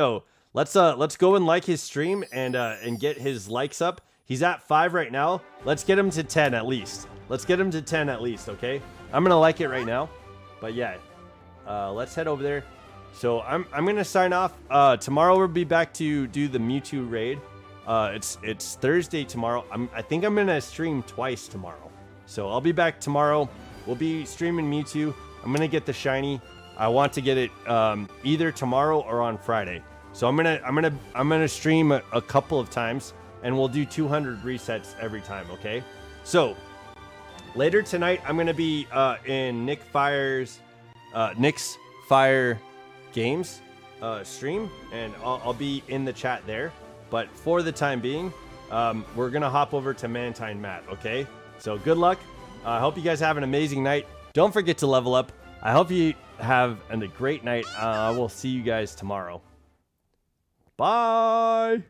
A: Let's go and like his stream and get his likes up. He's at 5 right now. Let's get him to 10 at least. Okay? I'm gonna like it right now. But yeah, let's head over there. So I'm gonna sign off. Tomorrow we'll be back to do the Mewtwo raid. It's Thursday tomorrow. I think I'm gonna stream twice tomorrow. So I'll be back tomorrow. We'll be streaming Mewtwo. I'm gonna get the shiny. I want to get it either tomorrow or on Friday. So I'm gonna stream a couple of times, and we'll do 200 resets every time. Okay. So later tonight I'm gonna be in Nick's Fire Games stream, and I'll be in the chat there. But for the time being, we're gonna hop over to Mantine Matt. Okay. So good luck. I hope you guys have an amazing night. Don't forget to level up. I hope you have a great night. I will see you guys tomorrow. Bye.